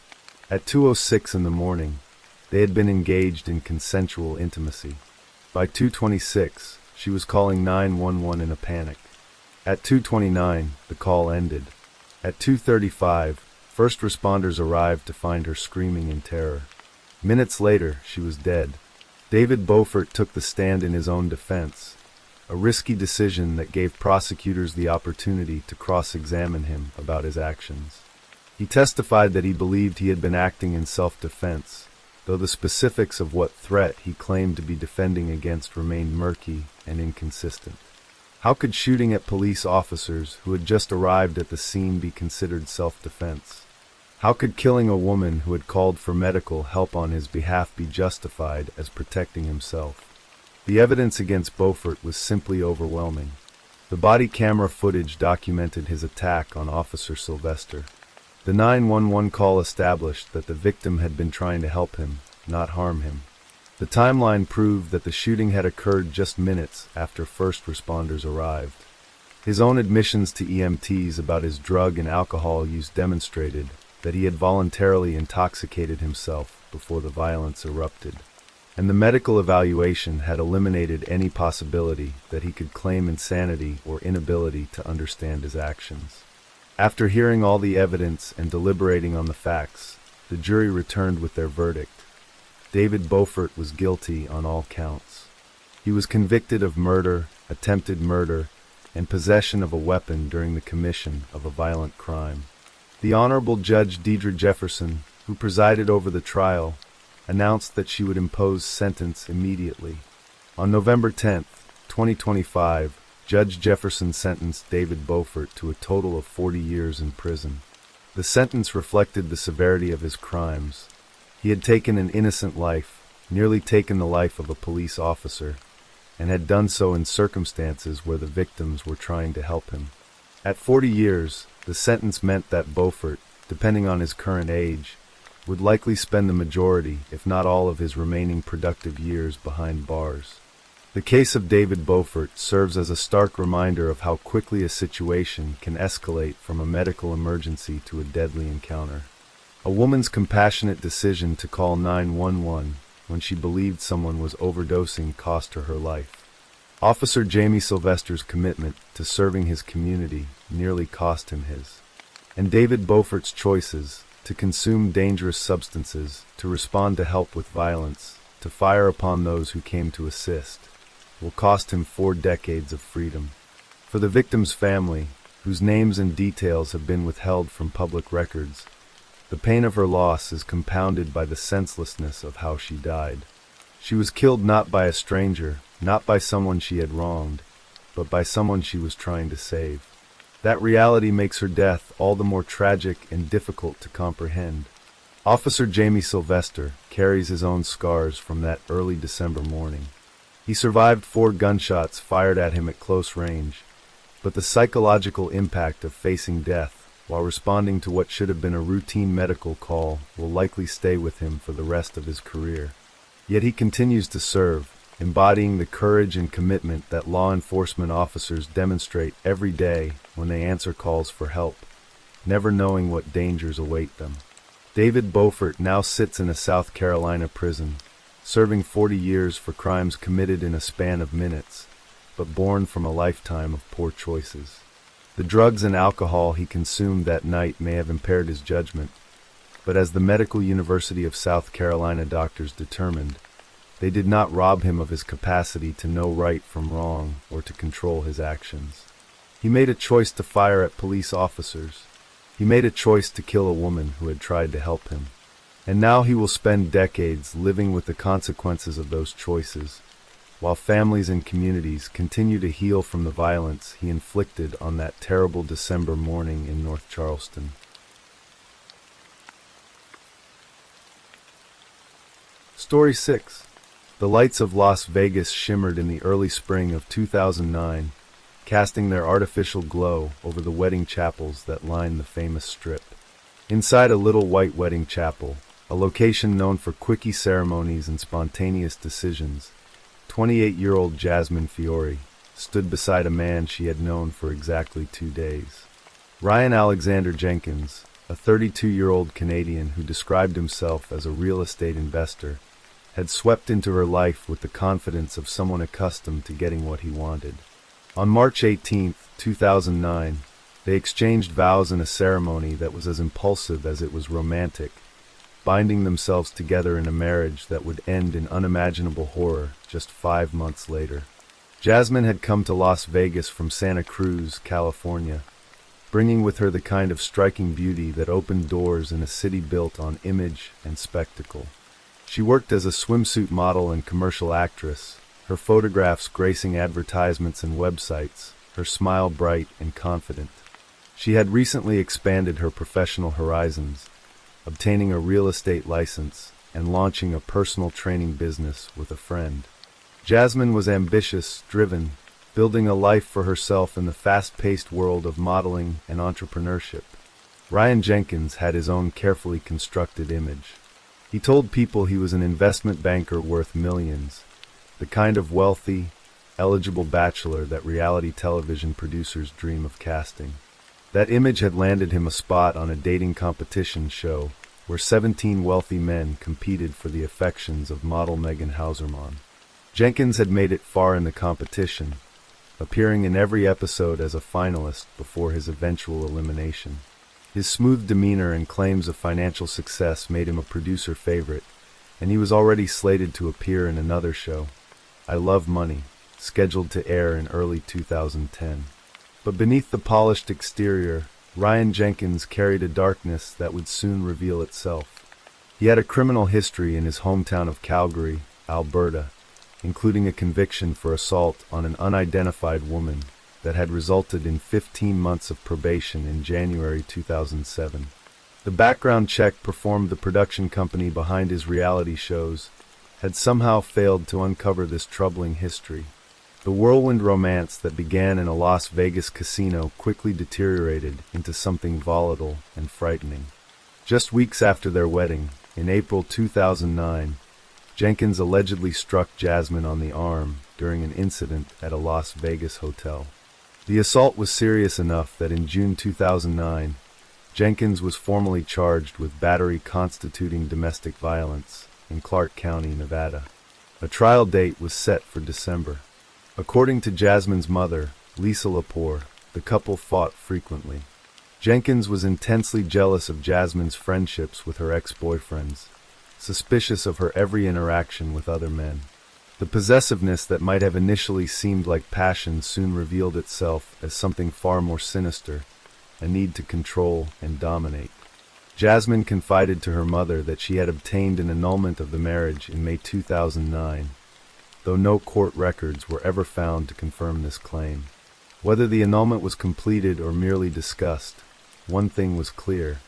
Speaker 1: At 2:06 in the morning, they had been engaged in consensual intimacy. By 2:26, she was calling 911 in a panic. At 2:29, the call ended. At 2:35, first responders arrived to find her screaming in terror. Minutes later, she was dead. David Beaufort took the stand in his own defense, a risky decision that gave prosecutors the opportunity to cross-examine him about his actions. He testified that he believed he had been acting in self-defense, though the specifics of what threat he claimed to be defending against remained murky and inconsistent. How could shooting at police officers who had just arrived at the scene be considered self-defense? How could killing a woman who had called for medical help on his behalf be justified as protecting himself? The evidence against Beaufort was simply overwhelming. The body camera footage documented his attack on Officer Sylvester. The 911 call established that the victim had been trying to help him, not harm him. The timeline proved that the shooting had occurred just minutes after first responders arrived. His own admissions to EMTs about his drug and alcohol use demonstrated that he had voluntarily intoxicated himself before the violence erupted, and the medical evaluation had eliminated any possibility that he could claim insanity or inability to understand his actions. After hearing all the evidence and deliberating on the facts, the jury returned with their verdict. David Beaufort was guilty on all counts. He was convicted of murder, attempted murder, and possession of a weapon during the commission of a violent crime. The Honorable Judge Deidre Jefferson, who presided over the trial, announced that she would impose sentence immediately. On November 10, 2025, Judge Jefferson sentenced David Beaufort to a total of 40 years in prison. The sentence reflected the severity of his crimes. He had taken an innocent life, nearly taken the life of a police officer, and had done so in circumstances where the victims were trying to help him. At 40 years, the sentence meant that Beaufort, depending on his current age, would likely spend the majority, if not all, of his remaining productive years behind bars. The case of David Beaufort serves as a stark reminder of how quickly a situation can escalate from a medical emergency to a deadly encounter. A woman's compassionate decision to call 911 when she believed someone was overdosing cost her life. Officer Jamie Sylvester's commitment to serving his community nearly cost him his. And David Beaufort's choices to consume dangerous substances, to respond to help with violence, to fire upon those who came to assist, will cost him 4 decades of freedom. For the victim's family, whose names and details have been withheld from public records, the pain of her loss is compounded by the senselessness of how she died. She was killed not by a stranger, not by someone she had wronged, but by someone she was trying to save. That reality makes her death all the more tragic and difficult to comprehend. Officer Jamie Sylvester carries his own scars from that early December morning. He survived 4 gunshots fired at him at close range, but the psychological impact of facing death while responding to what should have been a routine medical call will likely stay with him for the rest of his career. Yet he continues to serve, embodying the courage and commitment that law enforcement officers demonstrate every day when they answer calls for help, never knowing what dangers await them. David Beaufort now sits in a South Carolina prison, serving 40 years for crimes committed in a span of minutes, but born from a lifetime of poor choices. The drugs and alcohol he consumed that night may have impaired his judgment, but as the Medical University of South Carolina doctors determined, they did not rob him of his capacity to know right from wrong or to control his actions. He made a choice to fire at police officers. He made a choice to kill a woman who had tried to help him. And now he will spend decades living with the consequences of those choices, while families and communities continue to heal from the violence he inflicted on that terrible December morning in North Charleston. Story 6. The lights of Las Vegas shimmered in the early spring of 2009, casting their artificial glow over the wedding chapels that line the famous Strip. Inside a little white wedding chapel, a location known for quickie ceremonies and spontaneous decisions, 28-year-old Jasmine Fiore stood beside a man she had known for exactly 2 days. Ryan Alexander Jenkins, a 32-year-old Canadian who described himself as a real estate investor, had swept into her life with the confidence of someone accustomed to getting what he wanted. On March 18, 2009, they exchanged vows in a ceremony that was as impulsive as it was romantic, binding themselves together in a marriage that would end in unimaginable horror just 5 months later. Jasmine had come to Las Vegas from Santa Cruz, California, bringing with her the kind of striking beauty that opened doors in a city built on image and spectacle. She worked as a swimsuit model and commercial actress, her photographs gracing advertisements and websites, her smile bright and confident. She had recently expanded her professional horizons, obtaining a real estate license and launching a personal training business with a friend. Jasmine was ambitious, driven, building a life for herself in the fast-paced world of modeling and entrepreneurship. Ryan Jenkins had his own carefully constructed image. He told people he was an investment banker worth millions, the kind of wealthy, eligible bachelor that reality television producers dream of casting. That image had landed him a spot on a dating competition show where 17 wealthy men competed for the affections of model Megan Hauserman. Jenkins had made it far in the competition, appearing in every episode as a finalist before his eventual elimination. His smooth demeanor and claims of financial success made him a producer favorite, and he was already slated to appear in another show, I Love Money, scheduled to air in early 2010. But beneath the polished exterior, Ryan Jenkins carried a darkness that would soon reveal itself. He had a criminal history in his hometown of Calgary, Alberta, including a conviction for assault on an unidentified woman that had resulted in 15 months of probation in January 2007. The background check performed the production company behind his reality shows had somehow failed to uncover this troubling history. The whirlwind romance that began in a Las Vegas casino quickly deteriorated into something volatile and frightening. Just weeks after their wedding, in April 2009, Jenkins allegedly struck Jasmine on the arm during an incident at a Las Vegas hotel. The assault was serious enough that in June 2009, Jenkins was formally charged with battery constituting domestic violence in Clark County, Nevada. A trial date was set for December. According to Jasmine's mother, Lisa Lepore, the couple fought frequently. Jenkins was intensely jealous of Jasmine's friendships with her ex-boyfriends, suspicious of her every interaction with other men. The possessiveness that might have initially seemed like passion soon revealed itself as something far more sinister, a need to control and dominate. Jasmine confided to her mother that she had obtained an annulment of the marriage in May 2009, though no court records were ever found to confirm this claim. Whether the annulment was completed or merely discussed, one thing was clear.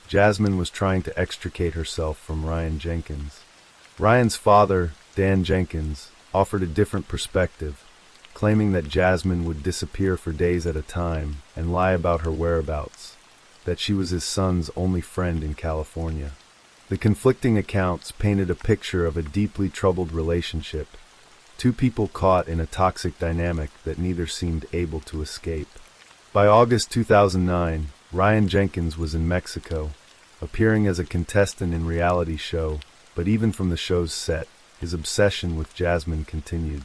Speaker 1: Jasmine was trying to extricate herself from Ryan Jenkins. Ryan's father, Dan Jenkins, offered a different perspective, claiming that Jasmine would disappear for days at a time and lie about her whereabouts, that she was his son's only friend in California. The conflicting accounts painted a picture of a deeply troubled relationship, two people caught in a toxic dynamic that neither seemed able to escape. By August 2009, Ryan Jenkins was in Mexico, appearing as a contestant in reality show, but even from the show's set, his obsession with Jasmine continued.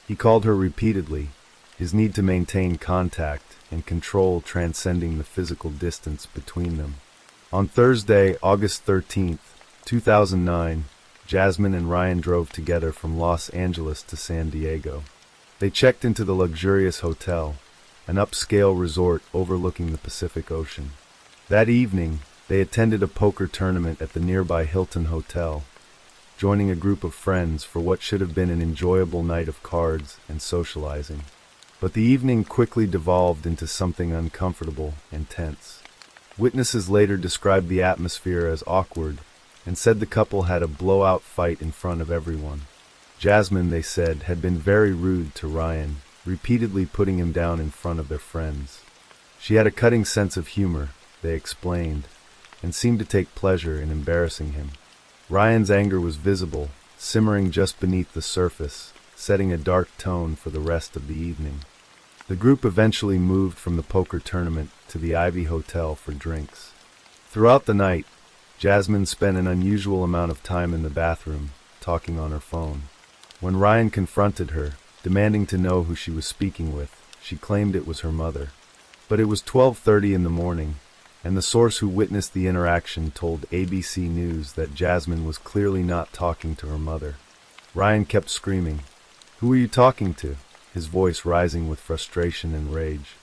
Speaker 1: He called her repeatedly, his need to maintain contact and control transcending the physical distance between them. On Thursday, August 13th, 2009, Jasmine and Ryan drove together from Los Angeles to San Diego. They checked into the luxurious hotel, an upscale resort overlooking the Pacific Ocean. That evening, they attended a poker tournament at the nearby Hilton Hotel, joining a group of friends for what should have been an enjoyable night of cards and socializing. But the evening quickly devolved into something uncomfortable and tense. Witnesses later described the atmosphere as awkward and said the couple had a blowout fight in front of everyone. Jasmine, they said, had been very rude to Ryan, repeatedly putting him down in front of their friends. She had a cutting sense of humor, they explained, and seemed to take pleasure in embarrassing him. Ryan's anger was visible, simmering just beneath the surface, setting a dark tone for the rest of the evening. The group eventually moved from the poker tournament to the Ivy Hotel for drinks. Throughout the night, Jasmine spent an unusual amount of time in the bathroom, talking on her phone. When Ryan confronted her, demanding to know who she was speaking with, she claimed it was her mother. But it was 12:30 in the morning, and the source who witnessed the interaction told ABC News that Jasmine was clearly not talking to her mother. Ryan kept screaming, "Who are you talking to?" his voice rising with frustration and rage.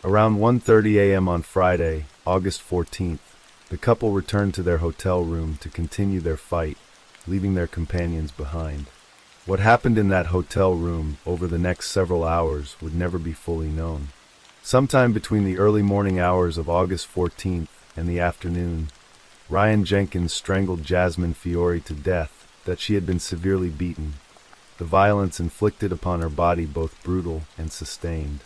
Speaker 1: Around 1:30 a.m. on Friday, August 14th, the couple returned to their hotel room to continue their fight, leaving their companions behind. What happened in that hotel room over the next several hours would never be fully known. Sometime between the early morning hours of August 14th and the afternoon, Ryan Jenkins strangled Jasmine Fiore to death that she had been severely beaten, the violence inflicted upon her body both brutal and sustained.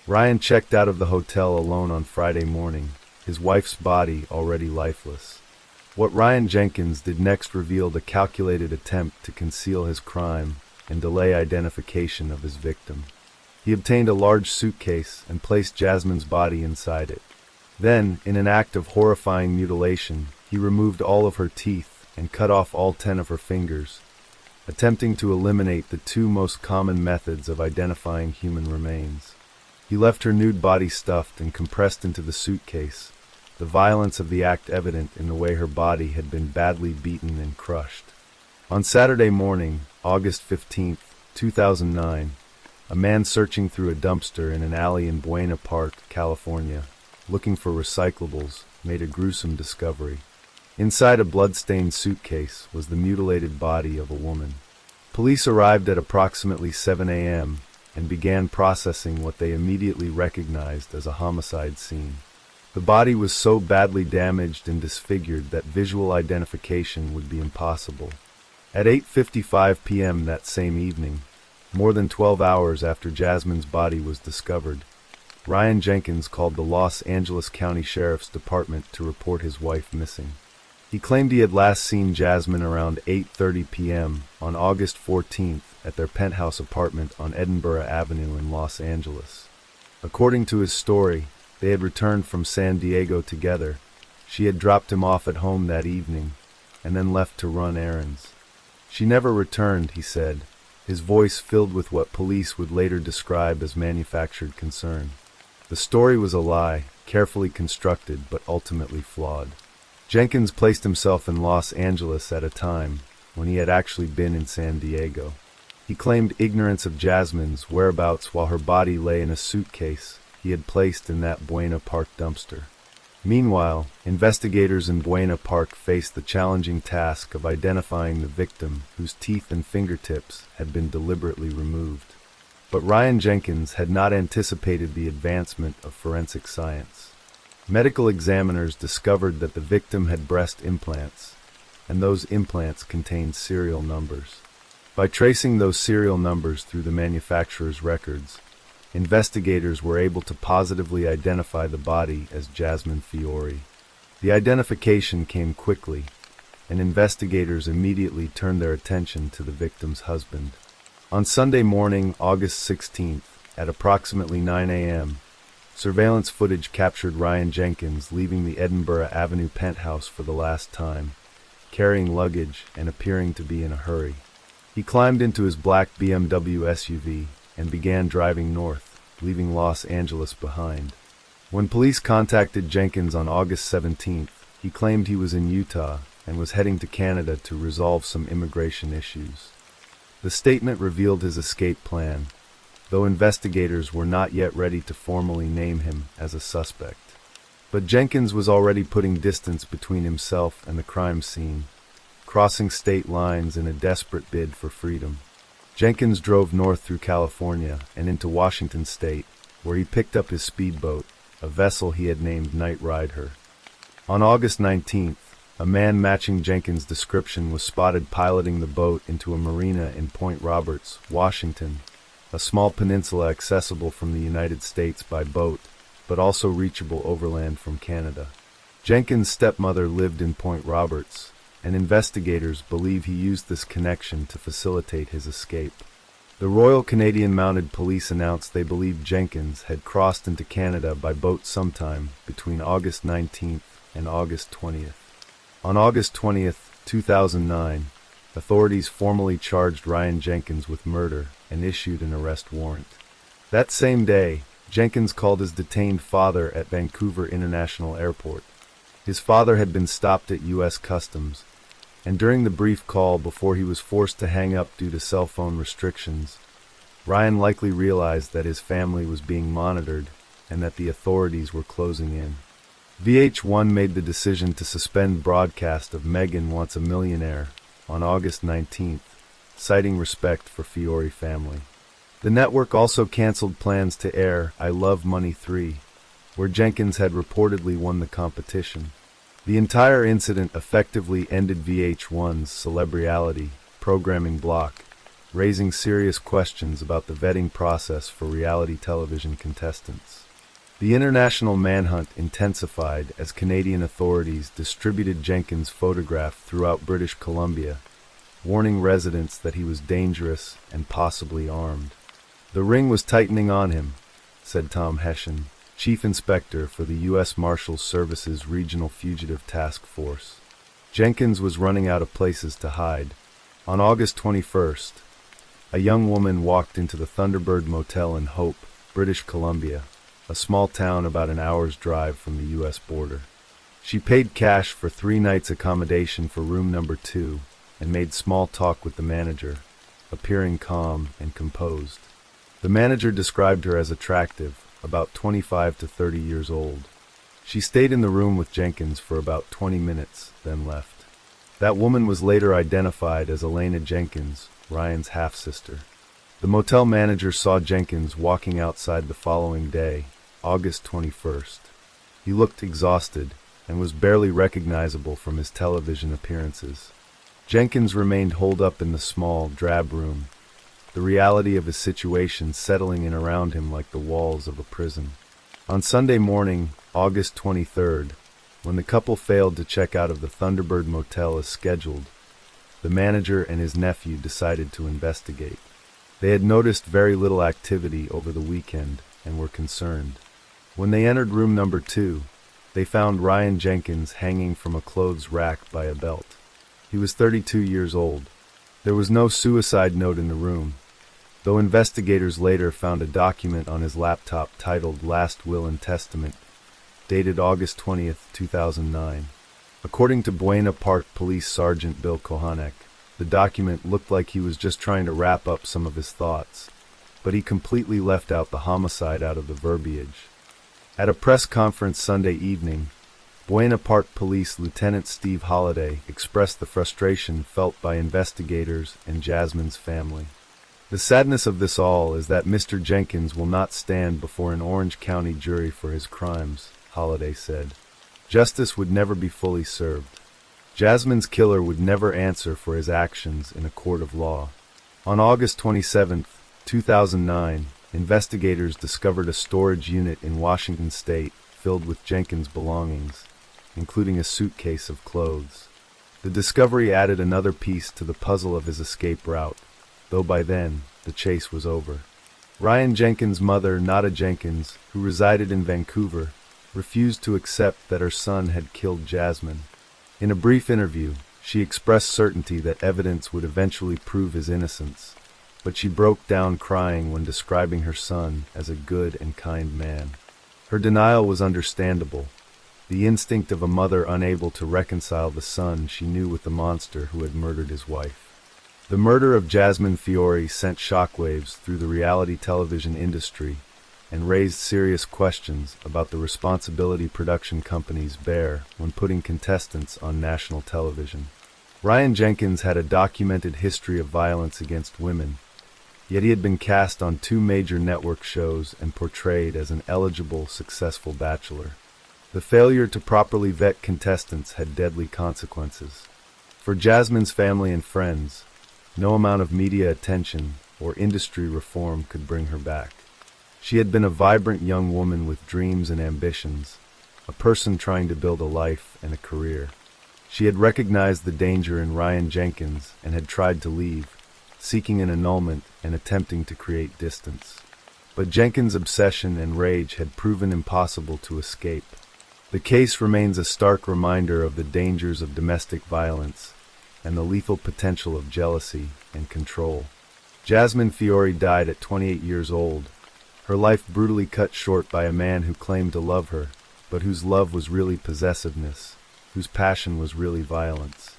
Speaker 1: Ryan checked out of the hotel alone on Friday morning, his wife's body already lifeless. What Ryan Jenkins did next revealed a calculated attempt to conceal his crime and delay identification of his victim. He obtained a large suitcase and placed Jasmine's body inside it. Then, in an act of horrifying mutilation, he removed all of her teeth and cut off all 10 of her fingers, attempting to eliminate the two most common methods of identifying human remains. He left her nude body stuffed and compressed into the suitcase, the violence of the act evident in the way her body had been badly beaten and crushed. On Saturday morning, August 15th, 2009, a man searching through a dumpster in an alley in Buena Park, California, looking for recyclables, made a gruesome discovery. Inside a blood-stained suitcase was the mutilated body of a woman. Police arrived at approximately 7 a.m. and began processing what they immediately recognized as a homicide scene. The body was so badly damaged and disfigured that visual identification would be impossible. At 8:55 p.m. that same evening, more than 12 hours after Jasmine's body was discovered, Ryan Jenkins called the Los Angeles County Sheriff's Department to report his wife missing. He claimed he had last seen Jasmine around 8:30 p.m. on August 14th at their penthouse apartment on Edinburgh Avenue in Los Angeles. According to his story, they had returned from San Diego together. She had dropped him off at home that evening, and then left to run errands. She never returned, he said, his voice filled with what police would later describe as manufactured concern. The story was a lie, carefully constructed but ultimately flawed. Jenkins placed himself in Los Angeles at a time when he had actually been in San Diego. He claimed ignorance of Jasmine's whereabouts while her body lay in a suitcase he had placed in that Buena Park dumpster. Meanwhile, investigators in Buena Park faced the challenging task of identifying the victim whose teeth and fingertips had been deliberately removed. But Ryan Jenkins had not anticipated the advancement of forensic science. Medical examiners discovered that the victim had breast implants, and those implants contained serial numbers. By tracing those serial numbers through the manufacturer's records, investigators were able to positively identify the body as Jasmine Fiore. The identification came quickly, and investigators immediately turned their attention to the victim's husband. On Sunday morning, August 16th, at approximately 9 a.m., surveillance footage captured Ryan Jenkins leaving the Edinburgh Avenue penthouse for the last time, carrying luggage and appearing to be in a hurry. He climbed into his black BMW SUV and began driving north, leaving Los Angeles behind. When police contacted Jenkins on August 17th, he claimed he was in Utah and was heading to Canada to resolve some immigration issues. The statement revealed his escape plan, though investigators were not yet ready to formally name him as a suspect. But Jenkins was already putting distance between himself and the crime scene, crossing state lines in a desperate bid for freedom. Jenkins drove north through California and into Washington state, where he picked up his speedboat, a vessel he had named Night Rider. On August 19th, a man matching Jenkins' description was spotted piloting the boat into a marina in Point Roberts, Washington, a small peninsula accessible from the United States by boat, but also reachable overland from Canada. Jenkins' stepmother lived in Point Roberts, and investigators believe he used this connection to facilitate his escape. The Royal Canadian Mounted Police announced they believed Jenkins had crossed into Canada by boat sometime between August 19th and August 20th. On August 20th, 2009, authorities formally charged Ryan Jenkins with murder and issued an arrest warrant. That same day, Jenkins called his detained father at Vancouver International Airport. His father had been stopped at U.S. Customs, and during the brief call before he was forced to hang up due to cell phone restrictions, Ryan likely realized that his family was being monitored and that the authorities were closing in. VH1 made the decision to suspend broadcast of Megan Wants a Millionaire on August 19th, citing respect for Fiore family. The network also canceled plans to air I Love Money 3, where Jenkins had reportedly won the competition. The entire incident effectively ended VH1's celebriality programming block, raising serious questions about the vetting process for reality television contestants. The international manhunt intensified as Canadian authorities distributed Jenkins' photograph throughout British Columbia, warning residents that he was dangerous and possibly armed. "The ring was tightening on him," said Tom Hession, Chief Inspector for the U.S. Marshals Service's Regional Fugitive Task Force. Jenkins was running out of places to hide. On August 21st, a young woman walked into the Thunderbird Motel in Hope, British Columbia, a small town about an hour's drive from the U.S. border. She paid cash for 3 nights accommodation for room number 2 and made small talk with the manager, appearing calm and composed. The manager described her as attractive, about 25 to 30 years old. She stayed in the room with Jenkins for about 20 minutes, then left. That woman was later identified as Elena Jenkins, Ryan's half-sister. The motel manager saw Jenkins walking outside the following day, August 21st. He looked exhausted and was barely recognizable from his television appearances. Jenkins remained holed up in the small, drab room, the reality of his situation settling in around him like the walls of a prison. On Sunday morning, August 23rd, when the couple failed to check out of the Thunderbird Motel as scheduled, the manager and his nephew decided to investigate. They had noticed very little activity over the weekend and were concerned. When they entered room number 2, they found Ryan Jenkins hanging from a clothes rack by a belt. He was 32 years old. There was no suicide note in the room, though investigators later found a document on his laptop titled Last Will and Testament, dated August 20th, 2009. According to Buena Park Police Sergeant Bill Kohanek, the document looked like he was just trying to wrap up some of his thoughts, but he completely left out the homicide out of the verbiage. At a press conference Sunday evening, Buena Park Police Lieutenant Steve Holliday expressed the frustration felt by investigators and Jasmine's family. "The sadness of this all is that Mr. Jenkins will not stand before an Orange County jury for his crimes," Holliday said. "Justice would never be fully served. Jasmine's killer would never answer for his actions in a court of law." On August 27, 2009, investigators discovered a storage unit in Washington state filled with Jenkins' belongings, including a suitcase of clothes. The discovery added another piece to the puzzle of his escape route, though by then, the chase was over. Ryan Jenkins' mother, Nada Jenkins, who resided in Vancouver, refused to accept that her son had killed Jasmine. In a brief interview, she expressed certainty that evidence would eventually prove his innocence, but she broke down crying when describing her son as a good and kind man. Her denial was understandable, the instinct of a mother unable to reconcile the son she knew with the monster who had murdered his wife. The murder of Jasmine Fiore sent shockwaves through the reality television industry and raised serious questions about the responsibility production companies bear when putting contestants on national television. Ryan Jenkins had a documented history of violence against women, yet he had been cast on 2 major network shows and portrayed as an eligible, successful bachelor. The failure to properly vet contestants had deadly consequences. For Jasmine's family and friends, no amount of media attention or industry reform could bring her back. She had been a vibrant young woman with dreams and ambitions, a person trying to build a life and a career. She had recognized the danger in Ryan Jenkins and had tried to leave, seeking an annulment and attempting to create distance. But Jenkins' obsession and rage had proven impossible to escape. The case remains a stark reminder of the dangers of domestic violence and the lethal potential of jealousy and control. Jasmine Fiore died at 28 years old, her life brutally cut short by a man who claimed to love her, but whose love was really possessiveness, whose passion was really violence.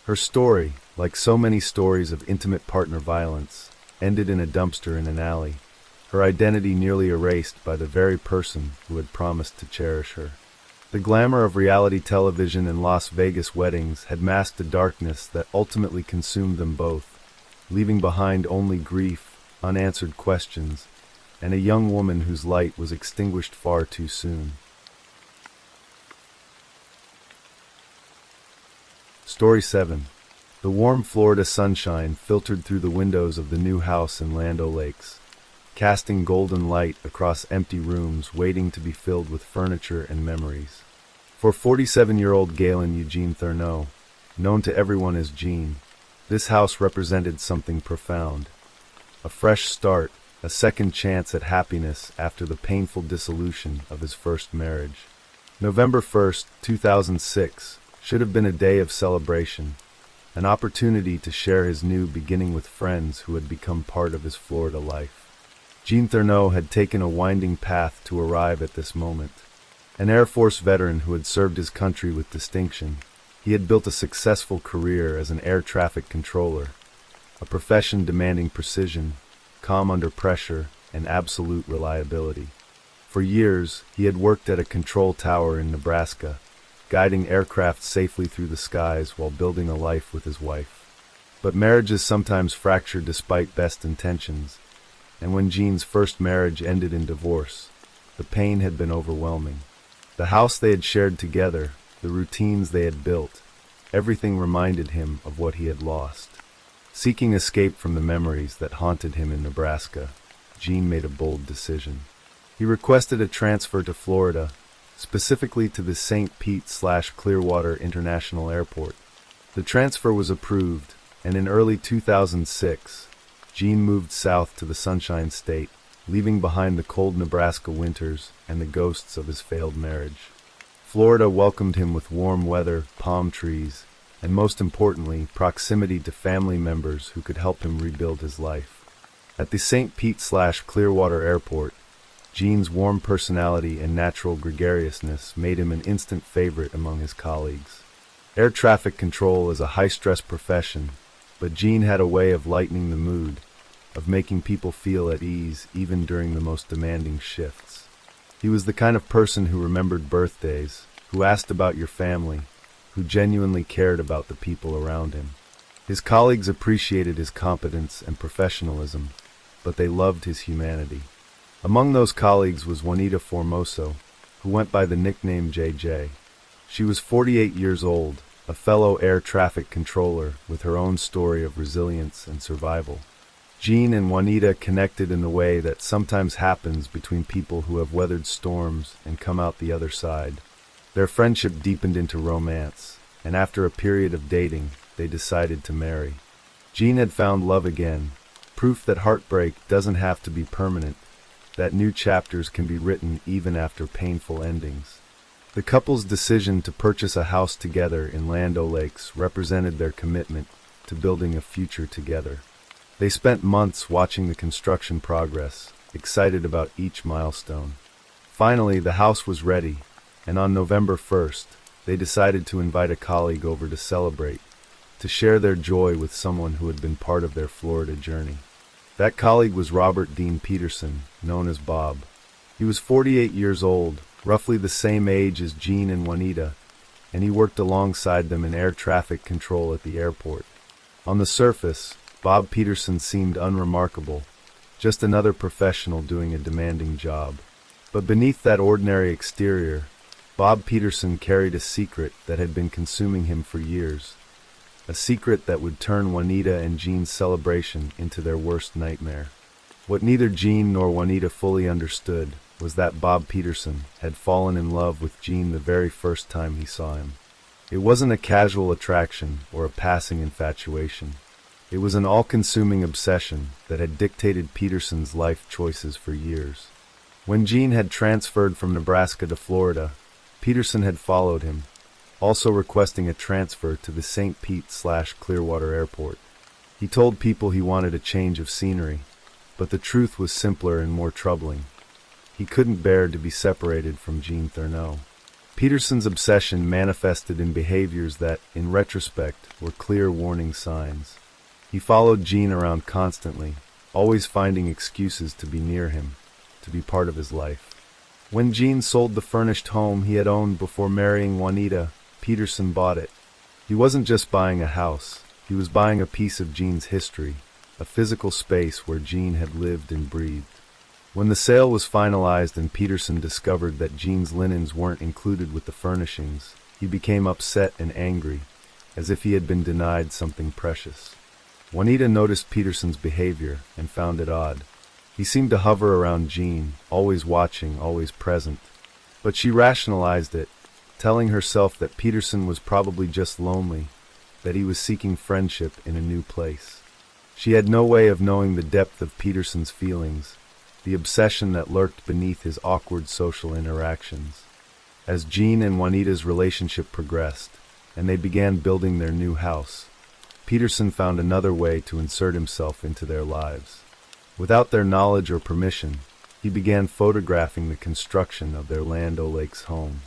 Speaker 1: Her story, like so many stories of intimate partner violence, ended in a dumpster in an alley, her identity nearly erased by the very person who had promised to cherish her. The glamour of reality television and Las Vegas weddings had masked a darkness that ultimately consumed them both, leaving behind only grief, unanswered questions, and a young woman whose light was extinguished far too soon. Story 7. The warm Florida sunshine filtered through the windows of the new house in Land O'Lakes, casting golden light across empty rooms waiting to be filled with furniture and memories. For 47-year-old Galen Eugene Thurneau, known to everyone as Gene, this house represented something profound. A fresh start, a second chance at happiness after the painful dissolution of his first marriage. November 1st, 2006, should have been a day of celebration, an opportunity to share his new beginning with friends who had become part of his Florida life. Gene Thurneau had taken a winding path to arrive at this moment. An Air Force veteran who had served his country with distinction, he had built a successful career as an air traffic controller, a profession demanding precision, calm under pressure, and absolute reliability. For years, he had worked at a control tower in Nebraska, guiding aircraft safely through the skies while building a life with his wife. But marriages sometimes fracture despite best intentions, and when Gene's first marriage ended in divorce, the pain had been overwhelming. The house they had shared together, the routines they had built, everything reminded him of what he had lost. Seeking escape from the memories that haunted him in Nebraska, Gene made a bold decision. He requested a transfer to Florida, specifically to the St. Pete/Clearwater International Airport. The transfer was approved, and in early 2006, Gene moved south to the Sunshine State, leaving behind the cold Nebraska winters and the ghosts of his failed marriage. Florida welcomed him with warm weather, palm trees, and most importantly, proximity to family members who could help him rebuild his life. At the St. Pete/Clearwater Airport, Gene's warm personality and natural gregariousness made him an instant favorite among his colleagues. Air traffic control is a high-stress profession, but Gene had a way of lightening the mood, of making people feel at ease even during the most demanding shifts. He was the kind of person who remembered birthdays, who asked about your family, who genuinely cared about the people around him. His colleagues appreciated his competence and professionalism, but they loved his humanity. Among those colleagues was Juanita Formoso, who went by the nickname JJ. She was 48 years old, a fellow air traffic controller with her own story of resilience and survival. Gene and Juanita connected in the way that sometimes happens between people who have weathered storms and come out the other side. Their friendship deepened into romance, and after a period of dating, they decided to marry. Gene had found love again, proof that heartbreak doesn't have to be permanent, that new chapters can be written even after painful endings. The couple's decision to purchase a house together in Land O'Lakes represented their commitment to building a future together. They spent months watching the construction progress, excited about each milestone. Finally, the house was ready, and on November 1st, they decided to invite a colleague over to celebrate, to share their joy with someone who had been part of their Florida journey. That colleague was Robert Dean Peterson, known as Bob. He was 48 years old, roughly the same age as Jean and Juanita, and he worked alongside them in air traffic control at the airport. On the surface, Bob Peterson seemed unremarkable, just another professional doing a demanding job. But beneath that ordinary exterior, Bob Peterson carried a secret that had been consuming him for years. A secret that would turn Juanita and Jean's celebration into their worst nightmare. What neither Jean nor Juanita fully understood was that Bob Peterson had fallen in love with Jean the very first time he saw him. It wasn't a casual attraction or a passing infatuation. It was an all-consuming obsession that had dictated Peterson's life choices for years. When Jean had transferred from Nebraska to Florida, Peterson had followed him, also requesting a transfer to the St. Pete/Clearwater Airport. He told people he wanted a change of scenery, but the truth was simpler and more troubling. He couldn't bear to be separated from Jean Thurneau. Peterson's obsession manifested in behaviors that, in retrospect, were clear warning signs. He followed Jean around constantly, always finding excuses to be near him, to be part of his life. When Jean sold the furnished home he had owned before marrying Juanita, Peterson bought it. He wasn't just buying a house, he was buying a piece of Jean's history, a physical space where Jean had lived and breathed. When the sale was finalized and Peterson discovered that Jean's linens weren't included with the furnishings, he became upset and angry, as if he had been denied something precious. Juanita noticed Peterson's behavior and found it odd. He seemed to hover around Jean, always watching, always present. But she rationalized it, telling herself that Peterson was probably just lonely, that he was seeking friendship in a new place. She had no way of knowing the depth of Peterson's feelings, the obsession that lurked beneath his awkward social interactions. As Jean and Juanita's relationship progressed, and they began building their new house, Peterson found another way to insert himself into their lives. Without their knowledge or permission, he began photographing the construction of their Land O'Lakes home.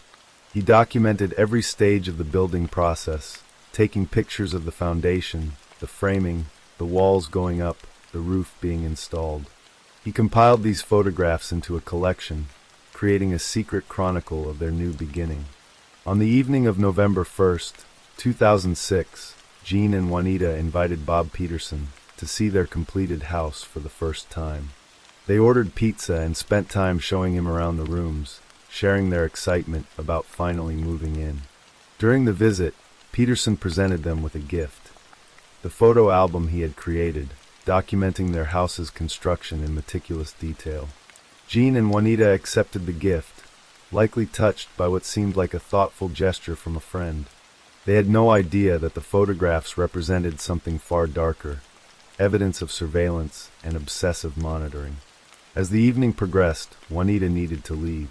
Speaker 1: He documented every stage of the building process, taking pictures of the foundation, the framing, the walls going up, the roof being installed. He compiled these photographs into a collection, creating a secret chronicle of their new beginning. On the evening of November 1st, 2006, Jean and Juanita invited Bob Peterson to see their completed house for the first time. They ordered pizza and spent time showing him around the rooms, sharing their excitement about finally moving in. During the visit, Peterson presented them with a gift, the photo album he had created, documenting their house's construction in meticulous detail. Jean and Juanita accepted the gift, likely touched by what seemed like a thoughtful gesture from a friend. They had no idea that the photographs represented something far darker, evidence of surveillance and obsessive monitoring. As the evening progressed, Juanita needed to leave.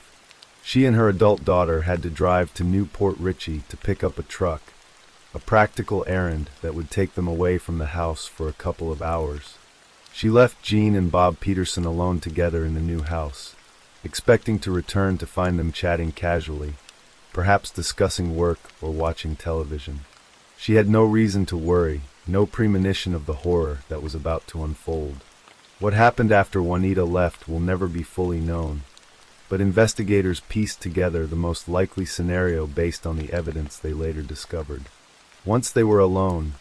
Speaker 1: She and her adult daughter had to drive to New Port Richey to pick up a truck, a practical errand that would take them away from the house for a couple of hours. She left Jean and Bob Peterson alone together in the new house, expecting to return to find them chatting casually, perhaps discussing work or watching television. She had no reason to worry, no premonition of the horror that was about to unfold. What happened after Juanita left will never be fully known, but investigators pieced together the most likely scenario based on the evidence they later discovered. Once they were alone,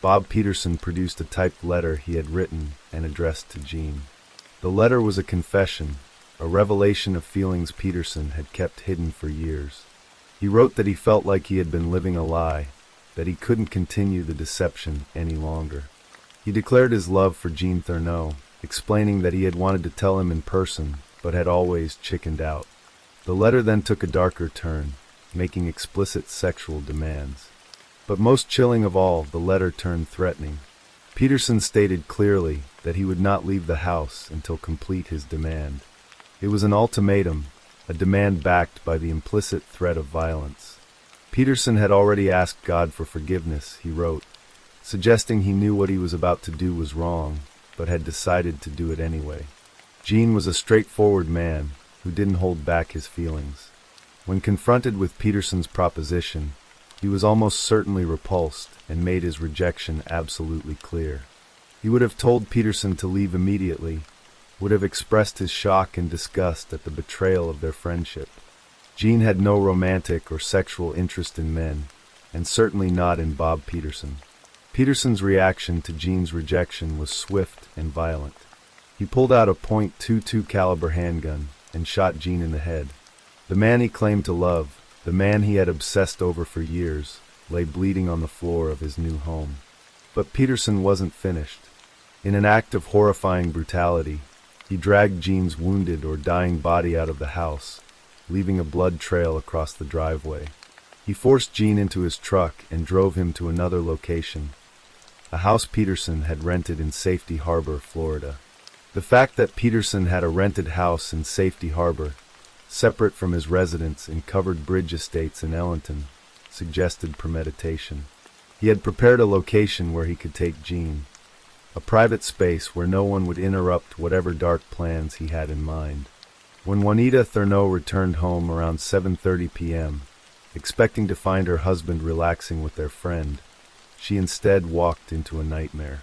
Speaker 1: Bob Peterson produced a typed letter he had written and addressed to Jean. The letter was a confession, a revelation of feelings Peterson had kept hidden for years. He wrote that he felt like he had been living a lie, that he couldn't continue the deception any longer. He declared his love for Jean Thurneau, explaining that he had wanted to tell him in person, but had always chickened out. The letter then took a darker turn, making explicit sexual demands. But most chilling of all, the letter turned threatening. Peterson stated clearly that he would not leave the house until complete his demand. It was an ultimatum, a demand backed by the implicit threat of violence. Peterson had already asked God for forgiveness, he wrote, suggesting he knew what he was about to do was wrong, but had decided to do it anyway. Gene was a straightforward man who didn't hold back his feelings. When confronted with Peterson's proposition, he was almost certainly repulsed and made his rejection absolutely clear. He would have told Peterson to leave immediately, would have expressed his shock and disgust at the betrayal of their friendship. Gene had no romantic or sexual interest in men, and certainly not in Bob Peterson. Peterson's reaction to Gene's rejection was swift and violent. He pulled out a .22 caliber handgun and shot Gene in the head. The man he claimed to love, the man he had obsessed over for years, lay bleeding on the floor of his new home. But Peterson wasn't finished. In an act of horrifying brutality, he dragged Gene's wounded or dying body out of the house, leaving a blood trail across the driveway. He forced Gene into his truck and drove him to another location, a house Peterson had rented in Safety Harbor, Florida. The fact that Peterson had a rented house in Safety Harbor, separate from his residence in Covered Bridge Estates in Ellenton, suggested premeditation. He had prepared a location where he could take Gene, a private space where no one would interrupt whatever dark plans he had in mind. When Juanita Thurneau returned home around 7:30 p.m., expecting to find her husband relaxing with their friend, she instead walked into a nightmare.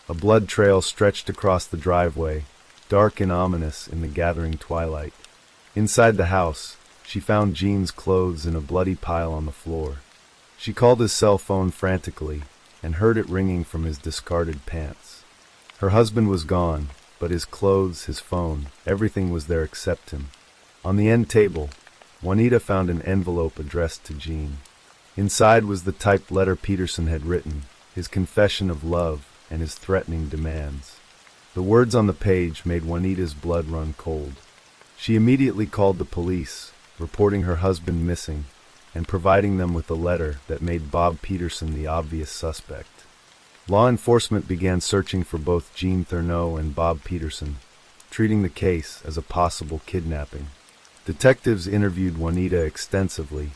Speaker 1: A blood trail stretched across the driveway, dark and ominous in the gathering twilight. Inside the house, she found Gene's clothes in a bloody pile on the floor. She called his cell phone frantically and heard it ringing from his discarded pants. Her husband was gone, but his clothes, his phone, everything was there except him. On the end table, Juanita found an envelope addressed to Gene. Inside was the typed letter Peterson had written, his confession of love and his threatening demands. The words on the page made Juanita's blood run cold. She immediately called the police, reporting her husband missing and providing them with a letter that made Bob Peterson the obvious suspect. Law enforcement began searching for both Gene Thurneau and Bob Peterson, treating the case as a possible kidnapping. Detectives interviewed Juanita extensively,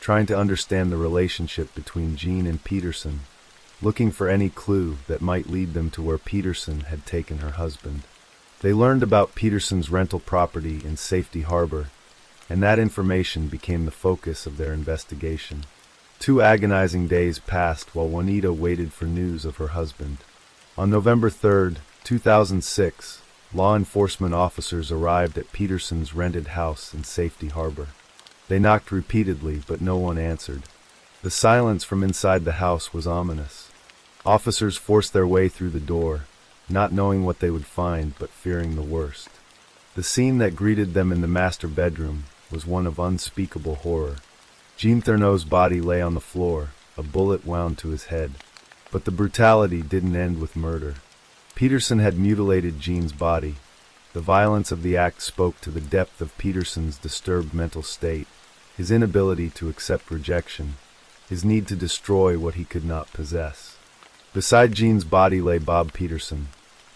Speaker 1: trying to understand the relationship between Gene and Peterson, looking for any clue that might lead them to where Peterson had taken her husband. They learned about Peterson's rental property in Safety Harbor, and that information became the focus of their investigation. 2 agonizing days passed while Juanita waited for news of her husband. On November 3, 2006, law enforcement officers arrived at Peterson's rented house in Safety Harbor. They knocked repeatedly, but no one answered. The silence from inside the house was ominous. Officers forced their way through the door, not knowing what they would find but fearing the worst. The scene that greeted them in the master bedroom was one of unspeakable horror. Gene Thurneau's body lay on the floor, a bullet wound to his head. But the brutality didn't end with murder. Peterson had mutilated Gene's body. The violence of the act spoke to the depth of Peterson's disturbed mental state, his inability to accept rejection, his need to destroy what he could not possess. Beside Gene's body lay Bob Peterson,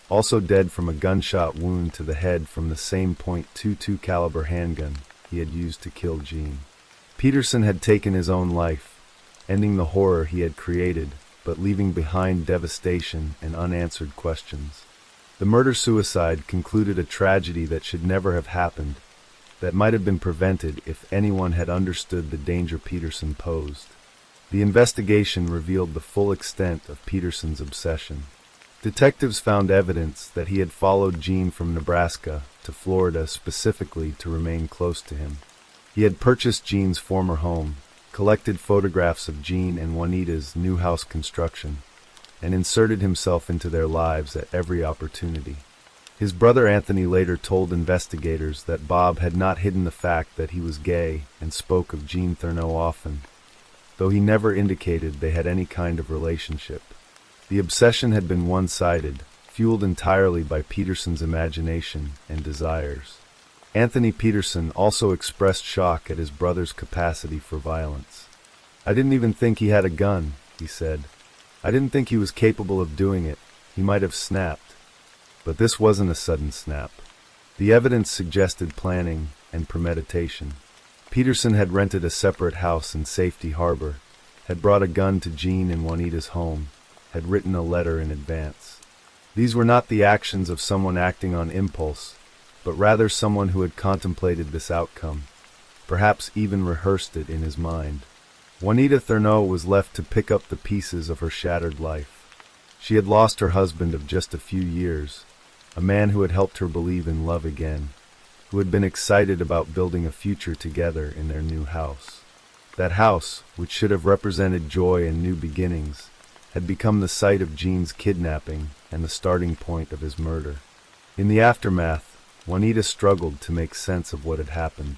Speaker 1: also dead from a gunshot wound to the head from the same .22 caliber handgun he had used to kill Gene. Peterson had taken his own life, ending the horror he had created, but leaving behind devastation and unanswered questions. The murder-suicide concluded a tragedy that should never have happened, that might have been prevented if anyone had understood the danger Peterson posed. The investigation revealed the full extent of Peterson's obsession. Detectives found evidence that he had followed Gene from Nebraska to Florida specifically to remain close to him. He had purchased Gene's former home, collected photographs of Gene and Juanita's new house construction, and inserted himself into their lives at every opportunity. His brother Anthony later told investigators that Bob had not hidden the fact that he was gay and spoke of Gene Thurneau often, though he never indicated they had any kind of relationship. The obsession had been one-sided, fueled entirely by Peterson's imagination and desires. Anthony Peterson also expressed shock at his brother's capacity for violence. "I didn't even think he had a gun," he said. "I didn't think he was capable of doing it, he might have snapped. But this wasn't a sudden snap. The evidence suggested planning and premeditation. Peterson had rented a separate house in Safety Harbor, had brought a gun to Jean and Juanita's home, had written a letter in advance. These were not the actions of someone acting on impulse, but rather someone who had contemplated this outcome, perhaps even rehearsed it in his mind. Juanita Thurneaux was left to pick up the pieces of her shattered life. She had lost her husband of just a few years, a man who had helped her believe in love again, who had been excited about building a future together in their new house. That house, which should have represented joy and new beginnings, had become the site of Jean's kidnapping and the starting point of his murder. In the aftermath, Juanita struggled to make sense of what had happened.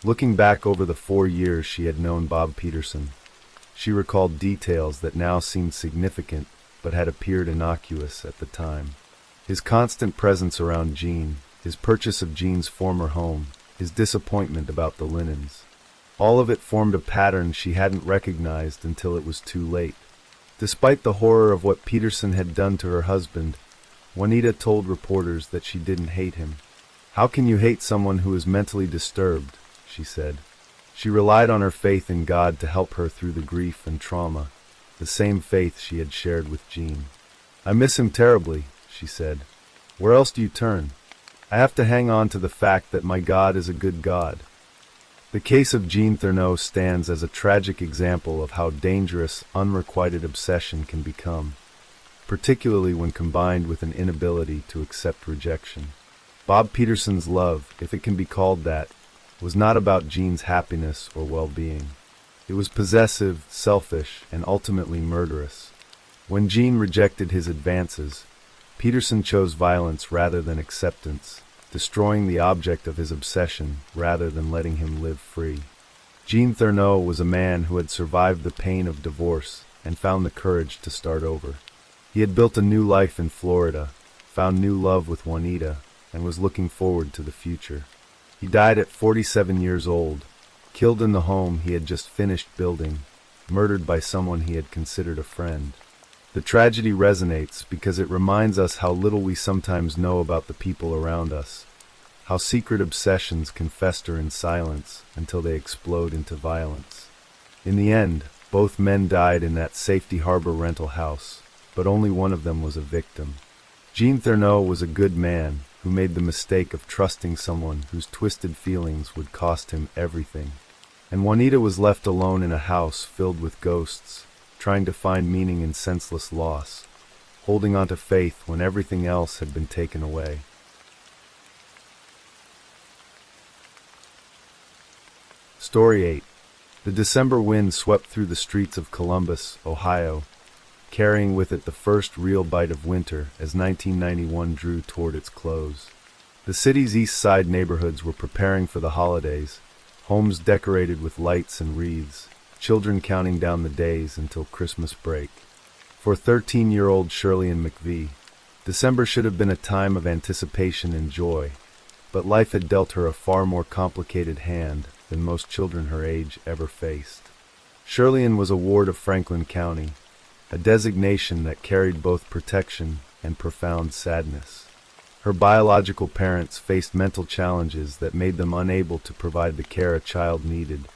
Speaker 1: Looking back over the 4 years she had known Bob Peterson, she recalled details that now seemed significant but had appeared innocuous at the time. His constant presence around Jean, his purchase of Jean's former home, his disappointment about the linens. All of it formed a pattern she hadn't recognized until it was too late. Despite the horror of what Peterson had done to her husband, Juanita told reporters that she didn't hate him. "How can you hate someone who is mentally disturbed?" she said. She relied on her faith in God to help her through the grief and trauma, the same faith she had shared with Jean. "I miss him terribly," she said. "Where else do you turn? I have to hang on to the fact that my God is a good God." The case of Jean Thurneaux stands as a tragic example of how dangerous unrequited obsession can become, particularly when combined with an inability to accept rejection. Bob Peterson's love, if it can be called that, was not about Jean's happiness or well-being. It was possessive, selfish, and ultimately murderous. When Jean rejected his advances, Peterson chose violence rather than acceptance, destroying the object of his obsession rather than letting him live free. Jean Thurneaux was a man who had survived the pain of divorce and found the courage to start over. He had built a new life in Florida, found new love with Juanita, and was looking forward to the future. He died at 47 years old, killed in the home he had just finished building, murdered by someone he had considered a friend. The tragedy resonates because it reminds us how little we sometimes know about the people around us, how secret obsessions can fester in silence until they explode into violence. In the end, both men died in that Safety Harbor rental house, but only one of them was a victim. Jean Thurneaux was a good man who made the mistake of trusting someone whose twisted feelings would cost him everything. And Juanita was left alone in a house filled with ghosts, trying to find meaning in senseless loss, holding on to faith when everything else had been taken away. Story 8. The December wind swept through the streets of Columbus, Ohio, carrying with it the first real bite of winter as 1991 drew toward its close. The city's east side neighborhoods were preparing for the holidays, homes decorated with lights and wreaths, children counting down the days until Christmas break. For 13-year-old Shirley-Ann McVie, December should have been a time of anticipation and joy, but life had dealt her a far more complicated hand than most children her age ever faced. Shirley-Ann was a ward of Franklin County, a designation that carried both protection and profound sadness. Her biological parents faced mental challenges that made them unable to provide the care a child needed,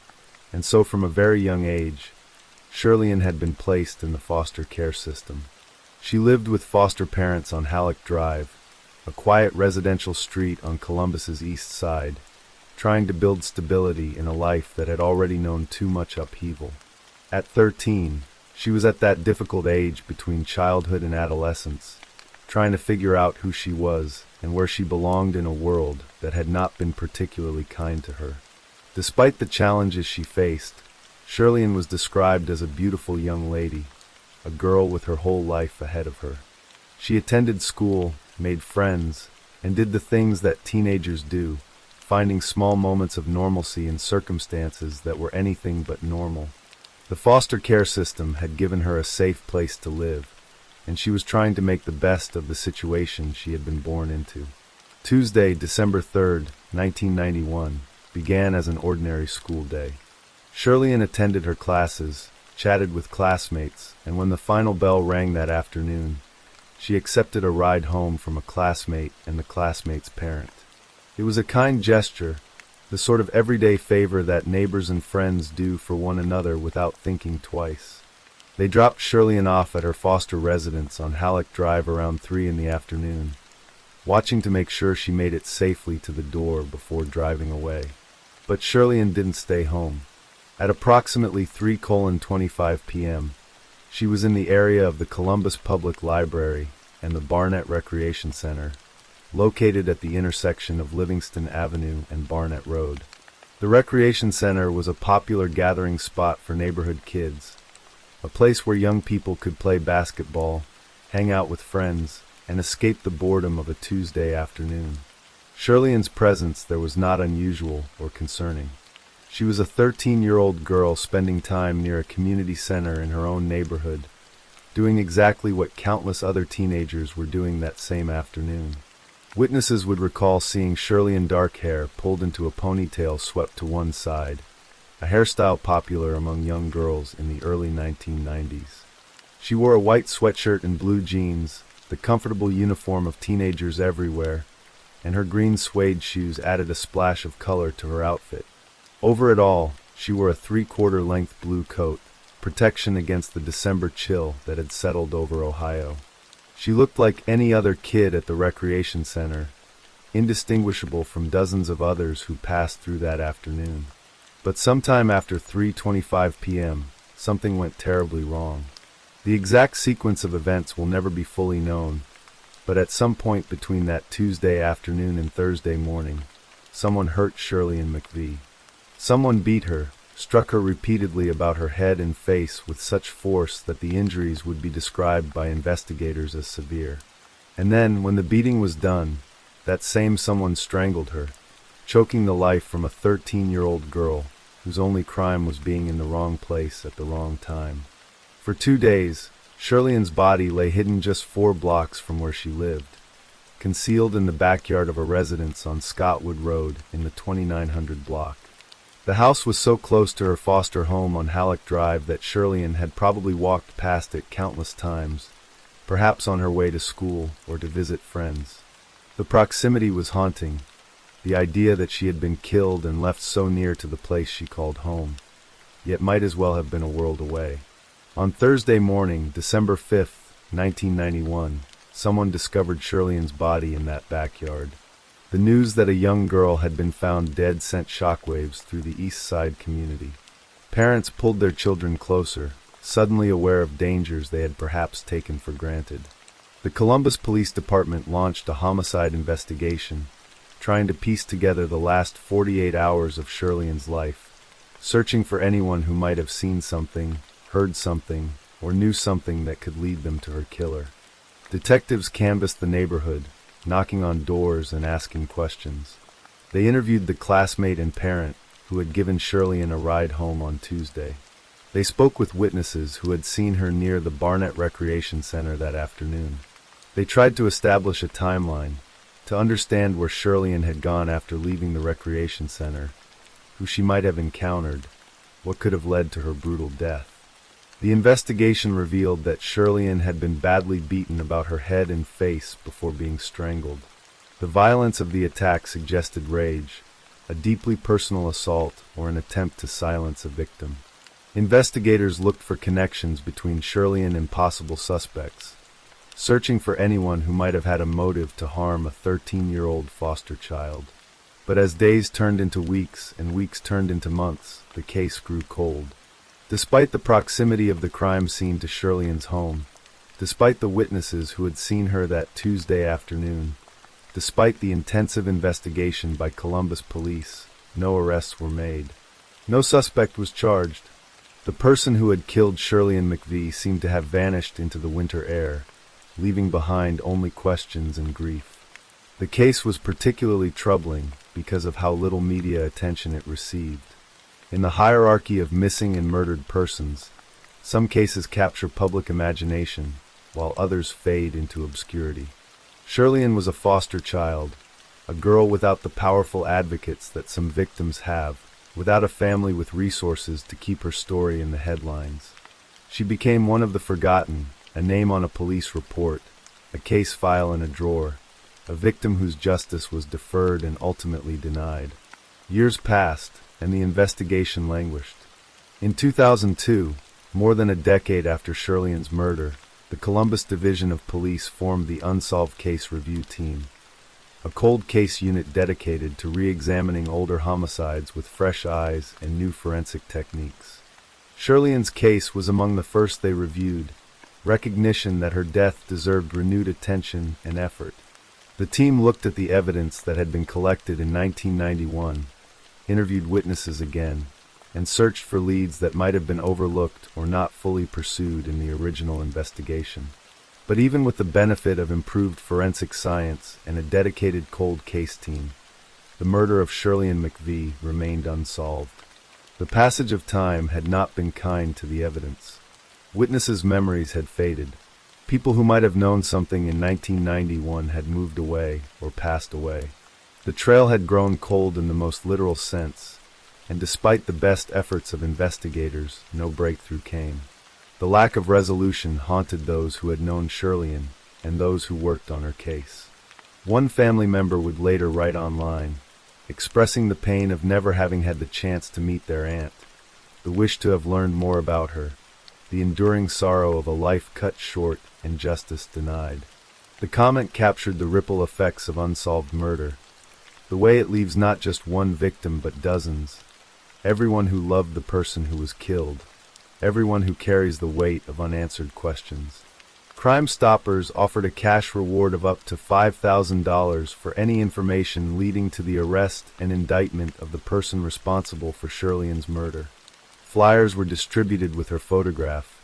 Speaker 1: and so from a very young age, Shirley-Ann had been placed in the foster care system. She lived with foster parents on Halleck Drive, a quiet residential street on Columbus's east side, trying to build stability in a life that had already known too much upheaval. At 13, she was at that difficult age between childhood and adolescence, trying to figure out who she was and where she belonged in a world that had not been particularly kind to her. Despite the challenges she faced, Shirley-Ann was described as a beautiful young lady, a girl with her whole life ahead of her. She attended school, made friends, and did the things that teenagers do, finding small moments of normalcy in circumstances that were anything but normal. The foster care system had given her a safe place to live, and she was trying to make the best of the situation she had been born into. Tuesday, December 3rd, 1991, began as an ordinary school day. Shirley-Ann attended her classes, chatted with classmates, and when the final bell rang that afternoon, she accepted a ride home from a classmate and the classmate's parent. It was a kind gesture, the sort of everyday favor that neighbors and friends do for one another without thinking twice. They dropped Shirley-Ann off at her foster residence on Halleck Drive around 3 in the afternoon, watching to make sure she made it safely to the door before driving away. But Shirley-Ann didn't stay home. At approximately 3:25 p.m., she was in the area of the Columbus Public Library and the Barnett Recreation Center, located at the intersection of Livingston Avenue and Barnett Road. The Recreation Center was a popular gathering spot for neighborhood kids, a place where young people could play basketball, hang out with friends, and escape the boredom of a Tuesday afternoon. Shirley-Ann's presence there was not unusual or concerning. She was a 13-year-old girl spending time near a community center in her own neighborhood, doing exactly what countless other teenagers were doing that same afternoon. Witnesses would recall seeing Shirley-Ann dark hair pulled into a ponytail swept to one side, a hairstyle popular among young girls in the early 1990s. She wore a white sweatshirt and blue jeans, the comfortable uniform of teenagers everywhere, and her green suede shoes added a splash of color to her outfit. Over it all, she wore a 3/4 length blue coat, protection against the December chill that had settled over Ohio. She looked like any other kid at the recreation center, indistinguishable from dozens of others who passed through that afternoon. But sometime after 3:25 p.m., something went terribly wrong. The exact sequence of events will never be fully known, but at some point between that Tuesday afternoon and Thursday morning, someone hurt Shirley-Ann McVie. Someone beat her, struck her repeatedly about her head and face with such force that the injuries would be described by investigators as severe. And then, when the beating was done, that same someone strangled her, choking the life from a 13-year-old girl whose only crime was being in the wrong place at the wrong time. For 2 days, Shirley-Ann's body lay hidden just 4 blocks from where she lived, concealed in the backyard of a residence on Scottwood Road in the 2900 block. The house was so close to her foster home on Halleck Drive that Shirley-Ann had probably walked past it countless times, perhaps on her way to school or to visit friends. The proximity was haunting, the idea that she had been killed and left so near to the place she called home, yet might as well have been a world away. On Thursday morning, December 5th, 1991, someone discovered Shirley-Ann's body in that backyard. The news that a young girl had been found dead sent shockwaves through the East Side community. Parents pulled their children closer, suddenly aware of dangers they had perhaps taken for granted. The Columbus Police Department launched a homicide investigation, trying to piece together the last 48 hours of Shirley-Ann's life, searching for anyone who might have seen something, heard something, or knew something that could lead them to her killer. Detectives canvassed the neighborhood, knocking on doors and asking questions. They interviewed the classmate and parent who had given Shirley-Ann a ride home on Tuesday. They spoke with witnesses who had seen her near the Barnett Recreation Center that afternoon. They tried to establish a timeline, to understand where Shirley-Ann had gone after leaving the recreation center, who she might have encountered, what could have led to her brutal death. The investigation revealed that Shirley-Ann had been badly beaten about her head and face before being strangled. The violence of the attack suggested rage, a deeply personal assault, or an attempt to silence a victim. Investigators looked for connections between Shirley-Ann and possible suspects, searching for anyone who might have had a motive to harm a 13-year-old foster child. But as days turned into weeks and weeks turned into months, the case grew cold. Despite the proximity of the crime scene to Shirley-Ann's home, despite the witnesses who had seen her that Tuesday afternoon, despite the intensive investigation by Columbus police, no arrests were made. No suspect was charged. The person who had killed Shirley-Ann McVie seemed to have vanished into the winter air, leaving behind only questions and grief. The case was particularly troubling because of how little media attention it received. In the hierarchy of missing and murdered persons, some cases capture public imagination, while others fade into obscurity. Shirley-Ann was a foster child, a girl without the powerful advocates that some victims have, without a family with resources to keep her story in the headlines. She became one of the forgotten, a name on a police report, a case file in a drawer, a victim whose justice was deferred and ultimately denied. Years passed, and the investigation languished. In 2002, more than a decade after Shirleyan's murder, the Columbus Division of Police formed the Unsolved Case Review Team, a cold case unit dedicated to re-examining older homicides with fresh eyes and new forensic techniques. Shirleyan's case was among the first they reviewed, recognition that her death deserved renewed attention and effort. The team looked at the evidence that had been collected in 1991, interviewed witnesses again, and searched for leads that might have been overlooked or not fully pursued in the original investigation. But even with the benefit of improved forensic science and a dedicated cold case team, the murder of Shirleyan McVie remained unsolved. The passage of time had not been kind to the evidence. Witnesses' memories had faded. People who might have known something in 1991 had moved away or passed away. The trail had grown cold in the most literal sense, and despite the best efforts of investigators, no breakthrough came. The lack of resolution haunted those who had known Shirleyan and those who worked on her case. One family member would later write online, expressing the pain of never having had the chance to meet their aunt, the wish to have learned more about her, the enduring sorrow of a life cut short and justice denied. The comment captured the ripple effects of unsolved murder, the way it leaves not just one victim but dozens, everyone who loved the person who was killed, everyone who carries the weight of unanswered questions. Crime Stoppers offered a cash reward of up to $5,000 for any information leading to the arrest and indictment of the person responsible for Shirleyan's murder. Flyers were distributed with her photograph,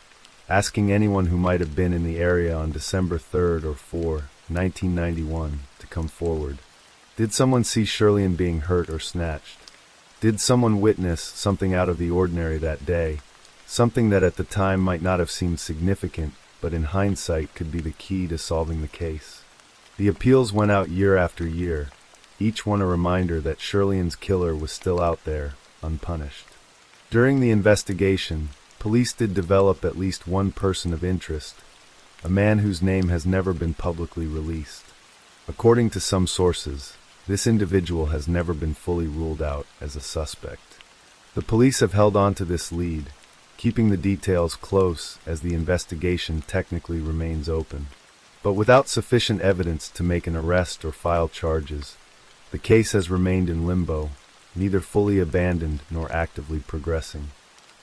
Speaker 1: asking anyone who might have been in the area on December 3rd or 4, 1991, to come forward. Did someone see Shirleyan being hurt or snatched? Did someone witness something out of the ordinary that day? Something that at the time might not have seemed significant, but in hindsight could be the key to solving the case. The appeals went out year after year, each one a reminder that Shirleyan's killer was still out there, unpunished. During the investigation, police did develop at least one person of interest, a man whose name has never been publicly released. According to some sources, this individual has never been fully ruled out as a suspect. The police have held on to this lead, keeping the details close as the investigation technically remains open. But without sufficient evidence to make an arrest or file charges, the case has remained in limbo, neither fully abandoned nor actively progressing.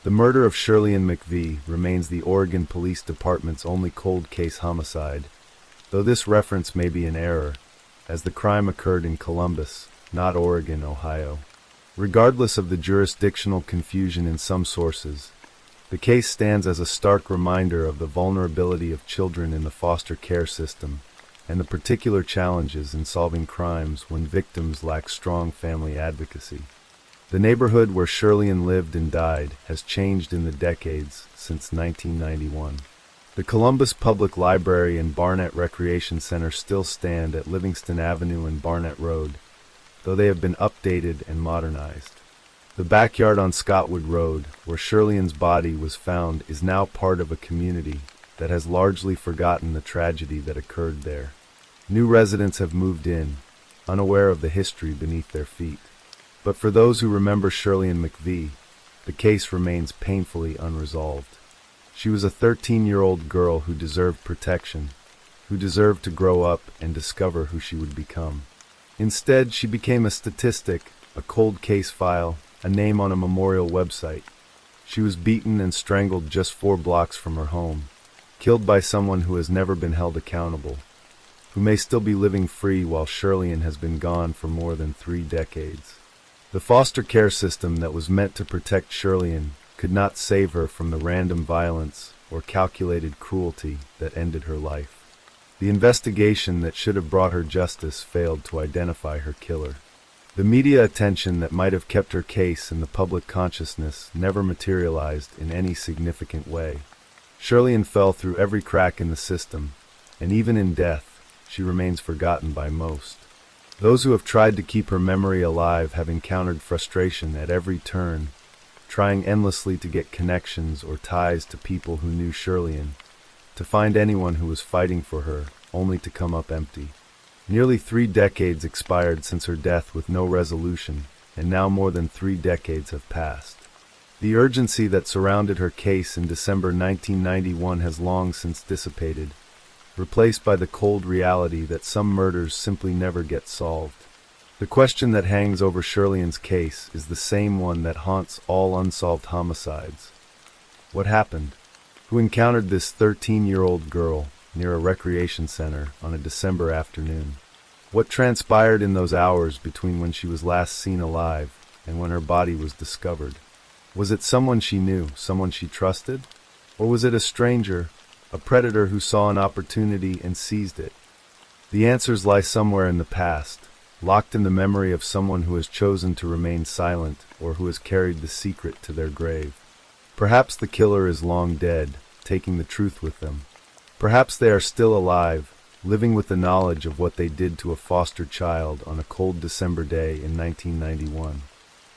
Speaker 1: The murder of Shirleyan McVie remains the Oregon Police Department's only cold case homicide, though this reference may be an error, as the crime occurred in Columbus, not Oregon, Ohio. Regardless of the jurisdictional confusion in some sources, the case stands as a stark reminder of the vulnerability of children in the foster care system and the particular challenges in solving crimes when victims lack strong family advocacy. The neighborhood where Shirleyan lived and died has changed in the decades since 1991. The Columbus Public Library and Barnett Recreation Center still stand at Livingston Avenue and Barnett Road, though they have been updated and modernized. The backyard on Scottwood Road, where Shirleyan's body was found, is now part of a community that has largely forgotten the tragedy that occurred there. New residents have moved in, unaware of the history beneath their feet. But for those who remember Shirleyan McVie, the case remains painfully unresolved. She was a 13-year-old girl who deserved protection, who deserved to grow up and discover who she would become. Instead, she became a statistic, a cold case file, a name on a memorial website. She was beaten and strangled just 4 blocks from her home, killed by someone who has never been held accountable, who may still be living free while Shirleyan has been gone for more than 3 decades. The foster care system that was meant to protect Shirleyan could not save her from the random violence or calculated cruelty that ended her life. The investigation that should have brought her justice failed to identify her killer. The media attention that might have kept her case in the public consciousness never materialized in any significant way. Shirleyan fell through every crack in the system, and even in death, she remains forgotten by most. Those who have tried to keep her memory alive have encountered frustration at every turn, trying endlessly to get connections or ties to people who knew Shirleyan, to find anyone who was fighting for her, only to come up empty. Nearly 3 decades expired since her death with no resolution, and now more than 3 decades have passed. The urgency that surrounded her case in December 1991 has long since dissipated, replaced by the cold reality that some murders simply never get solved. The question that hangs over Shirleyan's case is the same one that haunts all unsolved homicides. What happened? Who encountered this 13-year-old girl near a recreation center on a December afternoon? What transpired in those hours between when she was last seen alive and when her body was discovered? Was it someone she knew, someone she trusted? Or was it a stranger, a predator who saw an opportunity and seized it? The answers lie somewhere in the past, locked in the memory of someone who has chosen to remain silent or who has carried the secret to their grave. Perhaps the killer is long dead, taking the truth with them. Perhaps they are still alive, living with the knowledge of what they did to a foster child on a cold December day in 1991.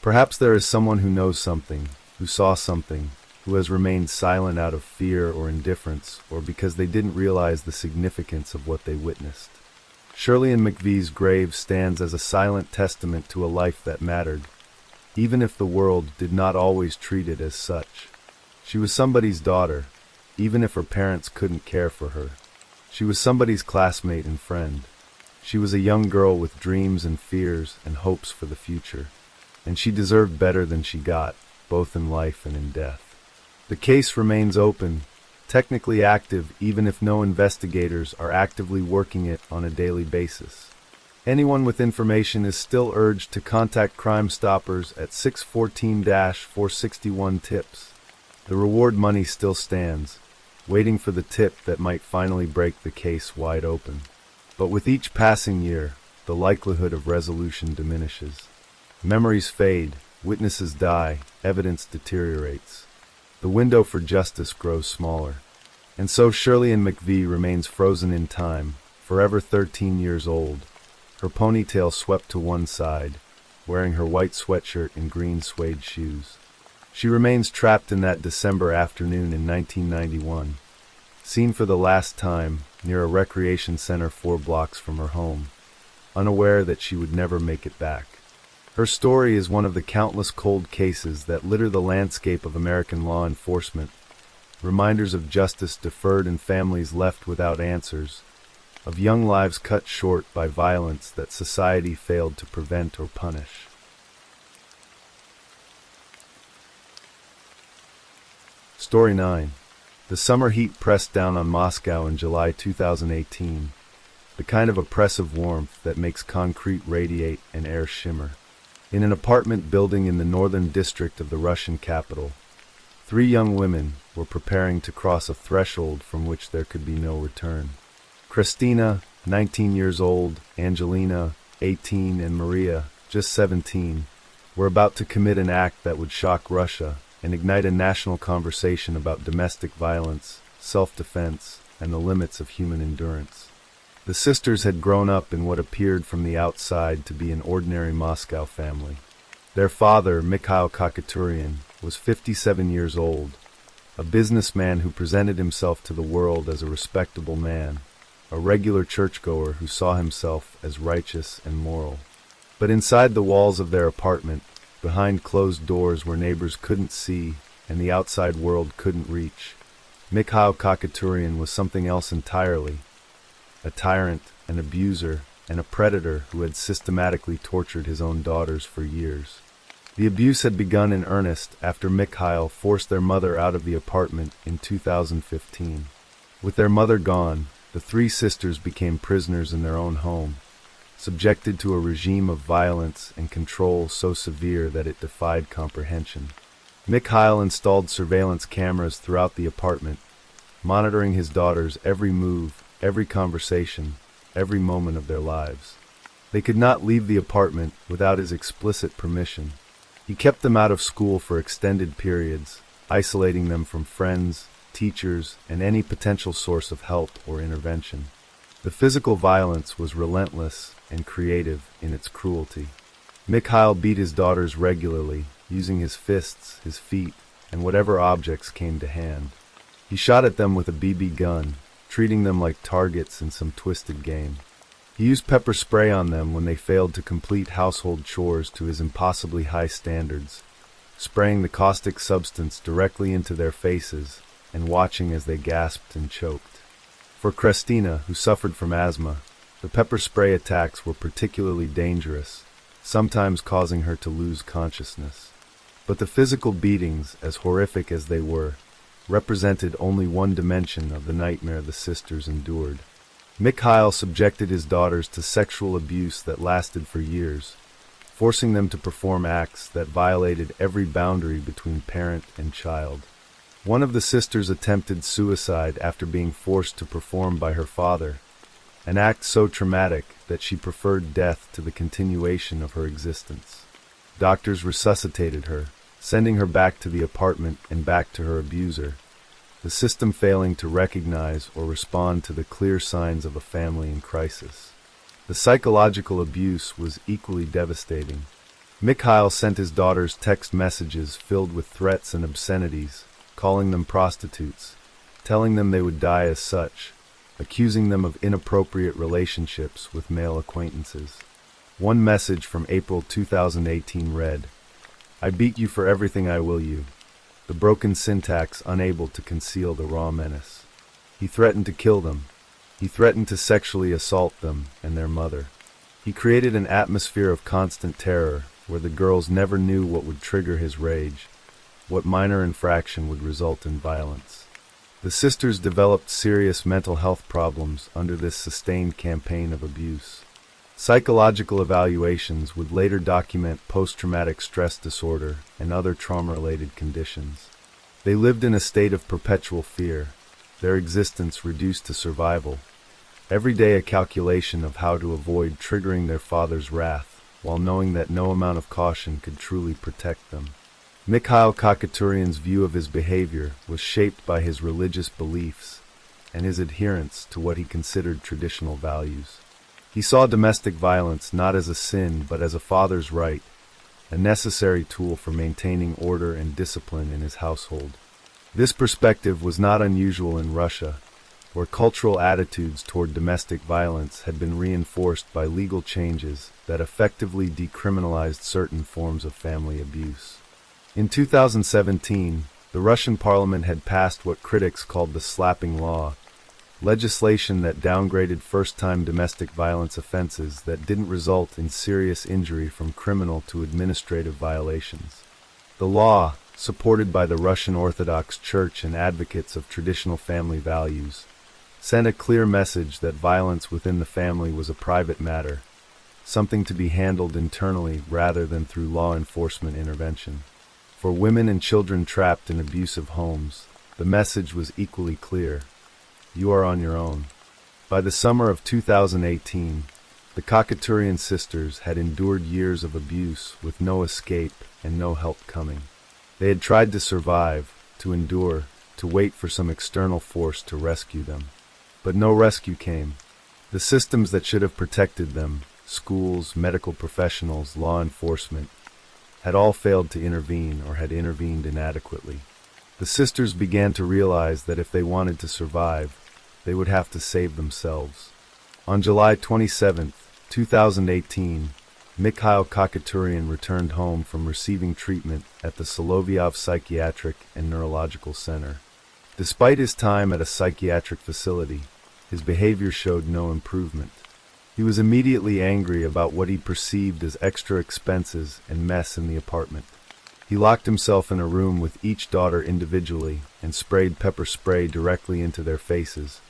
Speaker 1: Perhaps there is someone who knows something, who saw something, who has remained silent out of fear or indifference, or because they didn't realize the significance of what they witnessed. Shirleyan McVee's grave stands as a silent testament to a life that mattered, even if the world did not always treat it as such. She was somebody's daughter, even if her parents couldn't care for her. She was somebody's classmate and friend. She was a young girl with dreams and fears and hopes for the future. And she deserved better than she got, both in life and in death. The case remains open, technically active even if no investigators are actively working it on a daily basis. Anyone with information is still urged to contact Crime Stoppers at 614-461-TIPS. The reward money still stands, waiting for the tip that might finally break the case wide open. But with each passing year, the likelihood of resolution diminishes. Memories fade, witnesses die, evidence deteriorates. The window for justice grows smaller. And so Shirleyan McVee remains frozen in time, forever 13 years old, her ponytail swept to one side, wearing her white sweatshirt and green suede shoes. She remains trapped in that December afternoon in 1991, seen for the last time near a recreation center 4 blocks from her home, unaware that she would never make it back. Her story is one of the countless cold cases that litter the landscape of American law enforcement, reminders of justice deferred and families left without answers, of young lives cut short by violence that society failed to prevent or punish. Story 9. The summer heat pressed down on Moscow in July 2018, the kind of oppressive warmth that makes concrete radiate and air shimmer. In an apartment building in the northern district of the Russian capital, 3 young women were preparing to cross a threshold from which there could be no return. Christina, 19 years old, Angelina, 18, and Maria, just 17, were about to commit an act that would shock Russia and ignite a national conversation about domestic violence, self-defense, and the limits of human endurance. The sisters had grown up in what appeared from the outside to be an ordinary Moscow family. Their father, Mikhail Kakaturian, was 57 years old, a businessman who presented himself to the world as a respectable man, a regular churchgoer who saw himself as righteous and moral. But inside the walls of their apartment, behind closed doors where neighbors couldn't see and the outside world couldn't reach, Mikhail Kakaturian was something else entirely. A tyrant, an abuser, and a predator who had systematically tortured his own daughters for years. The abuse had begun in earnest after Mikhail forced their mother out of the apartment in 2015. With their mother gone, the 3 sisters became prisoners in their own home, subjected to a regime of violence and control so severe that it defied comprehension. Mikhail installed surveillance cameras throughout the apartment, monitoring his daughters' every move, every conversation, every moment of their lives. They could not leave the apartment without his explicit permission. He kept them out of school for extended periods, isolating them from friends, teachers, and any potential source of help or intervention. The physical violence was relentless and creative in its cruelty. Mikhail beat his daughters regularly, using his fists, his feet, and whatever objects came to hand. He shot at them with a BB gun, treating them like targets in some twisted game. He used pepper spray on them when they failed to complete household chores to his impossibly high standards, spraying the caustic substance directly into their faces and watching as they gasped and choked. For Christina, who suffered from asthma, the pepper spray attacks were particularly dangerous, sometimes causing her to lose consciousness. But the physical beatings, as horrific as they were, represented only one dimension of the nightmare the sisters endured. Mikhail subjected his daughters to sexual abuse that lasted for years, forcing them to perform acts that violated every boundary between parent and child. One of the sisters attempted suicide after being forced to perform by her father, an act so traumatic that she preferred death to the continuation of her existence. Doctors resuscitated her, sending her back to the apartment and back to her abuser, the system failing to recognize or respond to the clear signs of a family in crisis. The psychological abuse was equally devastating. Mikhail sent his daughters text messages filled with threats and obscenities, calling them prostitutes, telling them they would die as such, accusing them of inappropriate relationships with male acquaintances. One message from April 2018 read, "I beat you for everything I will you," the broken syntax unable to conceal the raw menace. He threatened to kill them. He threatened to sexually assault them and their mother. He created an atmosphere of constant terror where the girls never knew what would trigger his rage, what minor infraction would result in violence. The sisters developed serious mental health problems under this sustained campaign of abuse. Psychological evaluations would later document post-traumatic stress disorder and other trauma-related conditions. They lived in a state of perpetual fear, their existence reduced to survival, every day a calculation of how to avoid triggering their father's wrath, while knowing that no amount of caution could truly protect them. Mikhail Khachaturian's view of his behavior was shaped by his religious beliefs and his adherence to what he considered traditional values. He saw domestic violence not as a sin but as a father's right, a necessary tool for maintaining order and discipline in his household. This perspective was not unusual in Russia, where cultural attitudes toward domestic violence had been reinforced by legal changes that effectively decriminalized certain forms of family abuse. In 2017, the Russian parliament had passed what critics called the slapping law, legislation that downgraded first-time domestic violence offenses that didn't result in serious injury from criminal to administrative violations. The law, supported by the Russian Orthodox Church and advocates of traditional family values, sent a clear message that violence within the family was a private matter, something to be handled internally rather than through law enforcement intervention. For women and children trapped in abusive homes, the message was equally clear. You are on your own. By the summer of 2018, the Khachaturian sisters had endured years of abuse with no escape and no help coming. They had tried to survive, to endure, to wait for some external force to rescue them. But no rescue came. The systems that should have protected them, schools, medical professionals, law enforcement, had all failed to intervene or had intervened inadequately. The sisters began to realize that if they wanted to survive, they would have to save themselves. On July 27, 2018, Mikhail Khachaturian returned home from receiving treatment at the Solovyov Psychiatric and Neurological Center. Despite his time at a psychiatric facility, his behavior showed no improvement. He was immediately angry about what he perceived as extra expenses and mess in the apartment. He locked himself in a room with each daughter individually and sprayed pepper spray directly into their faces,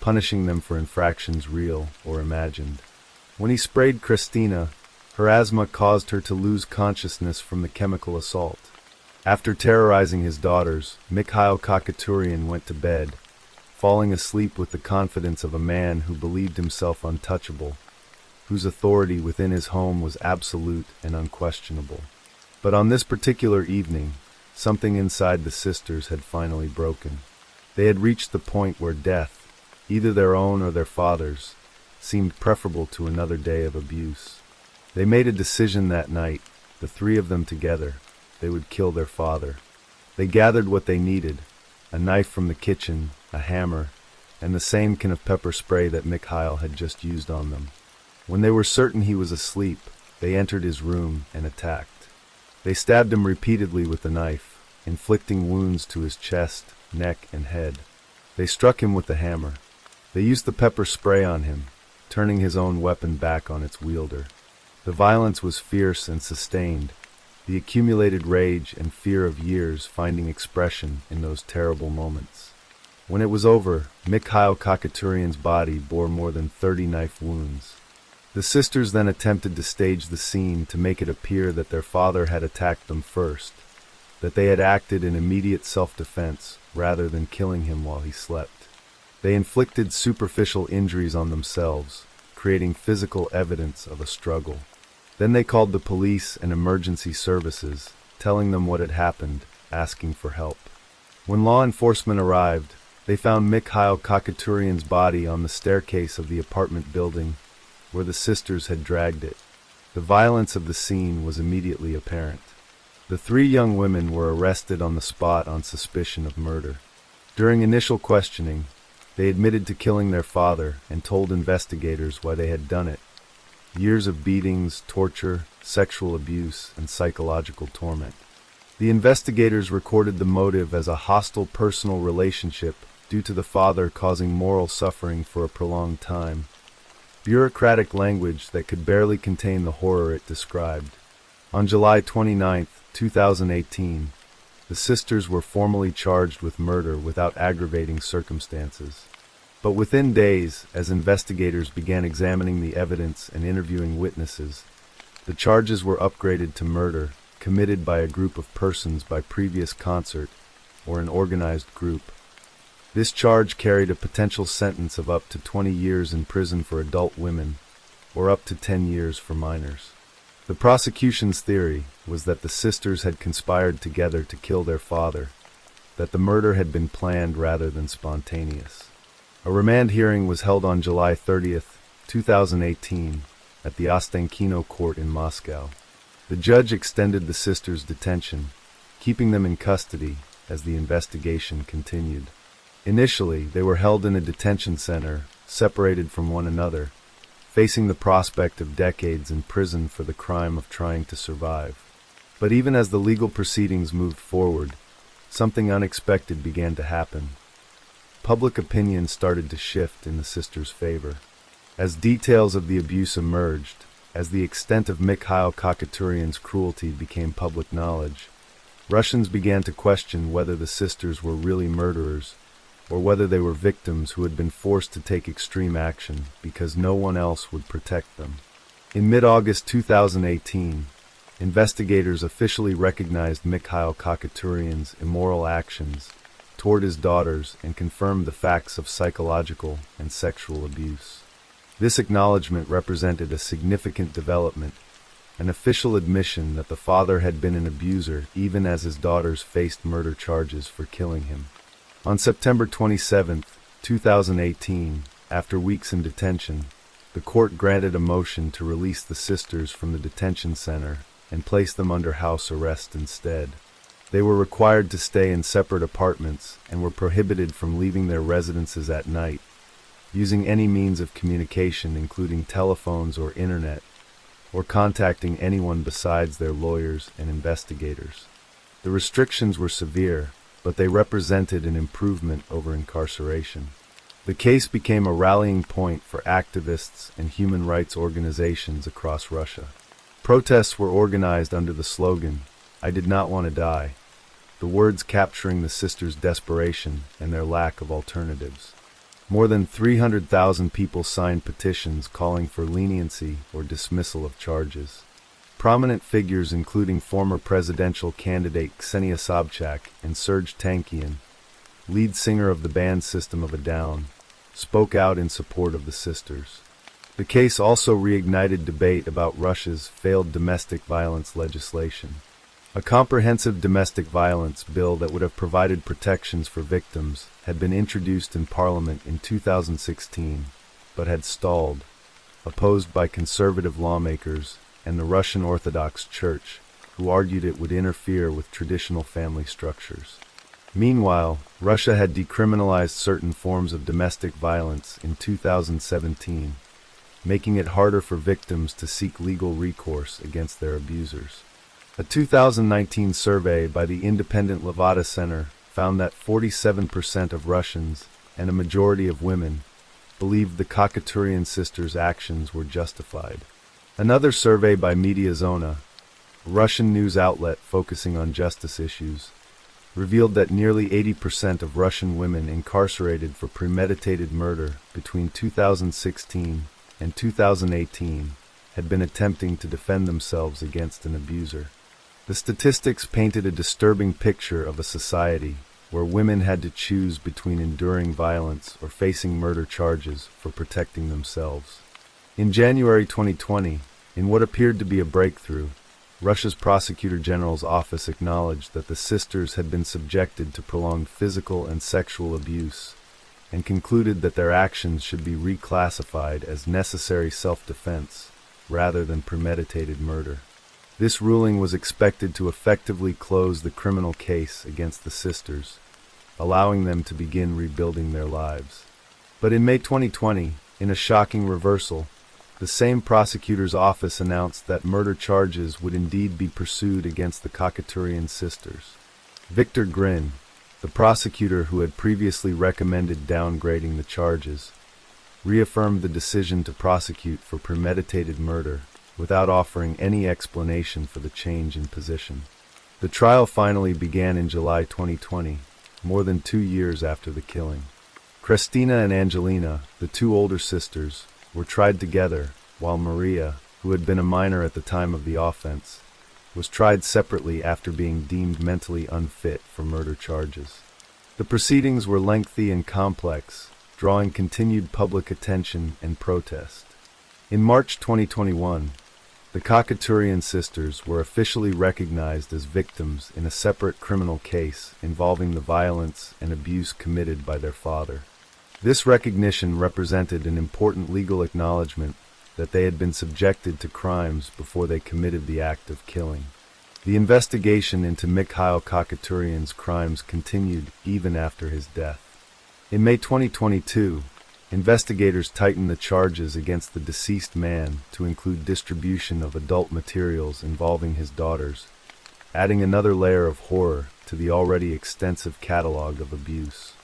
Speaker 1: punishing them for infractions real or imagined. When he sprayed Christina, her asthma caused her to lose consciousness from the chemical assault. After terrorizing his daughters, Mikhail Khachaturian went to bed, falling asleep with the confidence of a man who believed himself untouchable, whose authority within his home was absolute and unquestionable. But on this particular evening, something inside the sisters had finally broken. They had reached the point where death, either their own or their father's, seemed preferable to another day of abuse. They made a decision that night, the three of them together. They would kill their father. They gathered what they needed, a knife from the kitchen, a hammer, and the same can of pepper spray that Mikhail had just used on them. When they were certain he was asleep, they entered his room and attacked. They stabbed him repeatedly with the knife, inflicting wounds to his chest, neck, and head. They struck him with the hammer. They used the pepper spray on him, turning his own weapon back on its wielder. The violence was fierce and sustained, the accumulated rage and fear of years finding expression in those terrible moments. When it was over, Mikhail Khachaturian's body bore more than 30 knife wounds. The sisters then attempted to stage the scene to make it appear that their father had attacked them first, that they had acted in immediate self-defense rather than killing him while he slept. They inflicted superficial injuries on themselves, creating physical evidence of a struggle. Then they called the police and emergency services, telling them what had happened, asking for help. When law enforcement arrived, they found Mikhail Khachaturian's body on the staircase of the apartment building where the sisters had dragged it. The violence of the scene was immediately apparent. The 3 young women were arrested on the spot on suspicion of murder. During initial questioning, they admitted to killing their father and told investigators why they had done it. Years of beatings, torture, sexual abuse, and psychological torment. The investigators recorded the motive as a hostile personal relationship due to the father causing moral suffering for a prolonged time. Bureaucratic language that could barely contain the horror it described. On July 29, 2018, the sisters were formally charged with murder without aggravating circumstances. But within days, as investigators began examining the evidence and interviewing witnesses, the charges were upgraded to murder, committed by a group of persons by previous concert or an organized group. This charge carried a potential sentence of up to 20 years in prison for adult women, or up to 10 years for minors. The prosecution's theory was that the sisters had conspired together to kill their father, that the murder had been planned rather than spontaneous. A remand hearing was held on July 30, 2018, at the Ostankino court in Moscow. The judge extended the sisters' detention, keeping them in custody as the investigation continued. Initially, they were held in a detention center, separated from one another, facing the prospect of decades in prison for the crime of trying to survive. But even as the legal proceedings moved forward, something unexpected began to happen. Public opinion started to shift in the sisters' favor. As details of the abuse emerged, as the extent of Mikhail Khachaturian's cruelty became public knowledge, Russians began to question whether the sisters were really murderers, or whether they were victims who had been forced to take extreme action because no one else would protect them. In mid-August 2018, investigators officially recognized Mikhail Khachaturian's immoral actions toward his daughters and confirmed the facts of psychological and sexual abuse. This acknowledgement represented a significant development, an official admission that the father had been an abuser even as his daughters faced murder charges for killing him. On September 27, 2018, after weeks in detention, the court granted a motion to release the sisters from the detention center and place them under house arrest instead. They were required to stay in separate apartments and were prohibited from leaving their residences at night, using any means of communication including telephones or internet, or contacting anyone besides their lawyers and investigators. The restrictions were severe, but they represented an improvement over incarceration. The case became a rallying point for activists and human rights organizations across Russia. Protests were organized under the slogan, "I did not want to die," the words capturing the sisters' desperation and their lack of alternatives. More than 300,000 people signed petitions calling for leniency or dismissal of charges. Prominent figures including former presidential candidate Ksenia Sobchak and Serge Tankian, lead singer of the band System of a Down, spoke out in support of the sisters. The case also reignited debate about Russia's failed domestic violence legislation. A comprehensive domestic violence bill that would have provided protections for victims had been introduced in Parliament in 2016, but had stalled, opposed by conservative lawmakers and the Russian Orthodox Church, who argued it would interfere with traditional family structures. Meanwhile, Russia had decriminalized certain forms of domestic violence in 2017, making it harder for victims to seek legal recourse against their abusers. A 2019 survey by the independent Levada Center found that 47% of Russians, and a majority of women, believed the Khachaturian sisters' actions were justified. Another survey by Mediazona, a Russian news outlet focusing on justice issues, revealed that nearly 80% of Russian women incarcerated for premeditated murder between 2016 and 2018 had been attempting to defend themselves against an abuser. The statistics painted a disturbing picture of a society where women had to choose between enduring violence or facing murder charges for protecting themselves. In January 2020, in what appeared to be a breakthrough, Russia's Prosecutor General's office acknowledged that the sisters had been subjected to prolonged physical and sexual abuse, and concluded that their actions should be reclassified as necessary self-defense rather than premeditated murder. This ruling was expected to effectively close the criminal case against the sisters, allowing them to begin rebuilding their lives. But in May 2020, in a shocking reversal, the same prosecutor's office announced that murder charges would indeed be pursued against the Khachaturian sisters. Viktor Grin, the prosecutor who had previously recommended downgrading the charges, reaffirmed the decision to prosecute for premeditated murder without offering any explanation for the change in position. The trial finally began in July 2020, more than 2 years after the killing. Christina and Angelina, the two older sisters, were tried together, while Maria, who had been a minor at the time of the offense, was tried separately after being deemed mentally unfit for murder charges. The proceedings were lengthy and complex, drawing continued public attention and protest. In March 2021, the Khachaturian sisters were officially recognized as victims in a separate criminal case involving the violence and abuse committed by their father. This recognition represented an important legal acknowledgement that they had been subjected to crimes before they committed the act of killing. The investigation into Mikhail Khachaturian's crimes continued even after his death. In May 2022, investigators tightened the charges against the deceased man to include distribution of adult materials involving his daughters, adding another layer of horror to the already extensive catalog of abuse.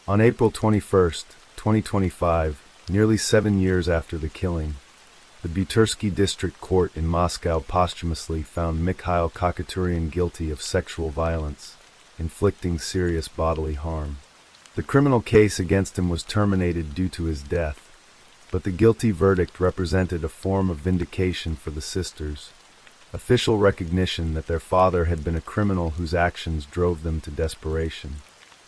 Speaker 1: On April 21, 2025, nearly 7 years after the killing, the Butyrsky District Court in Moscow posthumously found Mikhail Khachaturian guilty of sexual violence, inflicting serious bodily harm. The criminal case against him was terminated due to his death, but the guilty verdict represented a form of vindication for the sisters, official recognition that their father had been a criminal whose actions drove them to desperation.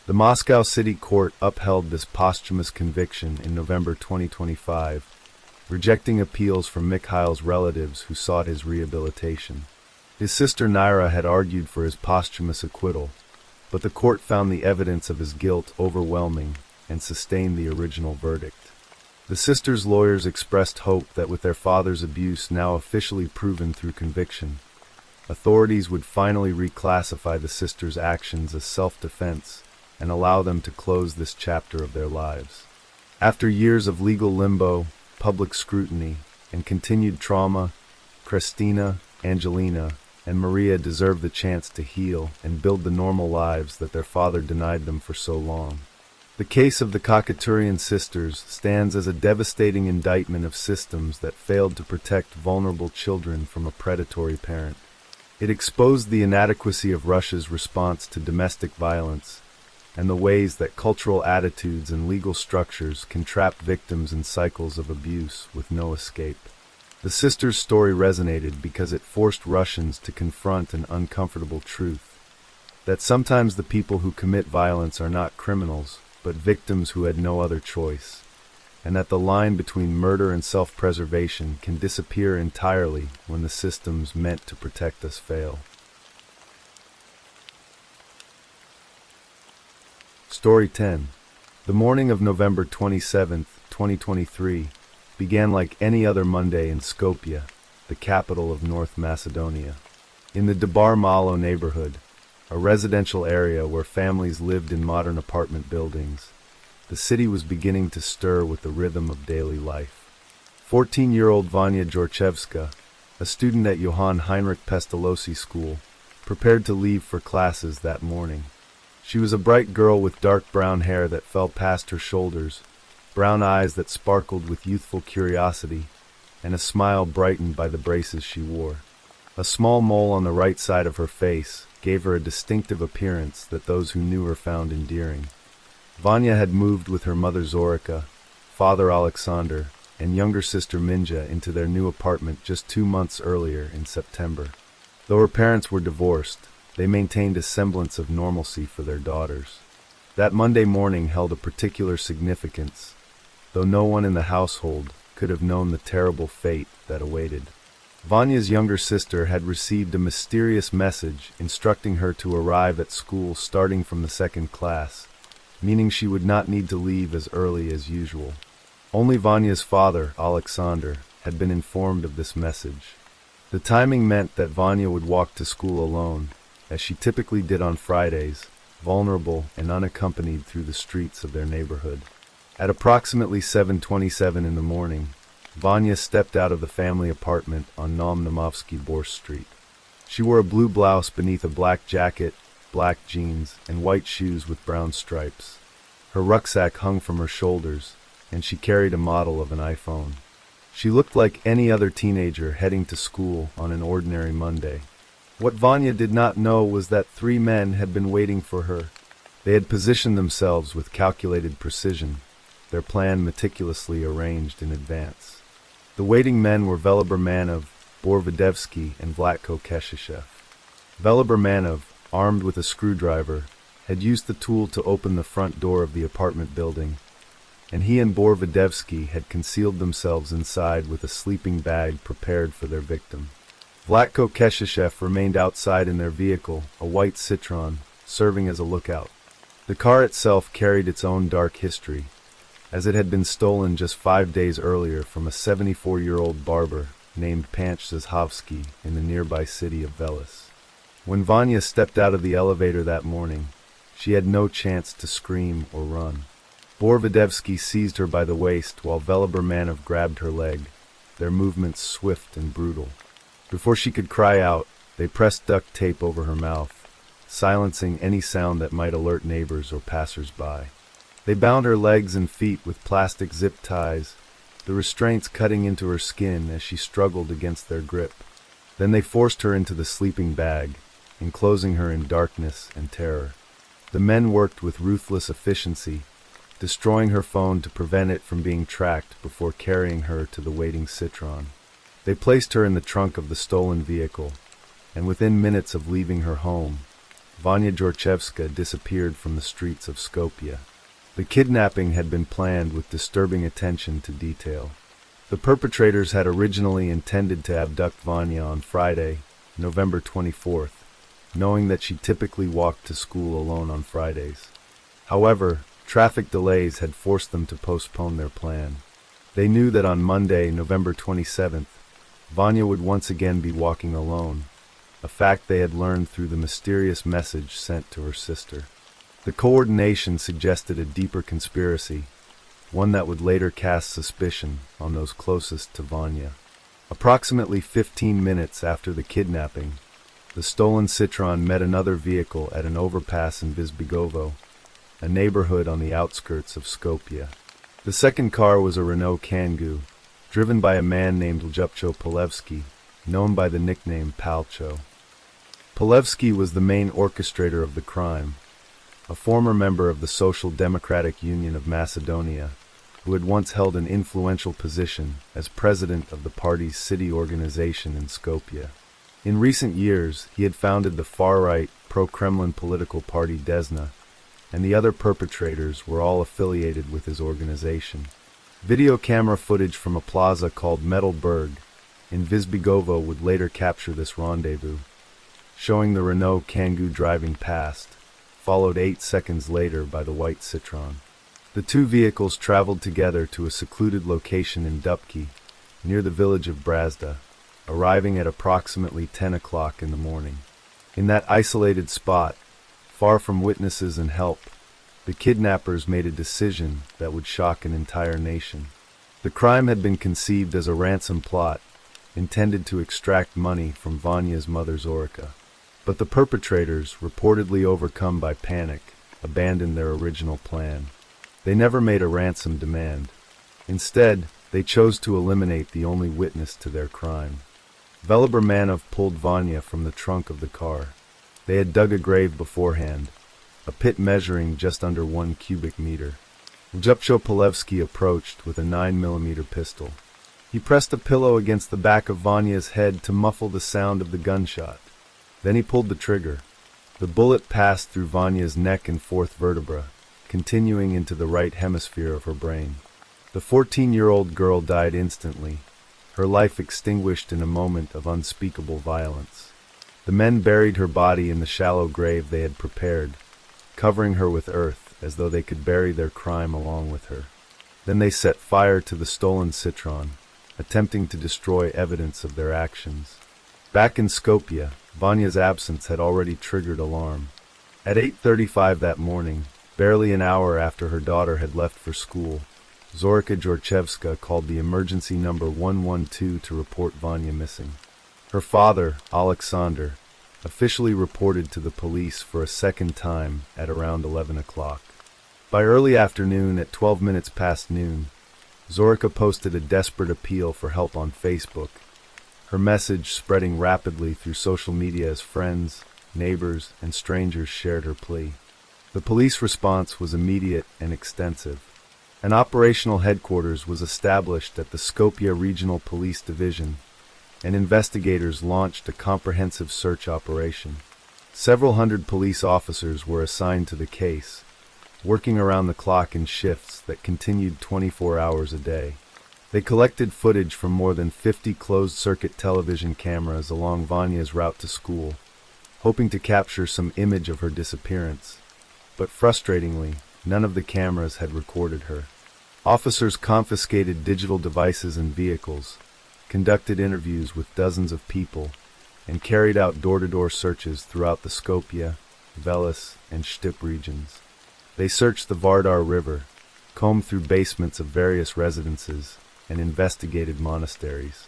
Speaker 1: The Moscow City Court upheld this posthumous conviction in November 2025, rejecting appeals from Mikhail's relatives who sought his rehabilitation. His sister Naira had argued for his posthumous acquittal, but the court found the evidence of his guilt overwhelming and sustained the original verdict. The sisters' lawyers expressed hope that with their father's abuse now officially proven through conviction, authorities would finally reclassify the sisters' actions as self-defense and allow them to close this chapter of their lives. After years of legal limbo, public scrutiny, and continued trauma, Christina, Angelina, and Maria deserve the chance to heal and build the normal lives that their father denied them for so long. The case of the Khachaturian sisters stands as a devastating indictment of systems that failed to protect vulnerable children from a predatory parent. It exposed the inadequacy of Russia's response to domestic violence and the ways that cultural attitudes and legal structures can trap victims in cycles of abuse with no escape. The sisters' story resonated because it forced Russians to confront an uncomfortable truth, that sometimes the people who commit violence are not criminals, but victims who had no other choice, and that the line between murder and self-preservation can disappear entirely when the systems meant to protect us fail. Story 10. The morning of November 27, 2023, began like any other Monday in Skopje, the capital of North Macedonia. In the Debar Malo neighborhood, a residential area where families lived in modern apartment buildings. The city was beginning to stir with the rhythm of daily life. 14-year-old Vanya Georgievska, a student at Johann Heinrich Pestalozzi School, prepared to leave for classes that morning. She was a bright girl with dark brown hair that fell past her shoulders, brown eyes that sparkled with youthful curiosity, and a smile brightened by the braces she wore. A small mole on the right side of her face gave her a distinctive appearance that those who knew her found endearing. Vanya had moved with her mother Zorika, father Alexander, and younger sister Minja into their new apartment just 2 months earlier in September. Though her parents were divorced, they maintained a semblance of normalcy for their daughters. That Monday morning held a particular significance, though no one in the household could have known the terrible fate that awaited. Vanya's younger sister had received a mysterious message instructing her to arrive at school starting from the 2nd class, meaning she would not need to leave as early as usual. Only Vanya's father, Alexander, had been informed of this message. The timing meant that Vanya would walk to school alone, as she typically did on Fridays, vulnerable and unaccompanied through the streets of their neighborhood. At approximately 7:27 in the morning, Vanya stepped out of the family apartment on Nomnomovsky Borsk Street. She wore a blue blouse beneath a black jacket, black jeans, and white shoes with brown stripes. Her rucksack hung from her shoulders, and she carried a model of an iPhone. She looked like any other teenager heading to school on an ordinary Monday. What Vanya did not know was that 3 men had been waiting for her. They had positioned themselves with calculated precision, their plan meticulously arranged in advance. The waiting men were Velibermanov, Borvodevsky, and Vlatko Keshishev. Velibermanov, armed with a screwdriver, had used the tool to open the front door of the apartment building, and he and Borvodevsky had concealed themselves inside with a sleeping bag prepared for their victim. Vlatko Keshishev remained outside in their vehicle, a white Citroën, serving as a lookout. The car itself carried its own dark history, as it had been stolen just 5 days earlier from a 74-year-old barber named Panch Zazhovsky in the nearby city of Velis. When Vanya stepped out of the elevator that morning, she had no chance to scream or run. Borvodevsky seized her by the waist while Velibermanov grabbed her leg, their movements swift and brutal. Before she could cry out, they pressed duct tape over her mouth, silencing any sound that might alert neighbors or passers-by. They bound her legs and feet with plastic zip ties, the restraints cutting into her skin as she struggled against their grip. Then they forced her into the sleeping bag, enclosing her in darkness and terror. The men worked with ruthless efficiency, destroying her phone to prevent it from being tracked before carrying her to the waiting Citroën. They placed her in the trunk of the stolen vehicle, and within minutes of leaving her home, Vanya Georgievska disappeared from the streets of Skopje. The kidnapping had been planned with disturbing attention to detail. The perpetrators had originally intended to abduct Vanya on Friday, November 24th, knowing that she typically walked to school alone on Fridays. However, traffic delays had forced them to postpone their plan. They knew that on Monday, November 27th, Vanya would once again be walking alone, a fact they had learned through the mysterious message sent to her sister. The coordination suggested a deeper conspiracy, one that would later cast suspicion on those closest to Vanya. Approximately 15 minutes after the kidnapping, the stolen Citroën met another vehicle at an overpass in Vizbigovo, a neighborhood on the outskirts of Skopje. The second car was a Renault Kangoo, driven by a man named Ljupcho Polevsky, known by the nickname Palcho. Polevsky was the main orchestrator of the crime, a former member of the Social Democratic Union of Macedonia, who had once held an influential position as president of the party's city organization in Skopje. In recent years, he had founded the far-right, pro-Kremlin political party Desna, and the other perpetrators were all affiliated with his organization. Video camera footage from a plaza called Metalberg in Vizbigovo would later capture this rendezvous, showing the Renault Kangoo driving past, followed 8 seconds later by the white Citroën. The two vehicles traveled together to a secluded location in Dubki, near the village of Brazda, arriving at approximately 10 o'clock in the morning. In that isolated spot, far from witnesses and help, the kidnappers made a decision that would shock an entire nation. The crime had been conceived as a ransom plot, intended to extract money from Vanya's mother Zorica. But the perpetrators, reportedly overcome by panic, abandoned their original plan. They never made a ransom demand. Instead, they chose to eliminate the only witness to their crime. Velibor Manov pulled Vanya from the trunk of the car. They had dug a grave beforehand, a pit measuring just under 1 cubic meter. Ljupcho Polevsky approached with a 9mm pistol. He pressed a pillow against the back of Vanya's head to muffle the sound of the gunshot. Then he pulled the trigger. The bullet passed through Vanya's neck and fourth vertebra, continuing into the right hemisphere of her brain. The 14-year-old girl died instantly, her life extinguished in a moment of unspeakable violence. The men buried her body in the shallow grave they had prepared, covering her with earth as though they could bury their crime along with her. Then they set fire to the stolen Citroen, attempting to destroy evidence of their actions. Back in Skopje, Vanya's absence had already triggered alarm. At 8:35 that morning, barely an hour after her daughter had left for school, Zorica Georgievska called the emergency number 112 to report Vanya missing. Her father, Alexander, officially reported to the police for a second time at around 11 o'clock. By early afternoon, at 12 minutes past noon, Zorica posted a desperate appeal for help on Facebook, her message spreading rapidly through social media as friends, neighbors, and strangers shared her plea. The police response was immediate and extensive. An operational headquarters was established at the Skopje Regional Police Division, and investigators launched a comprehensive search operation. Several hundred police officers were assigned to the case, working around the clock in shifts that continued 24 hours a day. They collected footage from more than 50 closed-circuit television cameras along Vanya's route to school, hoping to capture some image of her disappearance. But frustratingly, none of the cameras had recorded her. Officers confiscated digital devices and vehicles, conducted interviews with dozens of people, and carried out door-to-door searches throughout the Skopje, Veles, and Štip regions. They searched the Vardar River, combed through basements of various residences, and investigated monasteries.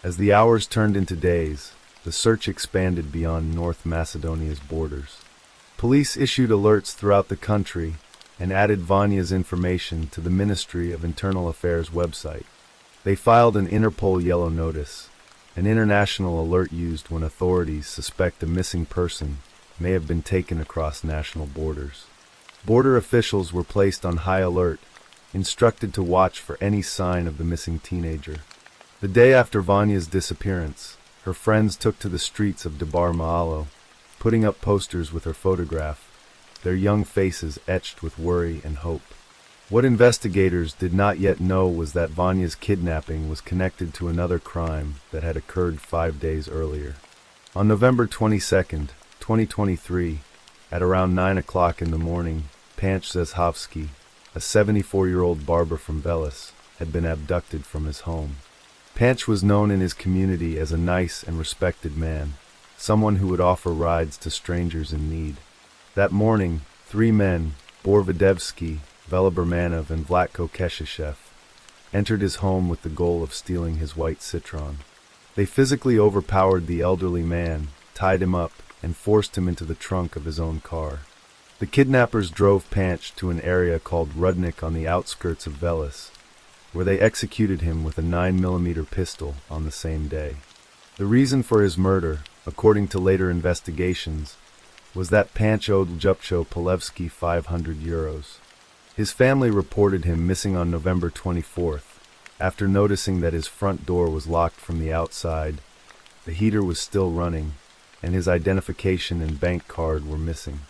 Speaker 1: As the hours turned into days, the search expanded beyond North Macedonia's borders. Police issued alerts throughout the country and added Vanya's information to the Ministry of Internal Affairs website. They filed an Interpol Yellow Notice, an international alert used when authorities suspect a missing person may have been taken across national borders. Border officials were placed on high alert, instructed to watch for any sign of the missing teenager. The day after Vanya's disappearance, her friends took to the streets of Debar Maalo, putting up posters with her photograph, their young faces etched with worry and hope. What investigators did not yet know was that Vanya's kidnapping was connected to another crime that had occurred 5 days earlier. On November 22, 2023, at around 9 o'clock in the morning, Panch Zeshovsky, a 74-year-old barber from Veles, had been abducted from his home. Panch was known in his community as a nice and respected man, someone who would offer rides to strangers in need. That morning, 3 men, Bor Videvsky, Velibor Manov, and Vlatko Keshishev, entered his home with the goal of stealing his white Citroen. They physically overpowered the elderly man, tied him up, and forced him into the trunk of his own car. The kidnappers drove Panch to an area called Rudnik on the outskirts of Veles, where they executed him with a 9mm pistol on the same day. The reason for his murder, according to later investigations, was that Panch owed Ljupcho Polevsky €500. His family reported him missing on November 24th, after noticing that his front door was locked from the outside, the heater was still running, and his identification and bank card were missing.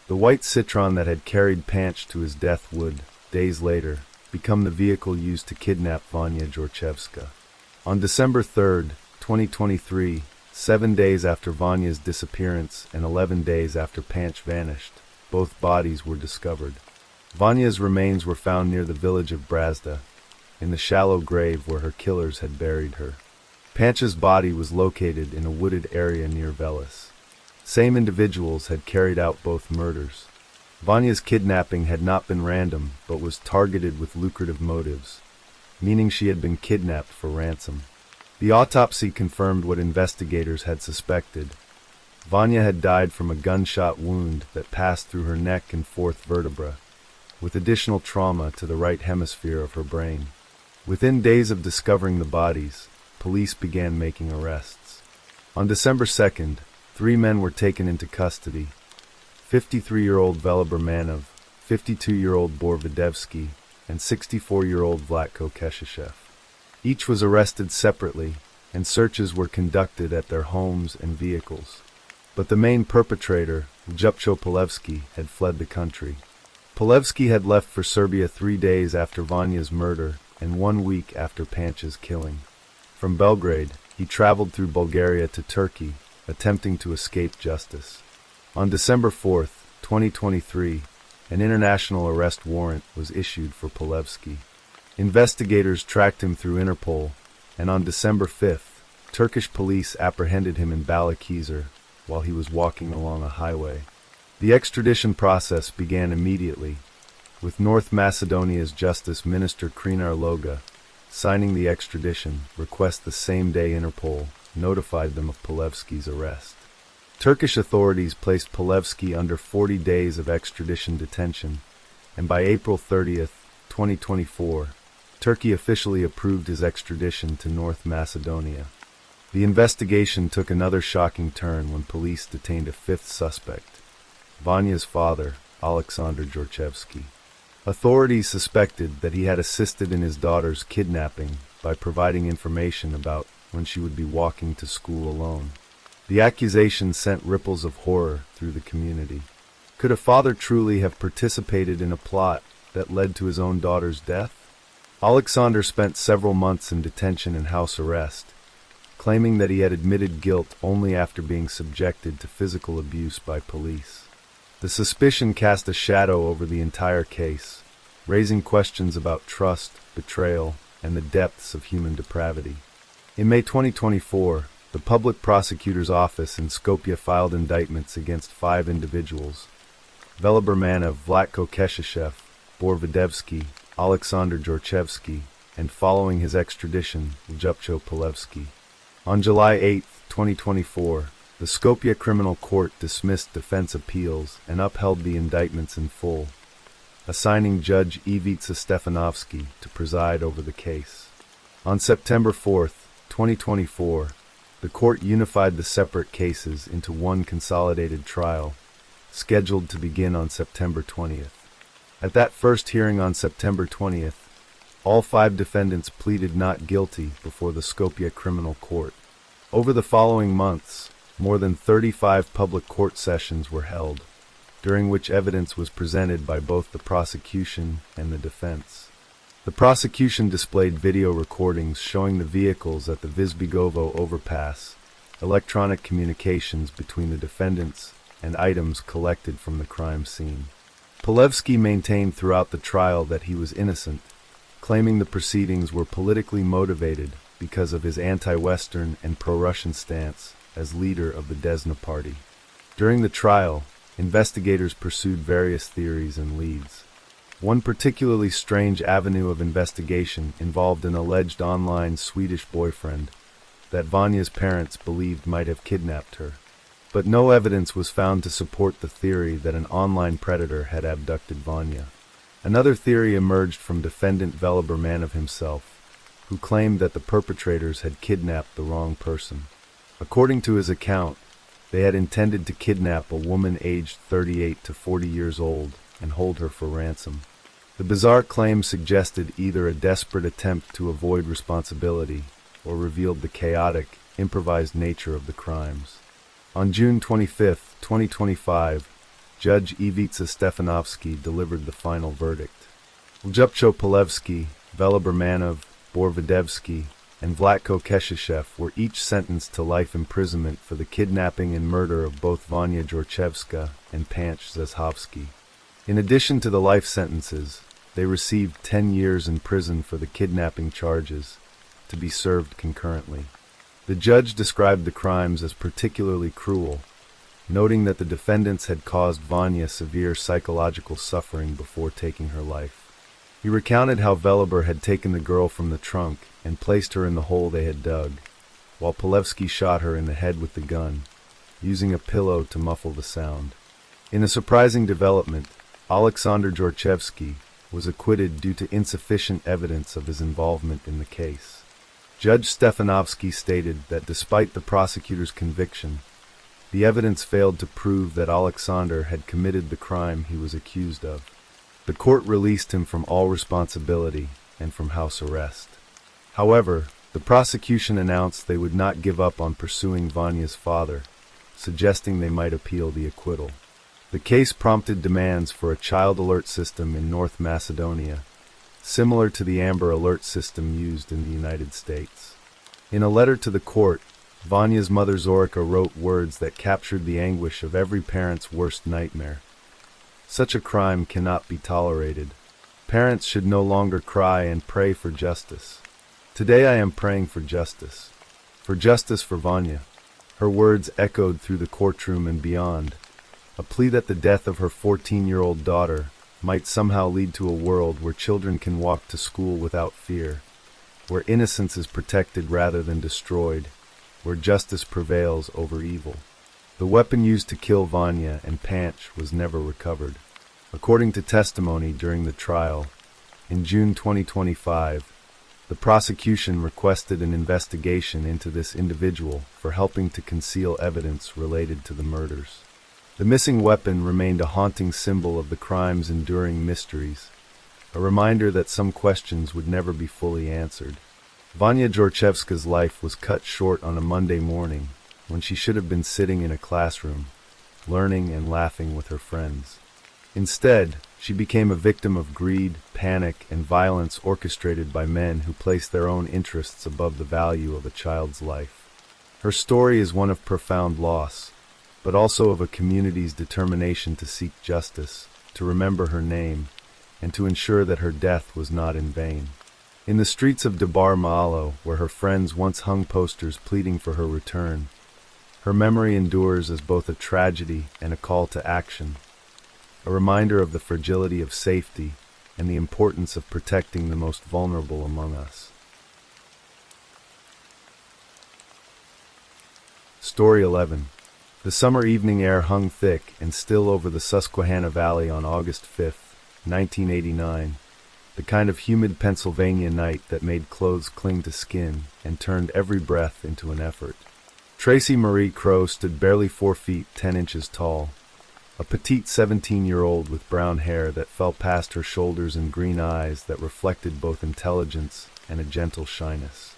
Speaker 1: The white Citroen that had carried Panch to his death would, days later, become the vehicle used to kidnap Vanya Georgievska. On December 3, 2023, 7 days after Vanya's disappearance and 11 days after Panch vanished, both bodies were discovered. Vanya's remains were found near the village of Brazda, in the shallow grave where her killers had buried her. Panch's body was located in a wooded area near Veles. Same individuals had carried out both murders. Vanya's kidnapping had not been random, but was targeted with lucrative motives, meaning she had been kidnapped for ransom. The autopsy confirmed what investigators had suspected. Vanya had died from a gunshot wound that passed through her neck and fourth vertebra, with additional trauma to the right hemisphere of her brain. Within days of discovering the bodies, police began making arrests. On December 2nd, 3 men were taken into custody: 53-year-old Vela Bermanov, 52-year-old Bor Videvsky, and 64-year-old Vlatko Keshishev. Each was arrested separately, and searches were conducted at their homes and vehicles. But the main perpetrator, Ljupcho Polevsky, had fled the country. Polevsky had left for Serbia 3 days after Vanya's murder and 1 week after Panch's killing. From Belgrade, he traveled through Bulgaria to Turkey, attempting to escape justice. On December 4th, 2023, an international arrest warrant was issued for Polevsky. Investigators tracked him through Interpol, and on December 5th, Turkish police apprehended him in Balıkesir while he was walking along a highway. The extradition process began immediately, with North Macedonia's Justice Minister Krinar Loga signing the extradition request the same day Interpol notified them of Polevsky's arrest. Turkish authorities placed Polevsky under 40 days of extradition detention, and by April 30th, 2024, Turkey officially approved his extradition to North Macedonia. The investigation took another shocking turn when police detained a 5th suspect, Vanya's father, Alexander Georgievsky. Authorities suspected that he had assisted in his daughter's kidnapping by providing information about when she would be walking to school alone. The accusation sent ripples of horror through the community. Could a father truly have participated in a plot that led to his own daughter's death? Alexander spent several months in detention and house arrest, claiming that he had admitted guilt only after being subjected to physical abuse by police. The suspicion cast a shadow over the entire case, raising questions about trust, betrayal, and the depths of human depravity. In May 2024, the Public Prosecutor's Office in Skopje filed indictments against 5 individuals: Vela Bermanov, Vlatko Keshishev, Bor Videvsky, Alexander Georgievsky, and following his extradition, Ljupcho Polevsky. On July 8, 2024, the Skopje Criminal Court dismissed defense appeals and upheld the indictments in full, assigning Judge Ivica Stefanovsky to preside over the case. On September 4, 2024, the court unified the separate cases into one consolidated trial, scheduled to begin on September 20th. At that first hearing on September 20th, all 5 defendants pleaded not guilty before the Skopje Criminal Court. Over the following months, more than 35 public court sessions were held, during which evidence was presented by both the prosecution and the defense. The prosecution displayed video recordings showing the vehicles at the Vizbigovo overpass, electronic communications between the defendants, and items collected from the crime scene. Polevsky maintained throughout the trial that he was innocent, claiming the proceedings were politically motivated because of his anti-Western and pro-Russian stance as leader of the Desna Party. During the trial, investigators pursued various theories and leads. One particularly strange avenue of investigation involved an alleged online Swedish boyfriend that Vanya's parents believed might have kidnapped her. But no evidence was found to support the theory that an online predator had abducted Vanya. Another theory emerged from defendant Vela Bermanov himself, who claimed that the perpetrators had kidnapped the wrong person. According to his account, they had intended to kidnap a woman aged 38 to 40 years old and hold her for ransom. The bizarre claim suggested either a desperate attempt to avoid responsibility or revealed the chaotic, improvised nature of the crimes. On June 25, 2025, Judge Ivica Stefanovsky delivered the final verdict. Ljupcho Polevsky, Vela Bermanov, Bor Videvsky, and Vlatko Keshishev were each sentenced to life imprisonment for the kidnapping and murder of both Vanya Georgievska and Panch Zeshovsky. In addition to the life sentences, they received 10 years in prison for the kidnapping charges, to be served concurrently. The judge described the crimes as particularly cruel, noting that the defendants had caused Vanya severe psychological suffering before taking her life. He recounted how Veliber had taken the girl from the trunk and placed her in the hole they had dug, while Polevsky shot her in the head with the gun, using a pillow to muffle the sound. In a surprising development, Alexander Georgievsky was acquitted due to insufficient evidence of his involvement in the case. Judge Stefanovsky stated that despite the prosecutor's conviction, the evidence failed to prove that Alexander had committed the crime he was accused of. The court released him from all responsibility and from house arrest. However, the prosecution announced they would not give up on pursuing Vanya's father, suggesting they might appeal the acquittal. The case prompted demands for a child alert system in North Macedonia, similar to the Amber Alert system used in the United States. In a letter to the court, Vanya's mother Zorica wrote words that captured the anguish of every parent's worst nightmare. Such a crime cannot be tolerated. Parents should no longer cry and pray for justice. Today I am praying for justice for Vanya. Her words echoed through the courtroom and beyond, a plea that the death of her 14-year-old daughter might somehow lead to a world where children can walk to school without fear, where innocence is protected rather than destroyed, where justice prevails over evil. The weapon used to kill Vanya and Panch was never recovered. According to testimony during the trial, in June 2025, the prosecution requested an investigation into this individual for helping to conceal evidence related to the murders. The missing weapon remained a haunting symbol of the crime's enduring mysteries, a reminder that some questions would never be fully answered. Vanya Georgievska's life was cut short on a Monday morning when she should have been sitting in a classroom, learning and laughing with her friends. Instead, she became a victim of greed, panic, and violence orchestrated by men who placed their own interests above the value of a child's life. Her story is one of profound loss, but also of a community's determination to seek justice, to remember her name, and to ensure that her death was not in vain. In the streets of Debar Maalo, where her friends once hung posters pleading for her return, her memory endures as both a tragedy and a call to action, a reminder of the fragility of safety and the importance of protecting the most vulnerable among us. Story 11. The summer evening air hung thick and still over the Susquehanna Valley on August 5, 1989, the kind of humid Pennsylvania night that made clothes cling to skin and turned every breath into an effort. Tracy Marie Crow stood barely 4 feet 10 inches tall, a petite 17-year-old with brown hair that fell past her shoulders and green eyes that reflected both intelligence and a gentle shyness.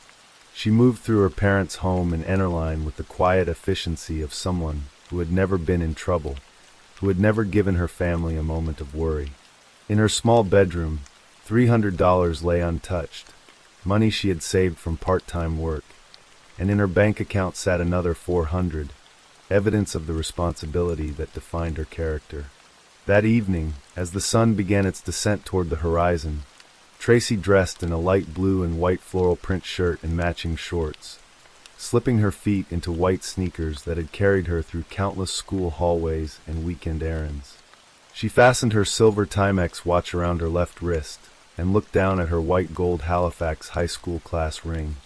Speaker 1: She moved through her parents' home in Ennerline with the quiet efficiency of someone who had never been in trouble, who had never given her family a moment of worry. In her small bedroom, $300 lay untouched, money she had saved from part-time work, and in her bank account sat another $400, evidence of the responsibility that defined her character. That evening, as the sun began its descent toward the horizon, Tracy dressed in a light blue and white floral print shirt and matching shorts, slipping her feet into white sneakers that had carried her through countless school hallways and weekend errands. She fastened her silver Timex watch around her left wrist and looked down at her white gold Halifax high school class ring,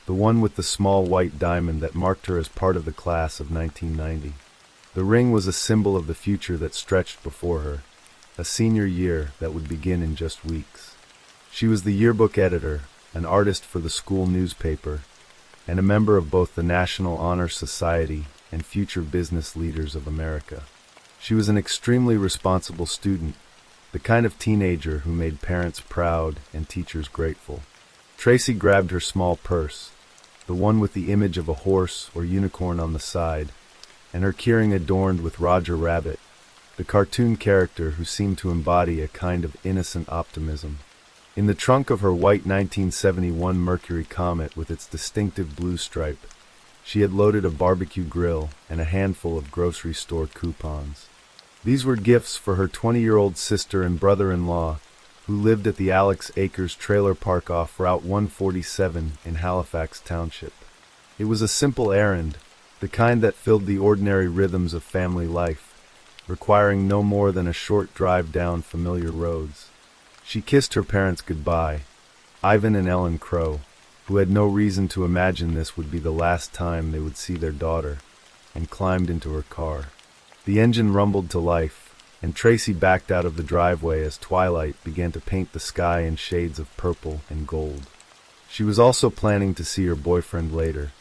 Speaker 1: the one with the small white diamond that marked her as part of the class of 1990. The ring was a symbol of the future that stretched before her, a senior year that would begin in just weeks. She was the yearbook editor, an artist for the school newspaper, and a member of both the National Honor Society and Future Business Leaders of America. She was an extremely responsible student, the kind of teenager who made parents proud and teachers grateful. Tracy grabbed her small purse, the one with the image of a horse or unicorn on the side, and her keyring adorned with Roger Rabbit, the cartoon character who seemed to embody a kind of innocent optimism. In the trunk of her white 1971 Mercury Comet with its distinctive blue stripe, she had loaded a barbecue grill and a handful of grocery store coupons. These were gifts for her 20-year-old sister and brother-in-law, who lived at the Alex Acres trailer park off Route 147 in Halifax Township. It was a simple errand, the kind that filled the ordinary rhythms of family life, requiring no more than a short drive down familiar roads. She kissed her parents goodbye, Ivan and Ellen Crow, who had no reason to imagine this would be the last time they would see their daughter, and climbed into her car. The engine rumbled to life, and Tracy backed out of the driveway as twilight began to paint the sky in shades of purple and gold. She was also planning to see her boyfriend later.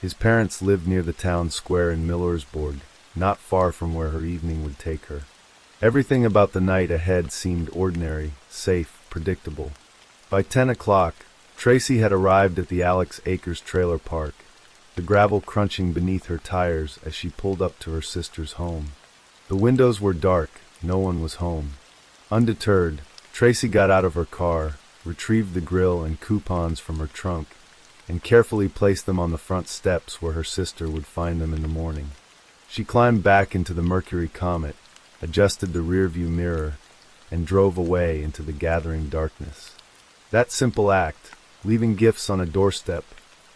Speaker 1: His parents lived near the town square in Millersburg, not far from where her evening would take her. Everything about the night ahead seemed ordinary, safe, predictable. By 10 o'clock, Tracy had arrived at the Alex Acres trailer park, the gravel crunching beneath her tires as she pulled up to her sister's home. The windows were dark, no one was home. Undeterred, Tracy got out of her car, retrieved the grill and coupons from her trunk, and carefully placed them on the front steps where her sister would find them in the morning. She climbed back into the Mercury Comet, adjusted the rearview mirror, and drove away into the gathering darkness. That simple act, leaving gifts on a doorstep,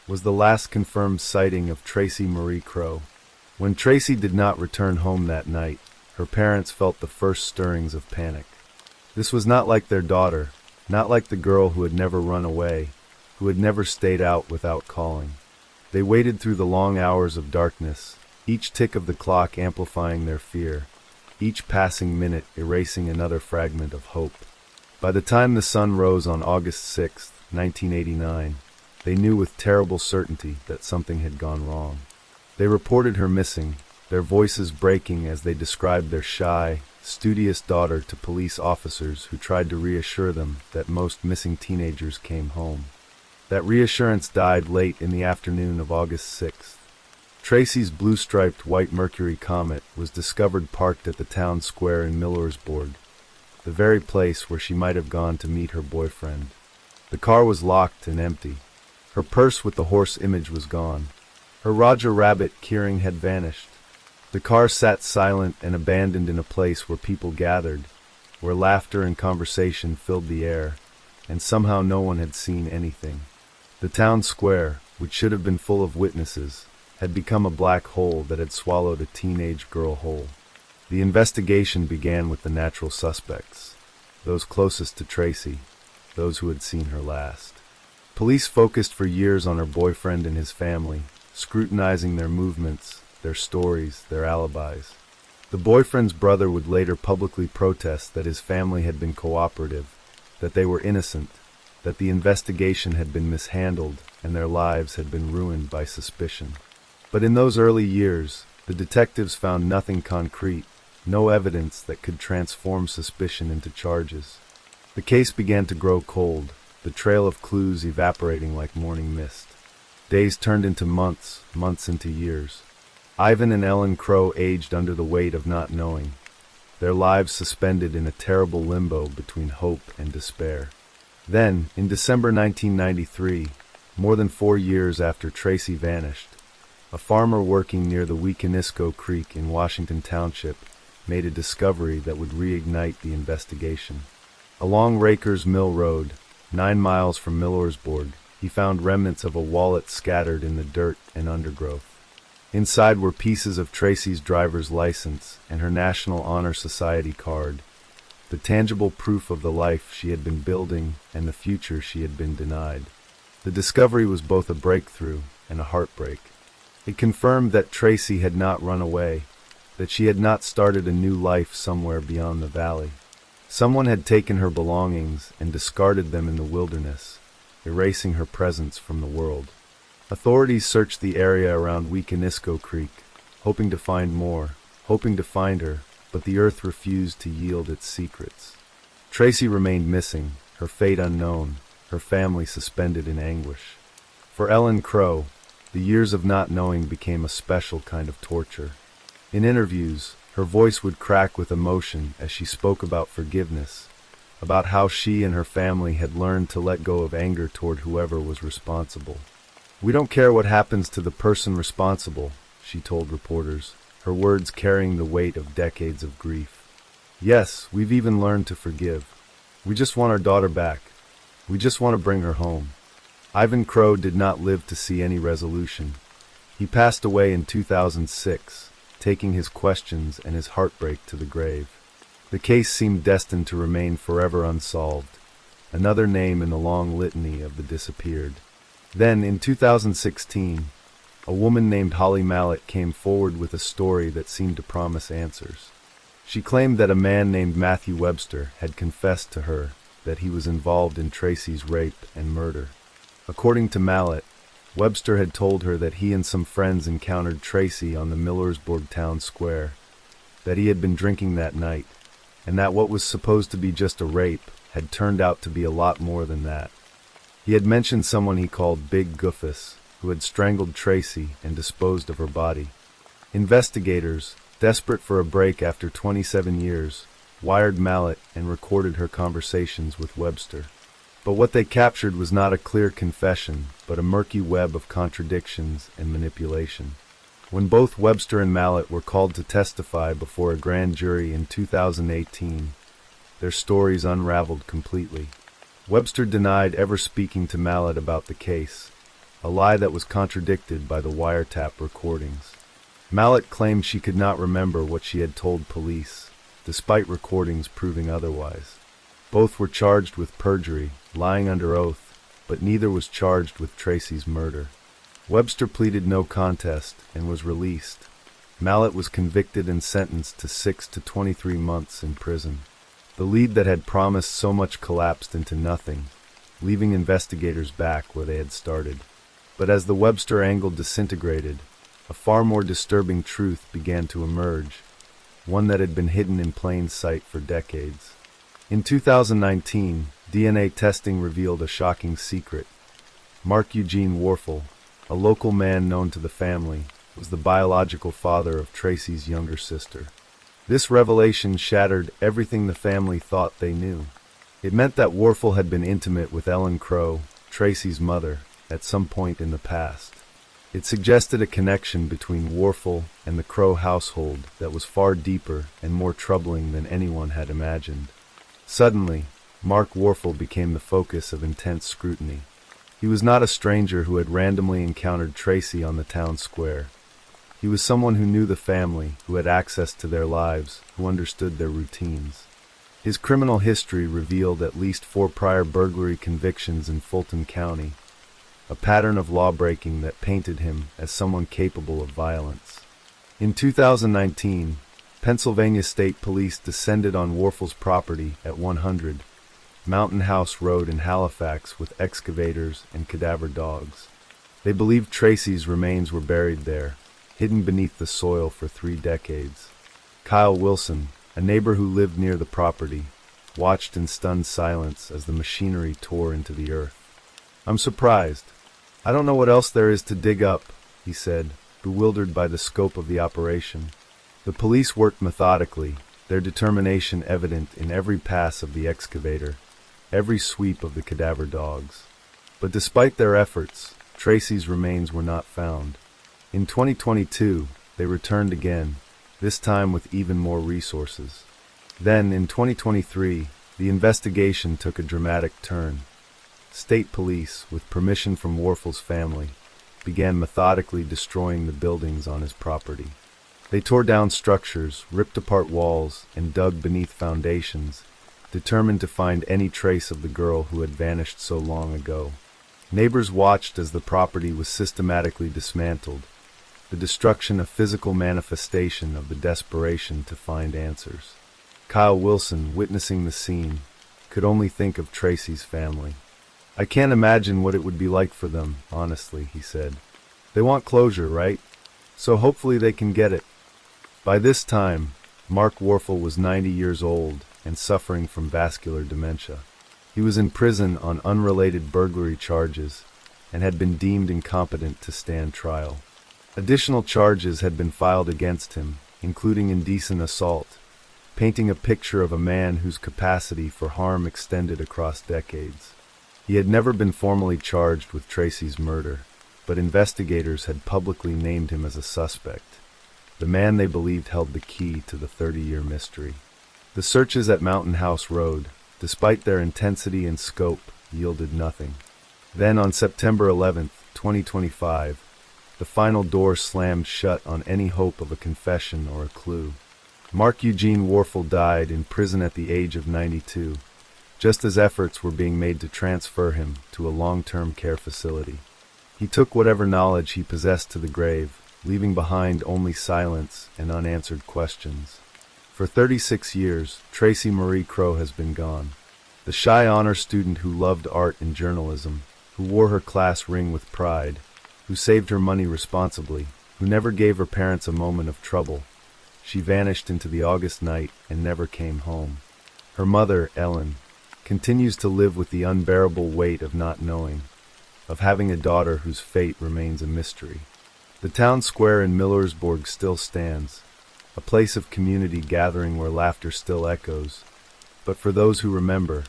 Speaker 1: was the last confirmed sighting of Tracy Marie Crow. When Tracy did not return home that night, her parents felt the first stirrings of panic. This was not like their daughter, not like the girl who had never run away, who had never stayed out without calling. They waited through the long hours of darkness, each tick of the clock amplifying their fear, each passing minute erasing another fragment of hope. By the time the sun rose on August 6, 1989, they knew with terrible certainty that something had gone wrong. They reported her missing, their voices breaking as they described their shy, studious daughter to police officers who tried to reassure them that most missing teenagers came home. That reassurance died late in the afternoon of August 6th. Tracy's blue-striped white Mercury Comet was discovered parked at the town square in Millersburg, the very place where she might have gone to meet her boyfriend. The car was locked and empty. Her purse with the horse image was gone. Her Roger Rabbit keyring had vanished. The car sat silent and abandoned in a place where people gathered, where laughter and conversation filled the air, and somehow no one had seen anything. The town square, which should have been full of witnesses, had become a black hole that had swallowed a teenage girl whole. The investigation began with the natural suspects, those closest to Tracy, those who had seen her last. Police focused for years on her boyfriend and his family, scrutinizing their movements, their stories, their alibis. The boyfriend's brother would later publicly protest that his family had been cooperative, that they were innocent, that the investigation had been mishandled and their lives had been ruined by suspicion. But in those early years, the detectives found nothing concrete, no evidence that could transform suspicion into charges. The case began to grow cold, the trail of clues evaporating like morning mist. Days turned into months, months into years. Ivan and Ellen Crow aged under the weight of not knowing, their lives suspended in a terrible limbo between hope and despair. Then, in December 1993, more than 4 years after Tracy vanished, a farmer working near the Wiconisco Creek in Washington Township made a discovery that would reignite the investigation. Along Rakers Mill Road, 9 miles from Millersburg, he found remnants of a wallet scattered in the dirt and undergrowth. Inside were pieces of Tracy's driver's license and her National Honor Society card, the tangible proof of the life she had been building and the future she had been denied. The discovery was both a breakthrough and a heartbreak. It confirmed that Tracy had not run away, that she had not started a new life somewhere beyond the valley. Someone had taken her belongings and discarded them in the wilderness, erasing her presence from the world. Authorities searched the area around Wiconisco Creek, hoping to find more, hoping to find her, but the earth refused to yield its secrets. Tracy remained missing, her fate unknown, her family suspended in anguish. For Ellen Crow, the years of not knowing became a special kind of torture. In interviews, her voice would crack with emotion as she spoke about forgiveness, about how she and her family had learned to let go of anger toward whoever was responsible. "We don't care what happens to the person responsible," she told reporters, her words carrying the weight of decades of grief. "Yes, we've even learned to forgive. We just want our daughter back. We just want to bring her home." Ivan Crow did not live to see any resolution. He passed away in 2006, taking his questions and his heartbreak to the grave. The case seemed destined to remain forever unsolved, another name in the long litany of the disappeared. Then, in 2016, a woman named Holly Mallett came forward with a story that seemed to promise answers. She claimed that a man named Matthew Webster had confessed to her that he was involved in Tracy's rape and murder. According to Mallett, Webster had told her that he and some friends encountered Tracy on the Millersburg town square, that he had been drinking that night, and that what was supposed to be just a rape had turned out to be a lot more than that. He had mentioned someone he called Big Goofus, who had strangled Tracy and disposed of her body. Investigators, desperate for a break after 27 years, wired Mallett and recorded her conversations with Webster. But what they captured was not a clear confession, but a murky web of contradictions and manipulation. When both Webster and Mallett were called to testify before a grand jury in 2018, their stories unraveled completely. Webster denied ever speaking to Mallett about the case, a lie that was contradicted by the wiretap recordings. Mallett claimed she could not remember what she had told police, despite recordings proving otherwise. Both were charged with perjury, lying under oath, but neither was charged with Tracy's murder. Webster pleaded no contest and was released. Mallett was convicted and sentenced to 6 to 23 months in prison. The lead that had promised so much collapsed into nothing, leaving investigators back where they had started. But as the Webster angle disintegrated, a far more disturbing truth began to emerge, one that had been hidden in plain sight for decades. In 2019, DNA testing revealed a shocking secret. Mark Eugene Warfel, a local man known to the family, was the biological father of Tracy's younger sister. This revelation shattered everything the family thought they knew. It meant that Warfel had been intimate with Ellen Crow, Tracy's mother, at some point in the past. It suggested a connection between Warfel and the Crow household that was far deeper and more troubling than anyone had imagined. Suddenly, Mark Warfel became the focus of intense scrutiny. He was not a stranger who had randomly encountered Tracy on the town square. He was someone who knew the family, who had access to their lives, who understood their routines. His criminal history revealed at least 4 prior burglary convictions in Fulton County, a pattern of law-breaking that painted him as someone capable of violence. In 2019, Pennsylvania State Police descended on Warfel's property at 100 Mountain House Road in Halifax with excavators and cadaver dogs. They believed Tracy's remains were buried there, hidden beneath the soil for 3 decades. Kyle Wilson, a neighbor who lived near the property, watched in stunned silence as the machinery tore into the earth. "I'm surprised. I don't know what else there is to dig up," he said, bewildered by the scope of the operation. The police worked methodically, their determination evident in every pass of the excavator, every sweep of the cadaver dogs. But despite their efforts, Tracy's remains were not found. In 2022, they returned again, this time with even more resources. Then, in 2023, the investigation took a dramatic turn. State police, with permission from Warfel's family, began methodically destroying the buildings on his property. They tore down structures, ripped apart walls, and dug beneath foundations, determined to find any trace of the girl who had vanished so long ago. Neighbors watched as the property was systematically dismantled, the destruction a physical manifestation of the desperation to find answers. Kyle Wilson, witnessing the scene, could only think of Tracy's family. "I can't imagine what it would be like for them, honestly," he said. "They want closure, right? So hopefully they can get it." By this time, Mark Warfel was 90 years old and suffering from vascular dementia. He was in prison on unrelated burglary charges and had been deemed incompetent to stand trial. Additional charges had been filed against him, including indecent assault, painting a picture of a man whose capacity for harm extended across decades. He had never been formally charged with Tracy's murder, but investigators had publicly named him as a suspect, the man they believed held the key to the 30-year mystery. The searches at Mountain House Road, despite their intensity and scope, yielded nothing. Then on September 11, 2025, the final door slammed shut on any hope of a confession or a clue. Mark Eugene Warfel died in prison at the age of 92, just as efforts were being made to transfer him to a long-term care facility. He took whatever knowledge he possessed to the grave, leaving behind only silence and unanswered questions. For 36 years, Tracy Marie Crowe has been gone. The shy honor student who loved art and journalism, who wore her class ring with pride, who saved her money responsibly, who never gave her parents a moment of trouble. She vanished into the August night and never came home. Her mother, Ellen, continues to live with the unbearable weight of not knowing, of having a daughter whose fate remains a mystery. The town square in Millersburg still stands, a place of community gathering where laughter still echoes, but for those who remember,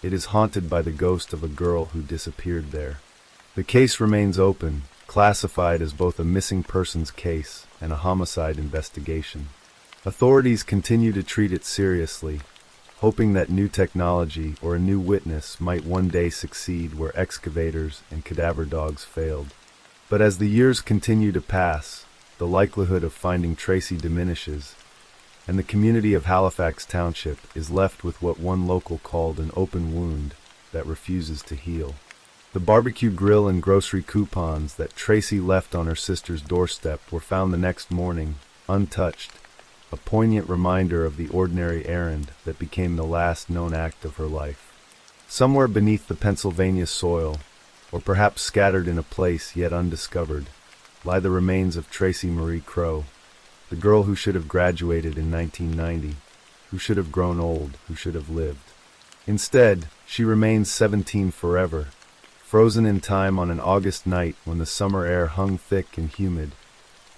Speaker 1: it is haunted by the ghost of a girl who disappeared there. The case remains open, classified as both a missing persons case and a homicide investigation. Authorities continue to treat it seriously, hoping that new technology or a new witness might one day succeed where excavators and cadaver dogs failed. But as the years continue to pass, the likelihood of finding Tracy diminishes, and the community of Halifax Township is left with what one local called an open wound that refuses to heal. The barbecue grill and grocery coupons that Tracy left on her sister's doorstep were found the next morning, untouched, a poignant reminder of the ordinary errand that became the last known act of her life. Somewhere beneath the Pennsylvania soil, or perhaps scattered in a place yet undiscovered, lie the remains of Tracy Marie Crowe, the girl who should have graduated in 1990, who should have grown old, who should have lived. Instead, she remains 17 forever, frozen in time on an August night when the summer air hung thick and humid,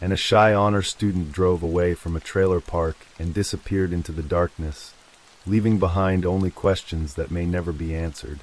Speaker 1: and a shy honor student drove away from a trailer park and disappeared into the darkness, leaving behind only questions that may never be answered.